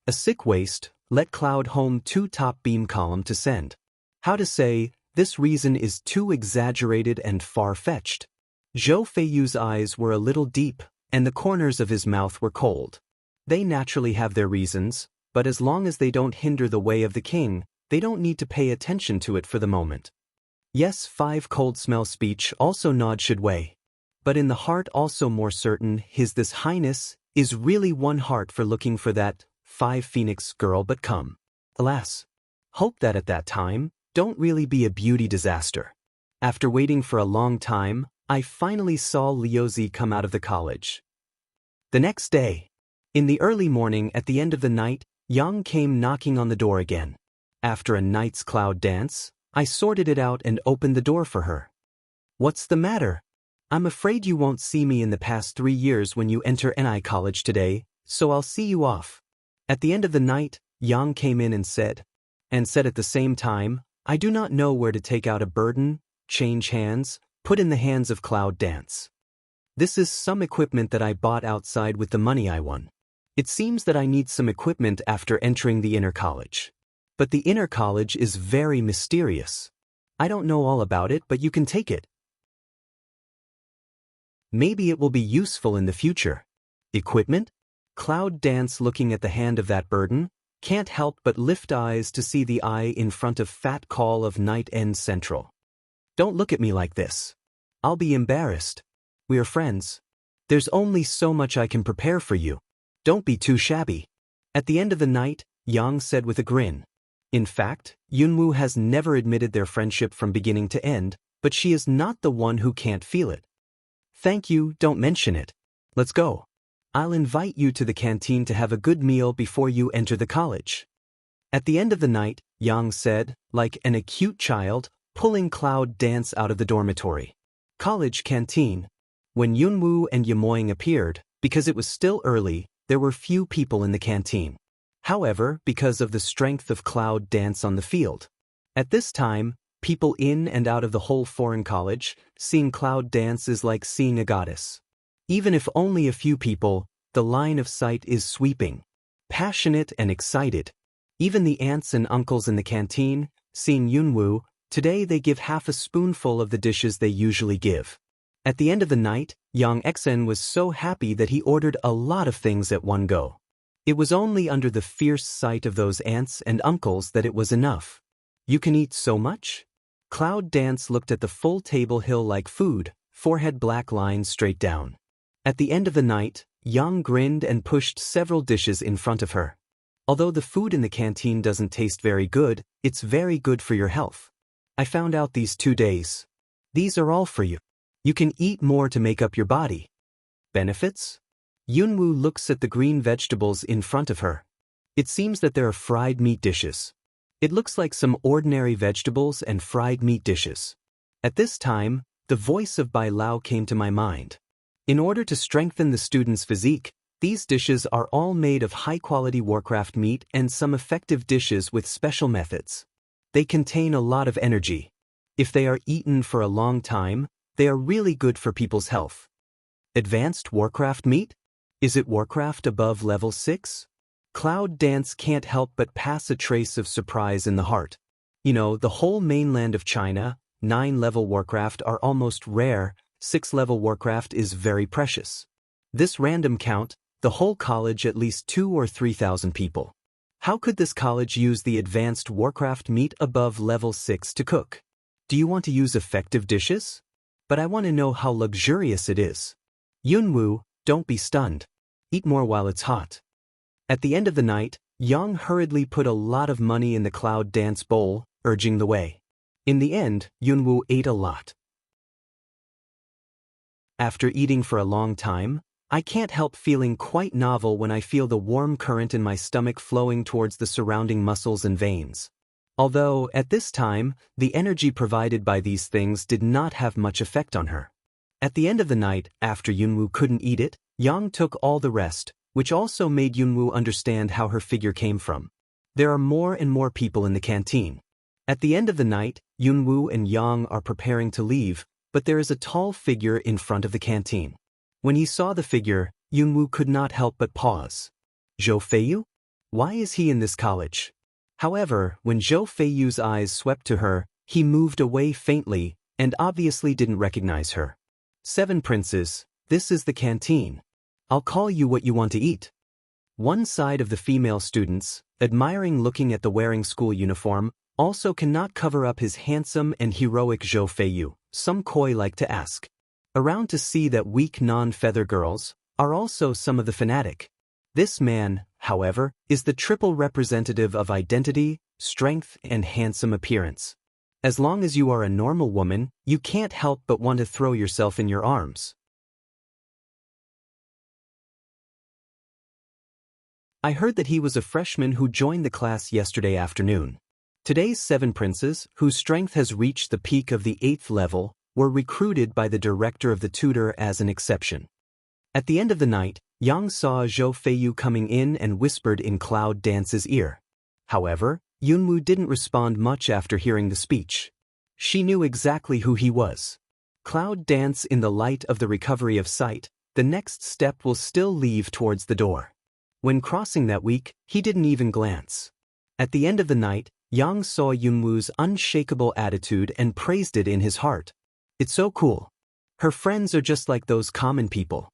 A sick waste, let Cloud home 2 top beam column to send. How to say, this reason is too exaggerated and far-fetched." Zhou Feiyu's eyes were a little deep, and the corners of his mouth were cold. They naturally have their reasons, but as long as they don't hinder the way of the king, they don't need to pay attention to it for the moment. Yes, 5 cold smell speech also nod should weigh. But in the heart also more certain his this highness is really one heart for looking for that 5 phoenix girl but come. Alas. Hope that at that time, don't really be a beauty disaster. After waiting for a long time, I finally saw Liuzi come out of the college. The next day. In the early morning at the end of the night, Yang came knocking on the door again. After a night's cloud dance, I sorted it out and opened the door for her. "What's the matter? I'm afraid you won't see me in the past 3 years when you enter NI college today, so I'll see you off." At the end of the night, Yang came in and said at the same time, "I do not know where to take out a burden, change hands, put in the hands of Cloud Dance. This is some equipment that I bought outside with the money I won. It seems that I need some equipment after entering the inner college. But the inner college is very mysterious. I don't know all about it, but you can take it. Maybe it will be useful in the future." "Equipment?" Cloud Dance, looking at the hand of that burden, can't help but lift eyes to see the eye in front of Fat Call of Night End Central. "Don't look at me like this. I'll be embarrassed. We are friends. There's only so much I can prepare for you. Don't be too shabby." At the end of the night, Yang said with a grin. In fact, Yunwu has never admitted their friendship from beginning to end, but she is not the one who can't feel it. "Thank you, don't mention it. Let's go. I'll invite you to the canteen to have a good meal before you enter the college." At the end of the night, Yang said, like an acute child, pulling Cloud Dance out of the dormitory. College canteen. When Yunwu and Yamoying appeared, because it was still early, there were few people in the canteen. However, because of the strength of Cloud Dance on the field. At this time, People in and out of the whole foreign college, seeing Cloud dance is like seeing a goddess. Even if only a few people, the line of sight is sweeping. Passionate and excited. Even the aunts and uncles in the canteen, seeing Yunwoo, today they give half a spoonful of the dishes they usually give. At the end of the night, Yang Xen was so happy that he ordered a lot of things at one go. It was only under the fierce sight of those aunts and uncles that it was enough. You can eat so much? Cloud dance looked at the full table hill like food, forehead black lines straight down. At the end of the night, Yang grinned and pushed several dishes in front of her. Although the food in the canteen doesn't taste very good, it's very good for your health. I found out these 2 days. These are all for you. You can eat more to make up your body. Benefits? Yunwoo looks at the green vegetables in front of her. It seems that there are fried meat dishes. It looks like some ordinary vegetables and fried meat dishes. At this time, the voice of Bai Lao came to my mind. In order to strengthen the student's physique, these dishes are all made of high-quality Warcraft meat and some effective dishes with special methods. They contain a lot of energy. If they are eaten for a long time, they are really good for people's health. Advanced Warcraft meat? Is it Warcraft above level 6? Cloud dance can't help but pass a trace of surprise in the heart. You know, the whole mainland of China, 9-level Warcraft are almost rare, 6-level Warcraft is very precious. This random count, the whole college at least 2,000 or 3,000 people. How could this college use the advanced Warcraft meat above level 6 to cook? Do you want to use effective dishes? But I want to know how luxurious it is. Yunwoo, don't be stunned. Eat more while it's hot. At the end of the night, Yang hurriedly put a lot of money in the Cloud dance bowl, urging the way. In the end, Yunwoo ate a lot. After eating for a long time, I can't help feeling quite novel when I feel the warm current in my stomach flowing towards the surrounding muscles and veins. Although, at this time, the energy provided by these things did not have much effect on her. At the end of the night, after Yunwoo couldn't eat it, Yang took all the rest, which also made Yunwoo understand how her figure came from. There are more and more people in the canteen. At the end of the night, Yunwoo and Yang are preparing to leave, but there is a tall figure in front of the canteen. When he saw the figure, Yunwoo could not help but pause. Zhou Feiyu? Why is he in this college? However, when Zhou Feiyu's eyes swept to her, he moved away faintly and obviously didn't recognize her. 7 princes, this is the canteen. I'll call you what you want to eat. One side of the female students, admiring looking at the wearing school uniform, also cannot cover up his handsome and heroic Zhou Feiyu, some coy like to ask. Around to see that weak non-feather girls are also some of the fanatic. This man, however, is the triple representative of identity, strength, and handsome appearance. As long as you are a normal woman, you can't help but want to throw yourself in your arms. I heard that he was a freshman who joined the class yesterday afternoon. Today's 7 princes, whose strength has reached the peak of the 8th level, were recruited by the director of the tutor as an exception. At the end of the night, Yang saw Zhou Feiyu coming in and whispered in Cloud Dance's ear. However, Yunwoo didn't respond much after hearing the speech. She knew exactly who he was. Cloud Dance in the light of the recovery of sight, the next step will still leave towards the door. When crossing that week, he didn't even glance. At the end of the night, Yang saw Yunwoo's unshakable attitude and praised it in his heart. It's so cool. Her friends are just like those common people.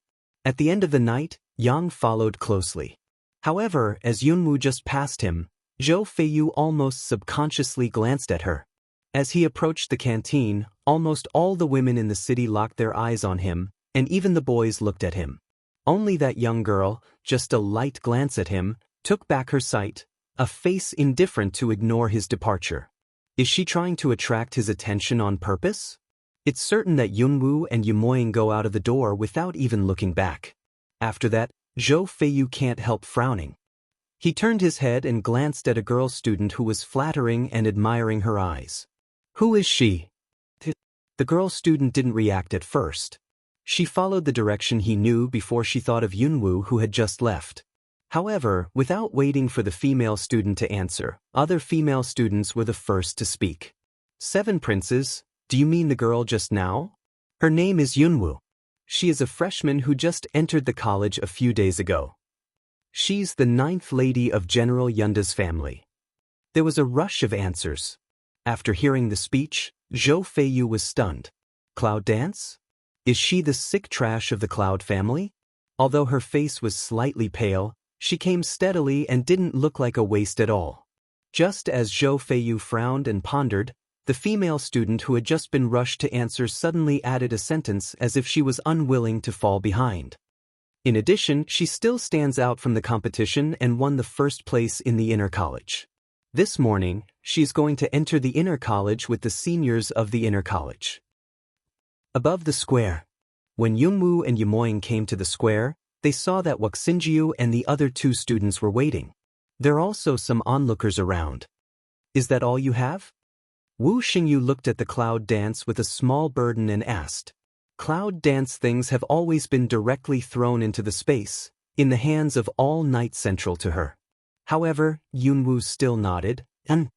At the end of the night, Yang followed closely. However, as Yunwoo just passed him, Zhou Feiyu almost subconsciously glanced at her. As he approached the canteen, almost all the women in the city locked their eyes on him, and even the boys looked at him. Only that young girl, just a light glance at him, took back her sight, a face indifferent to ignore his departure. Is she trying to attract his attention on purpose? It's certain that Yunwoo and Yumoying go out of the door without even looking back. After that, Zhou Feiyu can't help frowning. He turned his head and glanced at a girl student who was flattering and admiring her eyes. Who is she? The girl student didn't react at first. She followed the direction he knew before she thought of Yunwoo, who had just left. However, without waiting for the female student to answer, other female students were the first to speak. 7 princes, do you mean the girl just now? Her name is Yunwoo. She is a freshman who just entered the college a few days ago. She's the 9th lady of General Yunda's family. There was a rush of answers. After hearing the speech, Zhou Feiyu was stunned. Cloud dance? Is she the sick trash of the Cloud family? Although her face was slightly pale, she came steadily and didn't look like a waste at all. Just as Zhou Feiyu frowned and pondered, the female student who had just been rushed to answer suddenly added a sentence as if she was unwilling to fall behind. In addition, she still stands out from the competition and won the first place in the inner college. This morning, she's going to enter the inner college with the seniors of the inner college. Above the square. When Yunwoo and Yamoying came to the square, they saw that Waxinjiu and the other 2 students were waiting. There are also some onlookers around. Is that all you have? Wu Xingyu looked at the cloud dance with a small burden and asked. Cloud dance things have always been directly thrown into the space, in the hands of all knights central to her. However, Yunwoo still nodded, and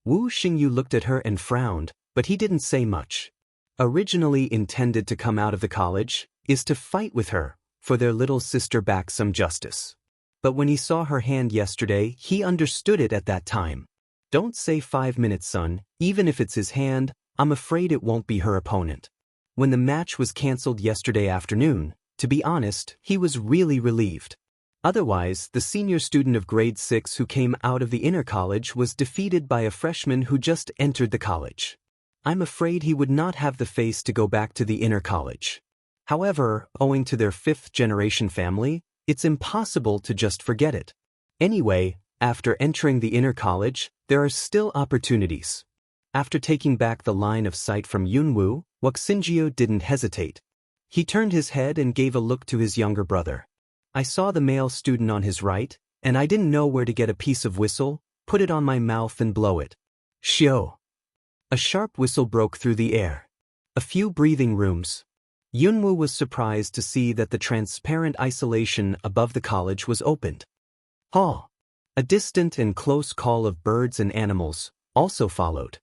Wu Xingyu looked at her and frowned, but he didn't say much. Originally intended to come out of the college, is to fight with her, for their little sister back some justice. But when he saw her hand yesterday, he understood it at that time. Don't say 5 minutes, son, even if it's his hand, I'm afraid it won't be her opponent. When the match was cancelled yesterday afternoon, to be honest, he was really relieved. Otherwise, the senior student of grade 6 who came out of the inner college was defeated by a freshman who just entered the college. I'm afraid he would not have the face to go back to the inner college. However, owing to their 5th-generation family, it's impossible to just forget it. Anyway, after entering the inner college, there are still opportunities. After taking back the line of sight from Yunwoo, Waxinjiu didn't hesitate. He turned his head and gave a look to his younger brother. I saw the male student on his right, and I didn't know where to get a piece of whistle, put it on my mouth and blow it. Shio! A sharp whistle broke through the air. A few breathing rooms. Yunwoo was surprised to see that the transparent isolation above the college was opened. Haw! A distant and close call of birds and animals also followed.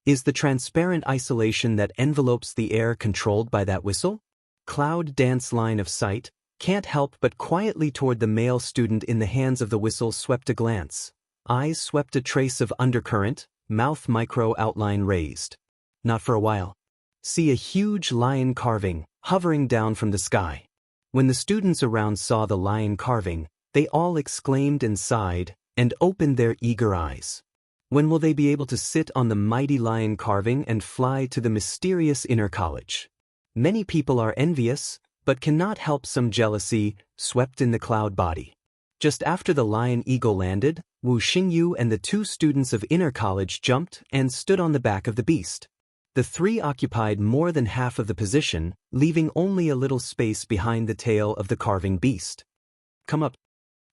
Is the transparent isolation that envelopes the air controlled by that whistle? Cloud dance line of sight, can't help but quietly toward the male student in the hands of the whistle swept a glance. Eyes swept a trace of undercurrent, mouth micro outline raised. Not for a while. See a huge lion carving, hovering down from the sky. When the students around saw the lion carving, they all exclaimed and sighed, and opened their eager eyes. When will they be able to sit on the mighty lion carving and fly to the mysterious inner college? Many people are envious, but cannot help some jealousy, swept in the cloud body. Just after the lion eagle landed, Wu Xingyu and the 2 students of inner college jumped and stood on the back of the beast. The 3 occupied more than half of the position, leaving only a little space behind the tail of the carving beast. Come up.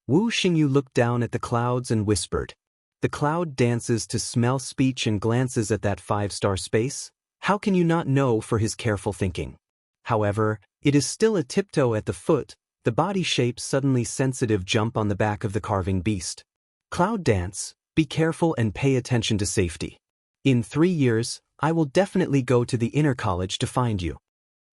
Wu Xingyu looked down at the clouds and whispered. The cloud dances to smell speech and glances at that 5-star space. How can you not know for his careful thinking? However, it is still a tiptoe at the foot, the body shape suddenly sensitive jump on the back of the carving beast. Cloud dance, be careful and pay attention to safety. In 3 years, I will definitely go to the inner college to find you.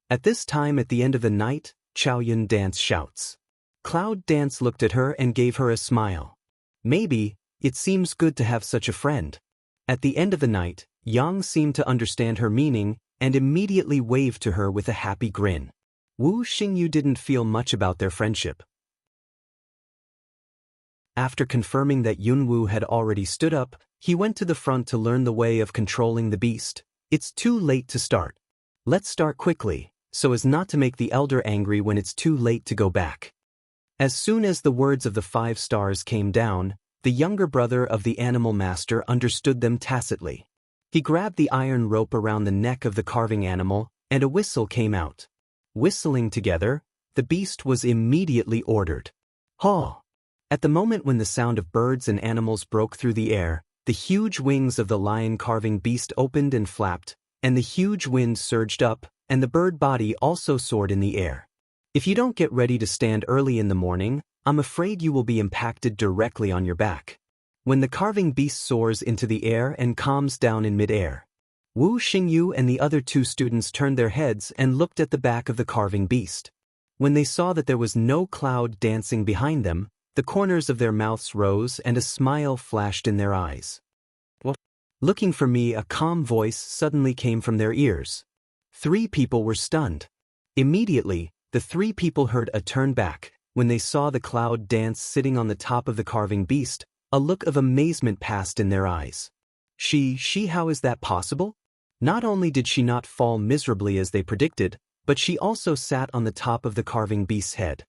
At this time at the end of the night, Chaoyun Dance shouts. Cloud Dance looked at her and gave her a smile. Maybe, it seems good to have such a friend. At the end of the night, Yang seemed to understand her meaning and immediately waved to her with a happy grin. Wu Xingyu didn't feel much about their friendship. After confirming that Yunwoo had already stood up, he went to the front to learn the way of controlling the beast. It's too late to start. Let's start quickly, so as not to make the elder angry when it's too late to go back. As soon as the words of the 5 stars came down, the younger brother of the animal master understood them tacitly. He grabbed the iron rope around the neck of the carving animal, and a whistle came out. Whistling together, the beast was immediately ordered. Haw! At the moment when the sound of birds and animals broke through the air, the huge wings of the lion-carving beast opened and flapped, and the huge wind surged up, and the bird body also soared in the air. If you don't get ready to stand early in the morning, I'm afraid you will be impacted directly on your back. when the carving beast soars into the air and calms down in mid-air. Wu Xingyu and the other two students turned their heads and looked at the back of the carving beast. When they saw that there was no cloud dancing behind them, the corners of their mouths rose and a smile flashed in their eyes. "What?" Looking for me, a calm voice suddenly came from their ears. 3 people were stunned. Immediately, the 3 people heard a turn back. When they saw the cloud dance sitting on the top of the carving beast, a look of amazement passed in their eyes. How is that possible? Not only did she not fall miserably as they predicted, but she also sat on the top of the carving beast's head.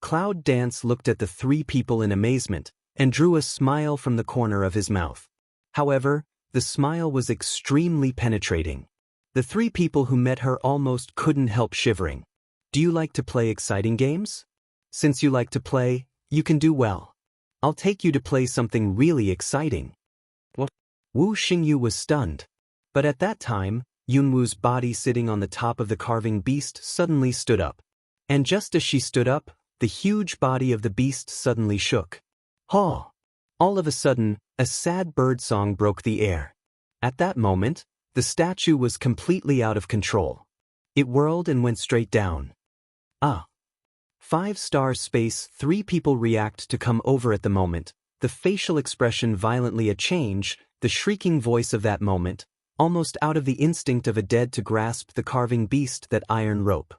Cloud Dance looked at the 3 people in amazement and drew a smile from the corner of his mouth. However, the smile was extremely penetrating. The 3 people who met her almost couldn't help shivering. "Do you like to play exciting games? Since you like to play, you can do well. I'll take you to play something really exciting." What? Wu Xingyu was stunned. But at that time, Yunwu's body sitting on the top of the carving beast suddenly stood up. And just as she stood up, the huge body of the beast suddenly shook. "Haw!" All of a sudden, a sad bird song broke the air. At that moment, the statue was completely out of control. It whirled and went straight down. 5-star space. 3 people react to come over at the moment, the facial expression violently a change, the shrieking voice of that moment, almost out of the instinct of a dead to grasp the carving beast that iron rope.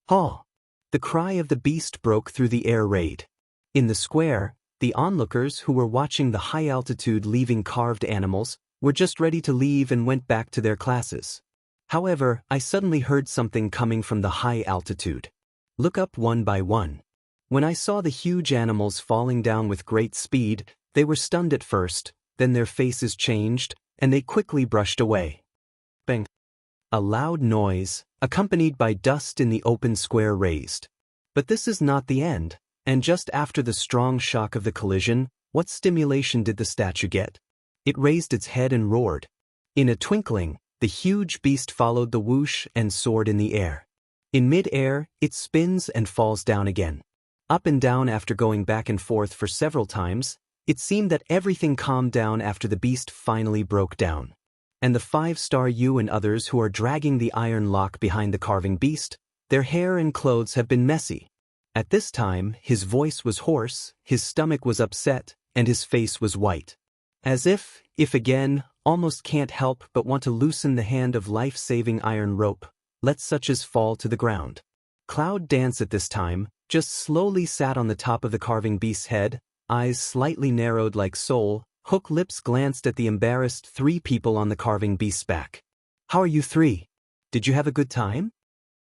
"Haw!" The cry of the beast broke through the air raid. In the square, the onlookers who were watching the high-altitude leaving carved animals were just ready to leave and went back to their classes. However, I suddenly heard something coming from the high altitude. Look up one by one. When I saw the huge animals falling down with great speed, they were stunned at first, then their faces changed, and they quickly brushed away. Bang! A loud noise, accompanied by dust in the open square raised. But this is not the end, and just after the strong shock of the collision, what stimulation did the statue get? It raised its head and roared. In a twinkling, the huge beast followed the whoosh and soared in the air. In mid-air, it spins and falls down again. Up and down after going back and forth for several times, it seemed that everything calmed down after the beast finally broke down. And the 5-star Yu and others who are dragging the iron lock behind the carving beast, their hair and clothes have been messy. At this time, his voice was hoarse, his stomach was upset, and his face was white. As if again, almost can't help but want to loosen the hand of life-saving iron rope, let such as fall to the ground. Cloud Dance at this time just slowly sat on the top of the carving beast's head, eyes slightly narrowed like Soul, hook lips glanced at the embarrassed 3 people on the carving beast's back. "How are you 3? Did you have a good time?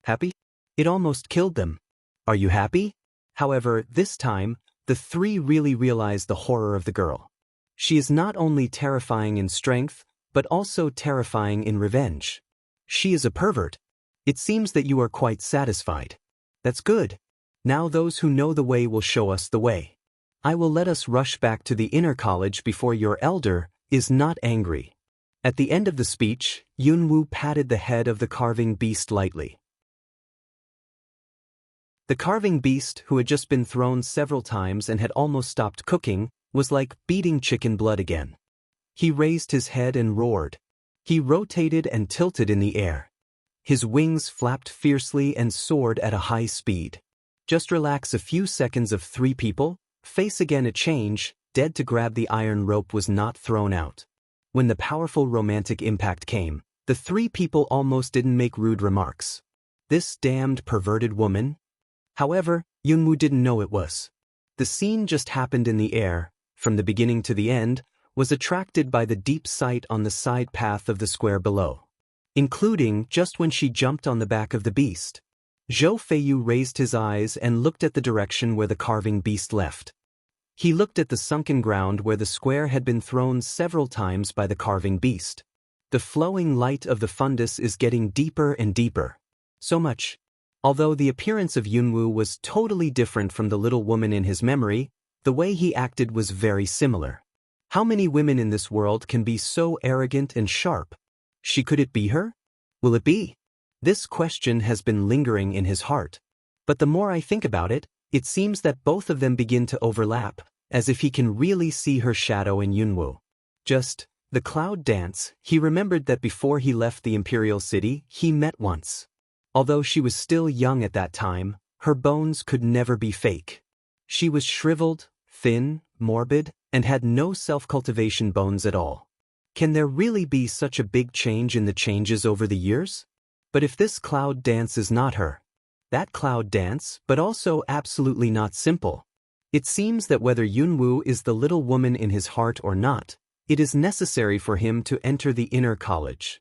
Happy?" It almost killed them. "Are you happy?" However, this time, the 3 really realized the horror of the girl. She is not only terrifying in strength, but also terrifying in revenge. She is a pervert. It seems that you are quite satisfied. That's good. Now those who know the way will show us the way. I will let us rush back to the inner college before your elder is not angry. At the end of the speech, Yunwu patted the head of the carving beast lightly. The carving beast, who had just been thrown several times and had almost stopped cooking, was like beating chicken blood again. He raised his head and roared. He rotated and tilted in the air. His wings flapped fiercely and soared at a high speed. Just relax a few seconds of 3 people, face again a change, dead to grab the iron rope was not thrown out. When the powerful romantic impact came, the 3 people almost didn't make rude remarks. This damned perverted woman? However, Yunwu didn't know it was. The scene just happened in the air, from the beginning to the end, was attracted by the deep sight on the side path of the square below. Including just when she jumped on the back of the beast. Zhou Feiyu raised his eyes and looked at the direction where the carving beast left. He looked at the sunken ground where the square had been thrown several times by the carving beast. The flowing light of the fundus is getting deeper and deeper. So much. Although the appearance of Yunwu was totally different from the little woman in his memory, the way he acted was very similar. How many women in this world can be so arrogant and sharp? Could it be her? Will it be? This question has been lingering in his heart. But the more I think about it, It seems that both of them begin to overlap, as if he can really see her shadow in Yunwoo. Just, the cloud dance, he remembered that before he left the Imperial City, he met once. Although she was still young at that time, her bones could never be fake. She was shriveled, thin, morbid, and had no self-cultivation bones at all. Can there really be such a big change in the changes over the years? But if this cloud dance is not her, that cloud dance, but also absolutely not simple. It seems that whether Yunwoo is the little woman in his heart or not, it is necessary for him to enter the inner college.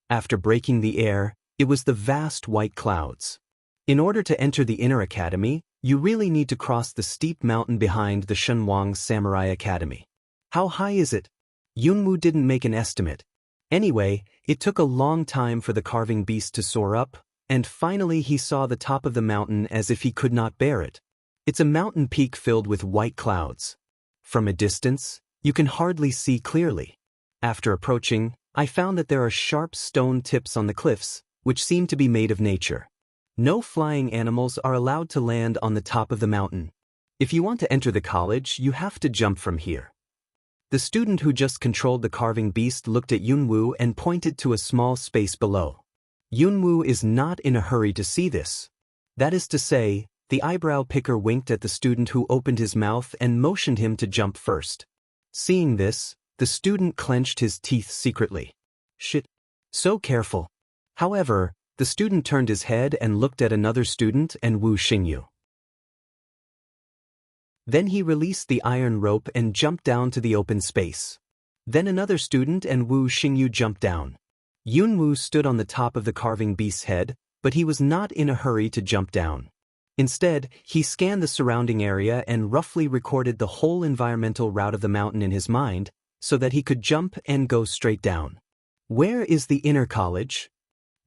After breaking the air, it was the vast white clouds. In order to enter the inner academy, you really need to cross the steep mountain behind the Shenwang Samurai Academy. How high is it? Yunwoo didn't make an estimate. Anyway, it took a long time for the carving beast to soar up, and finally he saw the top of the mountain as if he could not bear it. It's a mountain peak filled with white clouds. From a distance, you can hardly see clearly. After approaching, I found that there are sharp stone tips on the cliffs, which seem to be made of nature. No flying animals are allowed to land on the top of the mountain. If you want to enter the college, you have to jump from here. The student who just controlled the carving beast looked at Yunwoo and pointed to a small space below. Yunwoo is not in a hurry to see this. That is to say, the eyebrow picker winked at the student who opened his mouth and motioned him to jump first. Seeing this, the student clenched his teeth secretly. Shit. So careful. However, the student turned his head and looked at another student and Wu Xingyu. Then he released the iron rope and jumped down to the open space. Then another student and Wu Xingyu jumped down. Yunwoo stood on the top of the carving beast's head, but he was not in a hurry to jump down. Instead, he scanned the surrounding area and roughly recorded the whole environmental route of the mountain in his mind, so that he could jump and go straight down. Where is the inner college?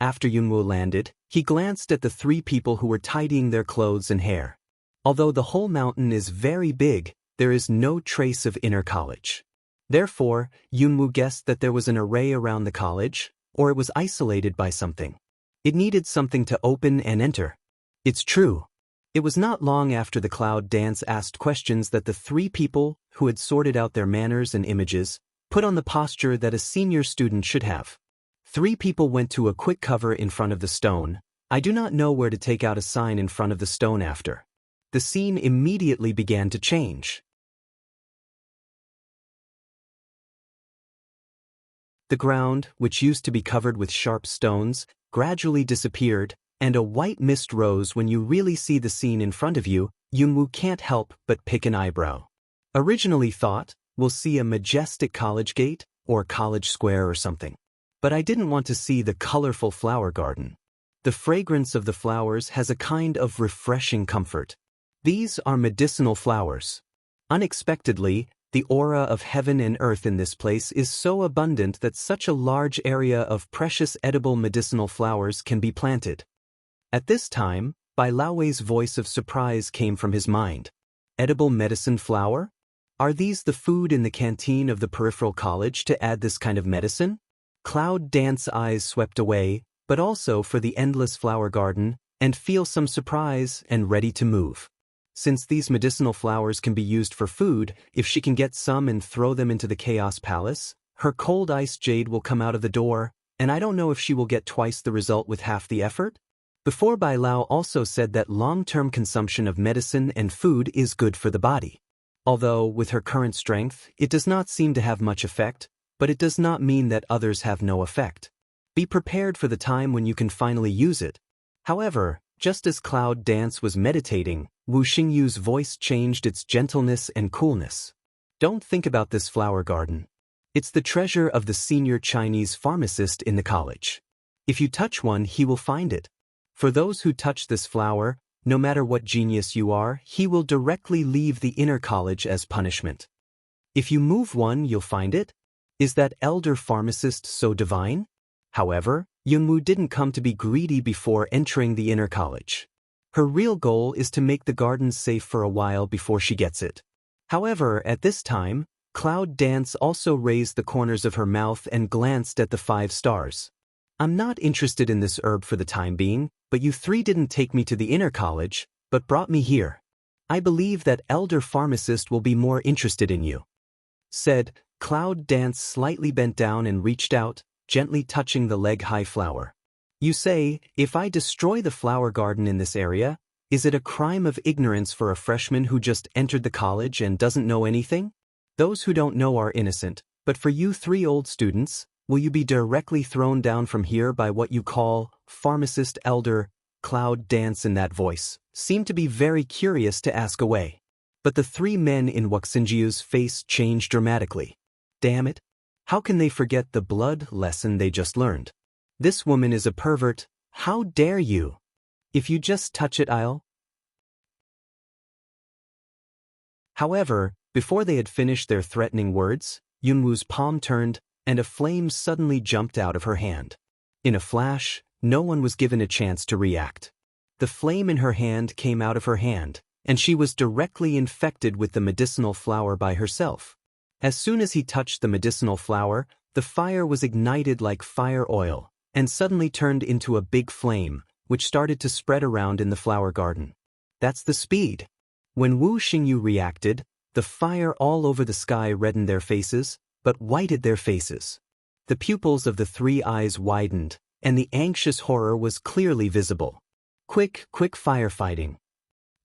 After Yunwoo landed, he glanced at the three people who were tidying their clothes and hair. Although the whole mountain is very big, there is no trace of inner college. Therefore, Yunwoo guessed that there was an array around the college, or it was isolated by something. It needed something to open and enter. It's true. It was not long after the cloud dance asked questions that the three people, who had sorted out their manners and images, put on the posture that a senior student should have. Three people went to a quick cover in front of the stone. I do not know where to take out a sign in front of the stone after. The scene immediately began to change. The ground, which used to be covered with sharp stones, gradually disappeared, and a white mist rose. When you really see the scene in front of you, Yunwoo can't help but pick an eyebrow. Originally thought, we'll see a majestic college gate, or college square or something. But I didn't want to see the colorful flower garden. The fragrance of the flowers has a kind of refreshing comfort. These are medicinal flowers. Unexpectedly, the aura of heaven and earth in this place is so abundant that such a large area of precious edible medicinal flowers can be planted. At this time, Bai Laowei's voice of surprise came from his mind. Edible medicine flower? Are these the food in the canteen of the peripheral college to add this kind of medicine? Cloud Dance's eyes swept away, but also for the endless flower garden, and feel some surprise and ready to move. Since these medicinal flowers can be used for food, if she can get some and throw them into the Chaos Palace, her cold ice jade will come out of the door, and I don't know if she will get twice the result with half the effort. Before, Bai Lao also said that long-term consumption of medicine and food is good for the body. Although, with her current strength, it does not seem to have much effect, but it does not mean that others have no effect. Be prepared for the time when you can finally use it. However, just as Cloud Dance was meditating, Wu Xingyu's voice changed its gentleness and coolness. Don't think about this flower garden. It's the treasure of the senior Chinese pharmacist in the college. If you touch one, he will find it. For those who touch this flower, no matter what genius you are, he will directly leave the inner college as punishment. If you move one, you'll find it. Is that elder pharmacist so divine? However, Yunwoo didn't come to be greedy before entering the inner college. Her real goal is to make the garden safe for a while before she gets it. However, at this time, Cloud Dance also raised the corners of her mouth and glanced at the 5 stars. I'm not interested in this herb for the time being, but you three didn't take me to the inner college, but brought me here. I believe that elder pharmacist will be more interested in you," said. Cloud Dance slightly bent down and reached out, gently touching the leg-high flower. "You say, if I destroy the flower garden in this area, is it a crime of ignorance for a freshman who just entered the college and doesn't know anything? Those who don't know are innocent, but for you 3 old students, will you be directly thrown down from here by what you call pharmacist elder?" Cloud Dance in that voice seemed to be very curious to ask away. But the 3 men in Wuxinjiu's face changed dramatically. Damn it! How can they forget the blood lesson they just learned? This woman is a pervert. How dare you? If you just touch it, I'll... However, before they had finished their threatening words, Yunwoo's palm turned, and a flame suddenly jumped out of her hand. In a flash, no one was given a chance to react. The flame in her hand came out of her hand, and she was directly infected with the medicinal flower by herself. As soon as he touched the medicinal flower, the fire was ignited like fire oil, and suddenly turned into a big flame, which started to spread around in the flower garden. That's the speed. When Wu Xingyu reacted, the fire all over the sky reddened their faces, but whited their faces. The pupils of the 3 eyes widened, and the anxious horror was clearly visible. Quick firefighting.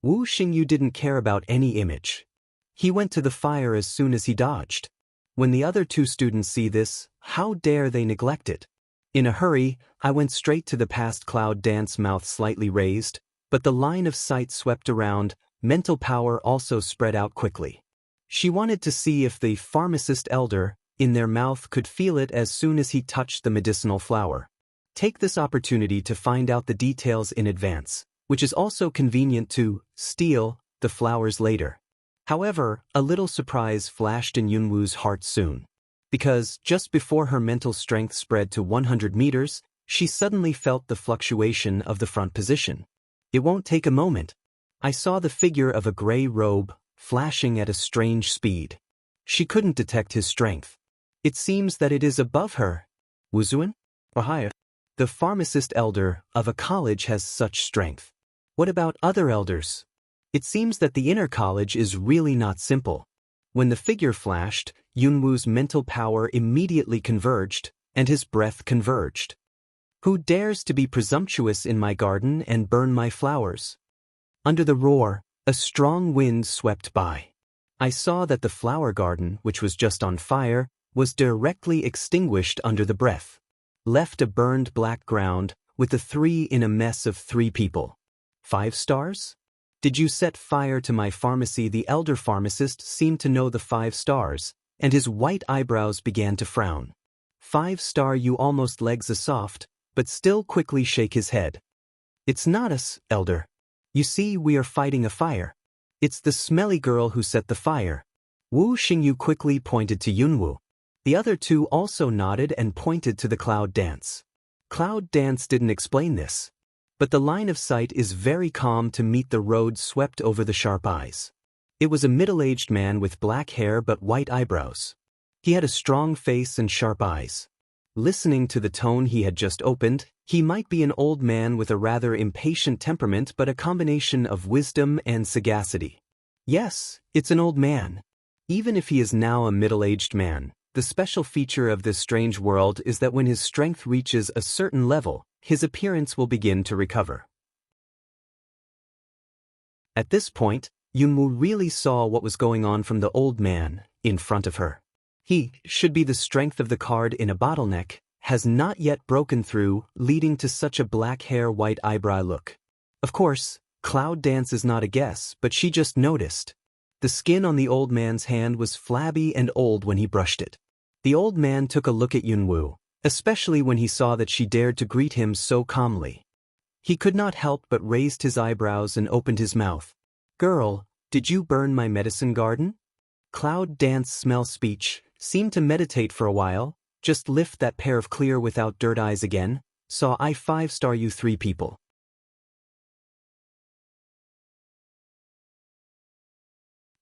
Wu Xingyu didn't care about any image. He went to the fire as soon as he dodged. When the other 2 students see this, how dare they neglect it? In a hurry, I went straight to the past Cloud Dance, mouth slightly raised, but the line of sight swept around, mental power also spread out quickly. She wanted to see if the pharmacist elder, in their mouth, could feel it as soon as he touched the medicinal flower. Take this opportunity to find out the details in advance, which is also convenient to steal the flowers later. However, a little surprise flashed in Yunwoo's heart soon. Because, just before her mental strength spread to 100 meters, she suddenly felt the fluctuation of the front position. It won't take a moment. I saw the figure of a gray robe, flashing at a strange speed. She couldn't detect his strength. It seems that it is above her. Wuzuan? Or higher? The pharmacist elder of a college has such strength. What about other elders? It seems that the inner college is really not simple. When the figure flashed, Yunwoo's mental power immediately converged, and his breath converged. Who dares to be presumptuous in my garden and burn my flowers? Under the roar, a strong wind swept by. I saw that the flower garden, which was just on fire, was directly extinguished under the breath. Left a burned black ground, with the 3 in a mess of 3 people. 5 stars? Did you set fire to my pharmacy? The elder pharmacist seemed to know the 5 stars, and his white eyebrows began to frown. 5 star, you almost legs a soft, but still quickly shake his head. It's not us, elder. You see, we are fighting a fire. It's the smelly girl who set the fire. Wu Xingyu quickly pointed to Yunwoo. The other 2 also nodded and pointed to the Cloud Dance. Cloud Dance didn't explain this. But the line of sight is very calm to meet the road swept over the sharp eyes. It was a middle-aged man with black hair but white eyebrows. He had a strong face and sharp eyes. Listening to the tone he had just opened, he might be an old man with a rather impatient temperament, but a combination of wisdom and sagacity. Yes, it's an old man. Even if he is now a middle-aged man, the special feature of this strange world is that when his strength reaches a certain level, his appearance will begin to recover. At this point, Yunwoo really saw what was going on from the old man in front of her. He should be the strength of the card in a bottleneck, has not yet broken through, leading to such a black hair, white eyebrow look. Of course, Cloud Dance is not a guess, but she just noticed. The skin on the old man's hand was flabby and old when he brushed it. The old man took a look at Yunwoo, especially when he saw that she dared to greet him so calmly. He could not help but raised his eyebrows and opened his mouth. Girl, did you burn my medicine garden? Cloud Dance smell speech, seemed to meditate for a while, just lift that pair of clear without dirt eyes again, saw I 5 star you 3 people.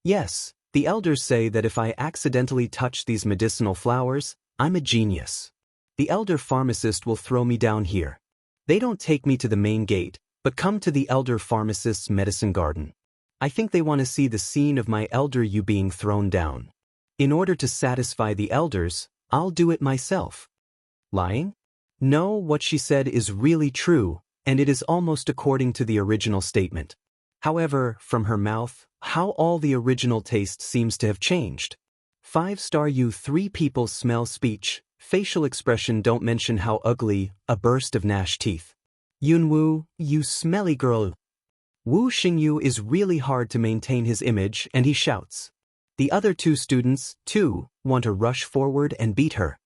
Yes, the elders say that if I accidentally touch these medicinal flowers, I'm a genius. The elder pharmacist will throw me down here. They don't take me to the main gate, but come to the elder pharmacist's medicine garden. I think they want to see the scene of my elder Yu being thrown down. In order to satisfy the elders, I'll do it myself. Lying? No, what she said is really true, and it is almost according to the original statement. However, from her mouth, how all the original taste seems to have changed. 5-star Yu 3 people smell speech, facial expression don't mention how ugly, a burst of gnashed teeth. Yunwu, you smelly girl. Wu Xingyu is really hard to maintain his image and he shouts. The other 2 students, too, want to rush forward and beat her.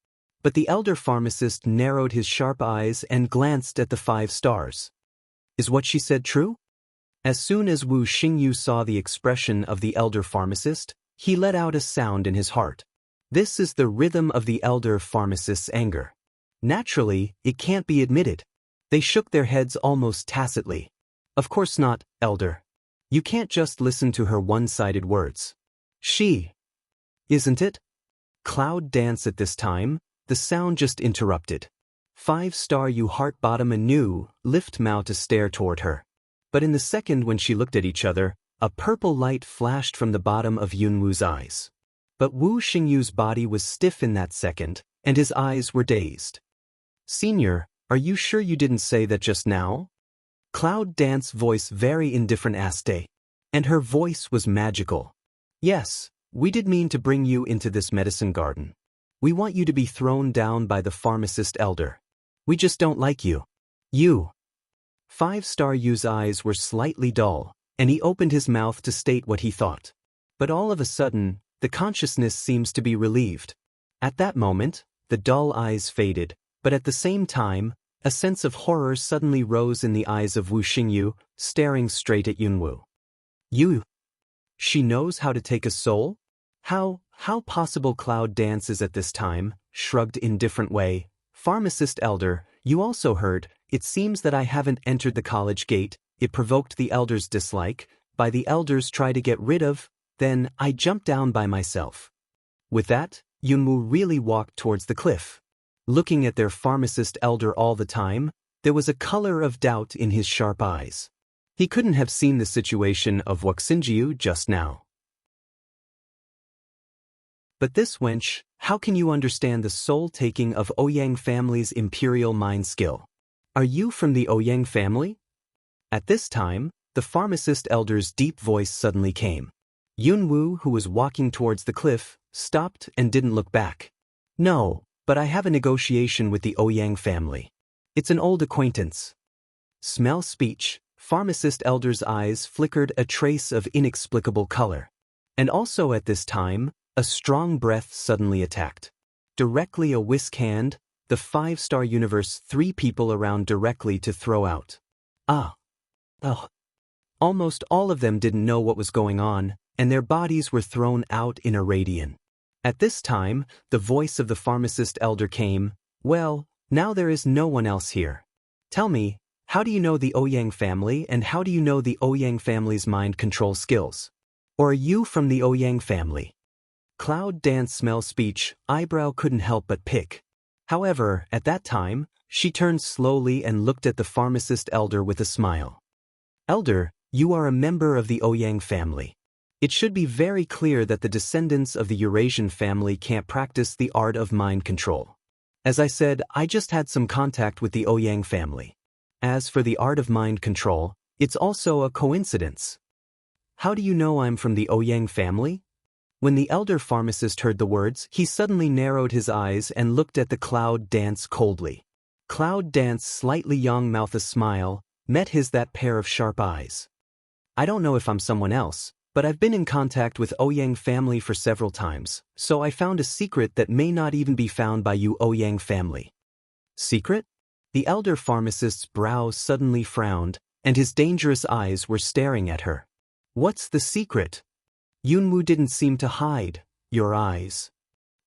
But the elder pharmacist narrowed his sharp eyes and glanced at the 5 stars. Is what she said true? As soon as Wu Xingyu saw the expression of the elder pharmacist, he let out a sound in his heart. This is the rhythm of the elder pharmacist's anger. Naturally, it can't be admitted. They shook their heads almost tacitly. Of course not, elder. You can't just listen to her one-sided words. She. Isn't it? Cloud dance at this time, the sound just interrupted. 5-star Yu heart bottom anew, lift mouth to stare toward her. But in the second when she looked at each other, a purple light flashed from the bottom of Yunwu's eyes. But Wu Xingyu's body was stiff in that second, and his eyes were dazed. Senior, are you sure you didn't say that just now? Cloud Dance's voice very indifferent asked. And her voice was magical. Yes, we did mean to bring you into this medicine garden. We want you to be thrown down by the pharmacist elder. We just don't like you. You. 5-star Yu's eyes were slightly dull, and he opened his mouth to state what he thought. But all of a sudden, the consciousness seems to be relieved. At that moment, the dull eyes faded, but at the same time, a sense of horror suddenly rose in the eyes of Wu Xingyu, staring straight at Yunwu. You? She knows how to take a soul? How possible? Cloud dances at this time, shrugged in different way. Pharmacist elder, you also heard, it seems that I haven't entered the college gate, it provoked the elders' dislike, by the elders try to get rid of, then I jumped down by myself. With that, Yunwu really walked towards the cliff. Looking at their pharmacist elder all the time, there was a color of doubt in his sharp eyes. He couldn't have seen the situation of Wuxinjiu just now. But this wench, how can you understand the soul-taking of Ouyang family's imperial mind skill? Are you from the Ouyang family? At this time, the pharmacist elder's deep voice suddenly came. Yunwu, who was walking towards the cliff, stopped and didn't look back. No, but I have a negotiation with the Ouyang family. It's an old acquaintance. Smell speech, pharmacist elder's eyes flickered a trace of inexplicable color. And also at this time, a strong breath suddenly attacked. Directly a whisk hand, the 5-star universe 3 people around directly to throw out. Almost all of them didn't know what was going on, and their bodies were thrown out in a radian. At this time, the voice of the pharmacist elder came, well, now there is no one else here. Tell me, how do you know the Ouyang family and how do you know the Ouyang family's mind control skills? Or are you from the Ouyang family? Cloud Dance smell speech, eyebrow couldn't help but pick. However, at that time, she turned slowly and looked at the pharmacist elder with a smile. Elder, you are a member of the Ouyang family. It should be very clear that the descendants of the Eurasian family can't practice the art of mind control. As I said, I just had some contact with the Ouyang family. As for the art of mind control, it's also a coincidence. How do you know I'm from the Ouyang family? When the elder pharmacist heard the words, he suddenly narrowed his eyes and looked at the Cloud Dance coldly. Cloud Dance slightly young mouth a smile, met his that pair of sharp eyes. I don't know if I'm someone else, but I've been in contact with Ouyang family for several times, so I found a secret that may not even be found by you Ouyang family. Secret? The elder pharmacist's brow suddenly frowned, and his dangerous eyes were staring at her. What's the secret? Yunwu didn't seem to hide your eyes.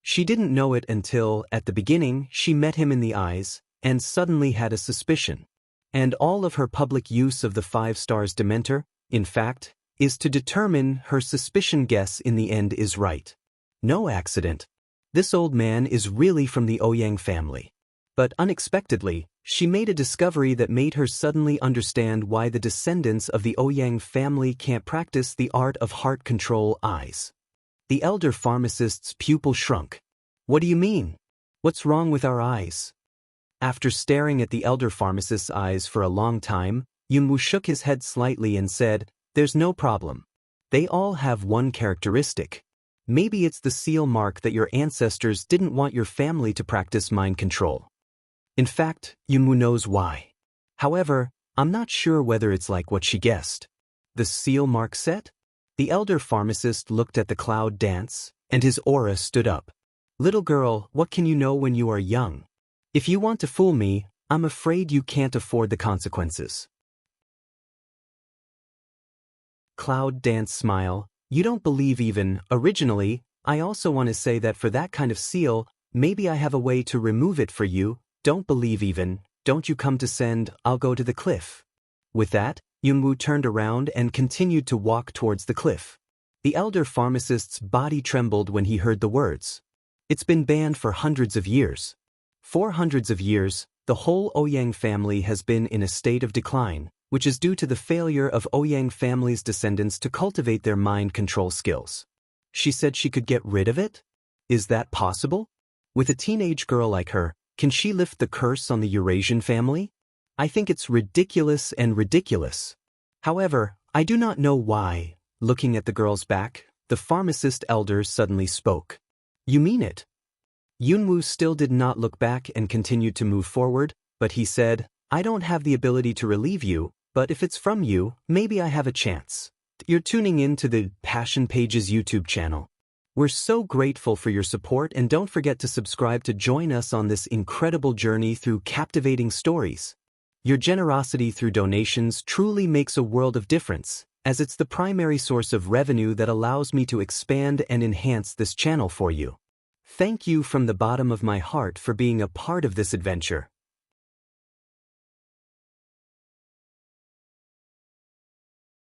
She didn't know it until, at the beginning, she met him in the eyes, and suddenly had a suspicion. And all of her public use of the 5 stars Dementor, in fact, is to determine her suspicion guess in the end is right. No accident. This old man is really from the Ouyang family. But unexpectedly, she made a discovery that made her suddenly understand why the descendants of the Ouyang family can't practice the art of heart control eyes. The elder pharmacist's pupil shrunk. What do you mean? What's wrong with our eyes? After staring at the elder pharmacist's eyes for a long time, Yunwoo shook his head slightly and said, "There's no problem. They all have one characteristic. Maybe it's the seal mark that your ancestors didn't want your family to practice mind control. In fact, Yunwoo knows why. However, I'm not sure whether it's like what she guessed." The seal mark set? The elder pharmacist looked at the cloud dance, and his aura stood up. "Little girl, what can you know when you are young? If you want to fool me, I'm afraid you can't afford the consequences." Cloud dance smile. "You don't believe even, originally, I also want to say that for that kind of seal, maybe I have a way to remove it for you. Don't believe even, don't you come to send, I'll go to the cliff." With that, Yunwoo turned around and continued to walk towards the cliff. The elder pharmacist's body trembled when he heard the words. It's been banned for hundreds of years. For hundreds of years, the whole Ouyang family has been in a state of decline, which is due to the failure of Ouyang family's descendants to cultivate their mind control skills. She said she could get rid of it? Is that possible? With a teenage girl like her, can she lift the curse on the Eurasian family? I think it's ridiculous and ridiculous. However, I do not know why. Looking at the girl's back, the pharmacist elder suddenly spoke. "You mean it?" Yunwoo still did not look back and continued to move forward, but he said, "I don't have the ability to relieve you, but if it's from you, maybe I have a chance." You're tuning in to the Passion Pages YouTube channel. We're so grateful for your support, and don't forget to subscribe to join us on this incredible journey through captivating stories. Your generosity through donations truly makes a world of difference, as it's the primary source of revenue that allows me to expand and enhance this channel for you. Thank you from the bottom of my heart for being a part of this adventure.